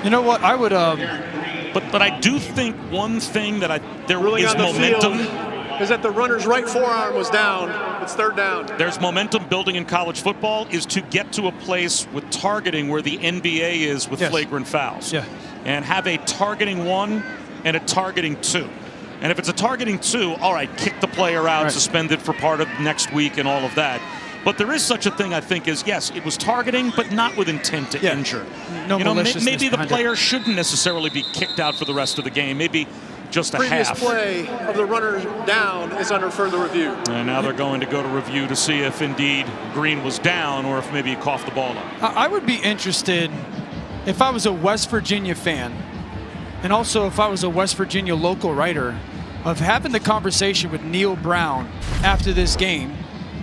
B: You know what? I would...
A: But I do think one thing that there
D: Ruling
A: is
D: on the
A: momentum...
D: field is that the runner's right forearm was down. It's third down.
A: There's momentum building in college football is to get to a place with targeting where the NBA is with flagrant fouls.
B: Yeah.
A: And have a targeting 1 and a targeting 2. And if it's a targeting 2, all right, kick the player out, suspended for part of next week and all of that. But there is such a thing, I think, as, yes, it was targeting, but not with intent to injure.
B: No maliciousness
A: maybe the
B: behind
A: player shouldn't necessarily be kicked out for the rest of the game. Maybe just a
D: Previous
A: half.
D: play of the runner down is under further review.
A: And now they're going to go to review to see if indeed Green was down or if maybe he coughed the ball up.
B: I would be interested, if I was a West Virginia fan, and also if I was a West Virginia local writer, of having the conversation with Neil Brown after this game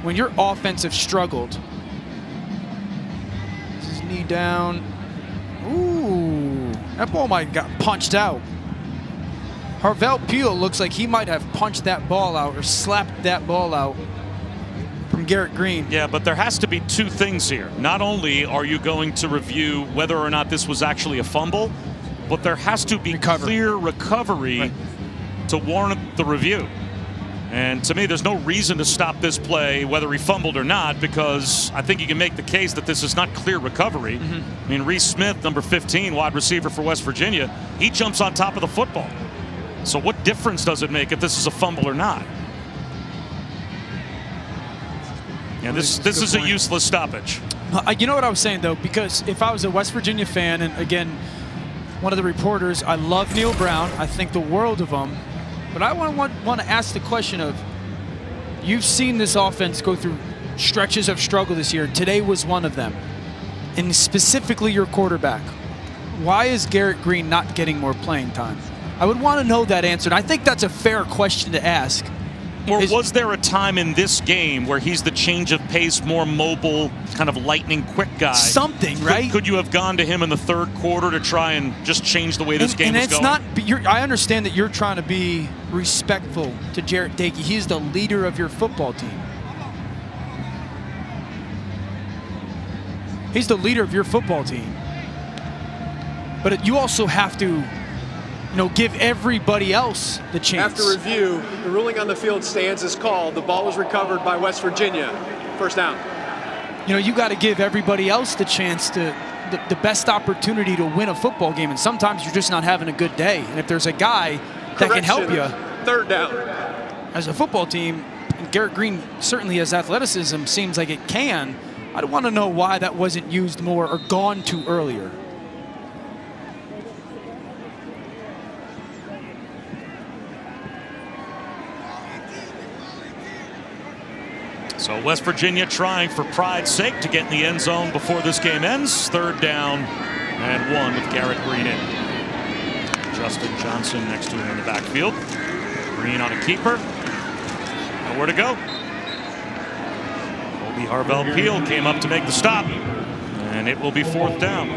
B: when your offensive struggled. This is knee down. Ooh, that ball might have got punched out. Harvell Peel looks like he might have punched that ball out or slapped that ball out from Garrett Green.
A: Yeah, but there has to be two things here. Not only are you going to review whether or not this was actually a fumble, but there has to be clear recovery to warrant the review. And to me, there's no reason to stop this play, whether he fumbled or not, because I think you can make the case that this is not clear recovery. I mean, Reese Smith, number 15, wide receiver for West Virginia, he jumps on top of the football. So what difference does it make if this is a fumble or not? Yeah, this is a useless stoppage.
B: You know what I was saying, though, because if I was a West Virginia fan, and again, one of the reporters, I love Neil Brown, I think the world of him, but I want to ask the question of, you've seen this offense go through stretches of struggle this year. Today was one of them. And specifically your quarterback. Why is Garrett Green not getting more playing time? I would want to know that answer. And I think that's a fair question to ask.
A: Or was there a time in this game where he's the change of pace, more mobile, kind of lightning quick guy?
B: Something, right?
A: Could you have gone to him in the third quarter to try and just change the way this game is going?
B: I understand that you're trying to be respectful to Jarrett Dakey. He's the leader of your football team. He's the leader of your football team. But you also have to, give everybody else the chance.
D: After review, the ruling on the field stands as called. The ball was recovered by West Virginia. First down.
B: You got to give everybody else the chance to, the best opportunity to win a football game. And sometimes you're just not having a good day. And if there's a guy that can help you.
D: 3rd down.
B: As a football team, and Garrett Green certainly has athleticism, seems like it can. I want to know why that wasn't used more or gone to earlier.
A: So West Virginia trying for pride's sake to get in the end zone before this game ends. 3rd down and 1 with Garrett Green in. Justin Johnson next to him in the backfield. Green on a keeper. Nowhere to go. Obi Harvell-Peel came up to make the stop. And it will be 4th down.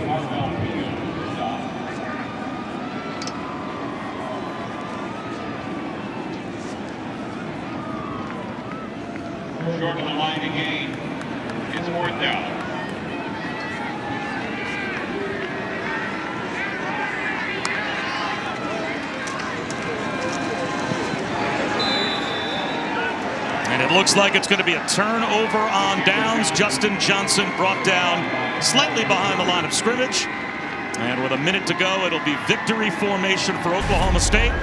I: Short of the line again. It's 4th down.
A: And it looks like it's going to be a turnover on downs. Justin Johnson brought down slightly behind the line of scrimmage. And with a minute to go, it'll be victory formation for Oklahoma State.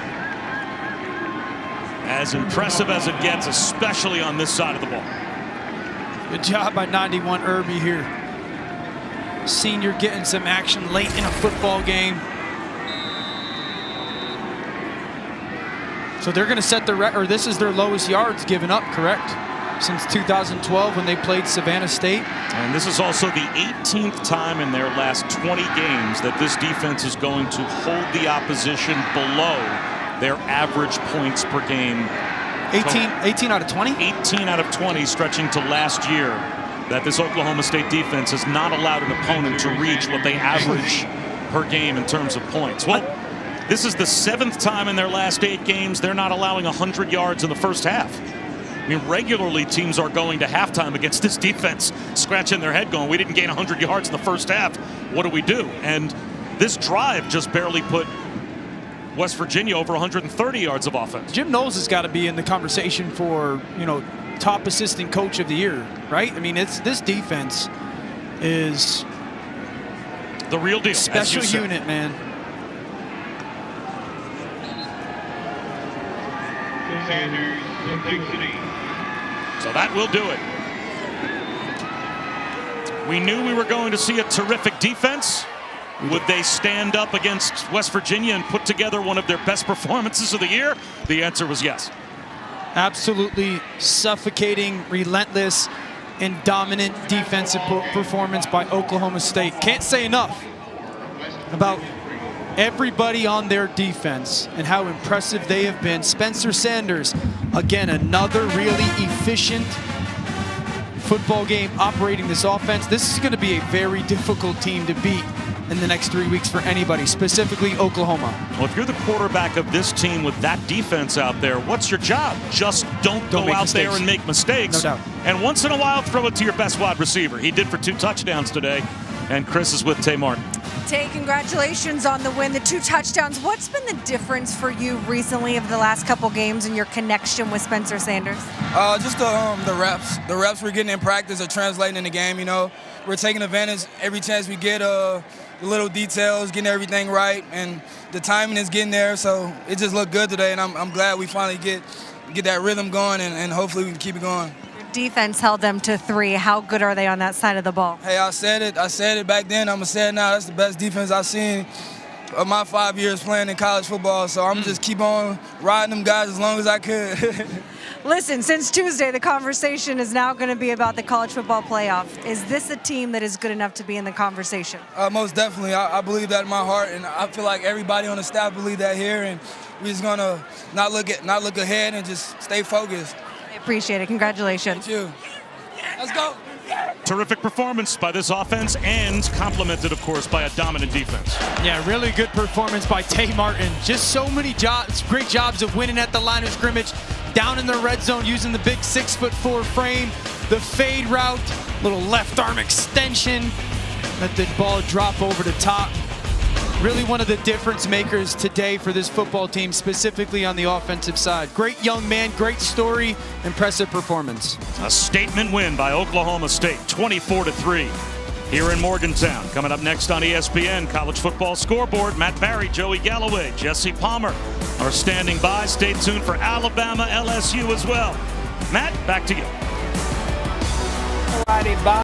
A: As impressive as it gets, especially on this side of the ball.
B: Good job by 91 Irby here. Senior getting some action late in a football game. So they're going to set the record, or this is their lowest yards given up, correct? Since 2012 when they played Savannah State.
A: And this is also the 18th time in their last 20 games that this defense is going to hold the opposition below their average points per game.
B: 18 out of 20?
A: 18 out of 20, stretching to last year, that this Oklahoma State defense has not allowed an opponent to reach what they average per game in terms of points. Well, this is the 7th time in their last 8 games they're not allowing 100 yards in the first half. I mean, regularly teams are going to halftime against this defense, scratching their head going, we didn't gain 100 yards in the first half. What do we do? And this drive just barely put West Virginia over 130 yards of offense.
B: Jim Knowles has got to be in the conversation for, top assistant coach of the year, right? I mean, this defense is
A: the real deal.
B: Special unit, man.
A: So that will do it. We knew we were going to see a terrific defense. Would they stand up against West Virginia and put together one of their best performances of the year? The answer was yes.
B: Absolutely suffocating, relentless, and dominant defensive performance by Oklahoma State. Can't say enough about everybody on their defense and how impressive they have been. Spencer Sanders, again, another really efficient football game operating this offense. This is going to be a very difficult team to beat in the next 3 weeks for anybody, specifically Oklahoma.
A: Well, if you're the quarterback of this team with that defense out there, what's your job? Just don't go out there and make mistakes.
B: No doubt.
A: And once in a while, throw it to your best wide receiver. He did for 2 touchdowns today. And Chris is with Tay Martin.
C: Tay, congratulations on the win, the 2 touchdowns. What's been the difference for you recently of the last couple games and your connection with Spencer Sanders?
J: Just the reps. The reps we're getting in practice are translating in the game. We're taking advantage every chance we get. The little details, getting everything right, and the timing is getting there. So it just looked good today, and I'm glad we finally get that rhythm going, and hopefully we can keep it going.
C: Defense held them to 3. How good are they on that side of the ball?
J: Hey, I said it back then. I'm going to say it now. That's the best defense I've seen of my 5 years playing in college football. So I'm just keep on riding them guys as long as I could.
C: Listen, since Tuesday, the conversation is now going to be about the college football playoff. Is this a team that is good enough to be in the conversation?
J: Most definitely. I believe that in my heart, and I feel like everybody on the staff believe that here. And we're just going to not look ahead and just stay focused.
C: I appreciate it. Congratulations.
J: Thank you. Let's go.
A: Terrific performance by this offense, and complemented, of course, by a dominant defense.
B: Yeah, really good performance by Tay Martin. Just so many jobs, great jobs of winning at the line of scrimmage, down in the red zone using the big 6'4" frame, the fade route, little left arm extension, let the ball drop over the top. Really one of the difference makers today for this football team, specifically on the offensive side. Great young man, great story, impressive performance.
A: A statement win by Oklahoma State, 24-3. here in Morgantown. Coming up next on ESPN College Football Scoreboard, Matt Barry, Joey Galloway, Jesse Palmer are standing by. Stay tuned for Alabama, LSU as well. Matt, back to you.
E: Alrighty, bye.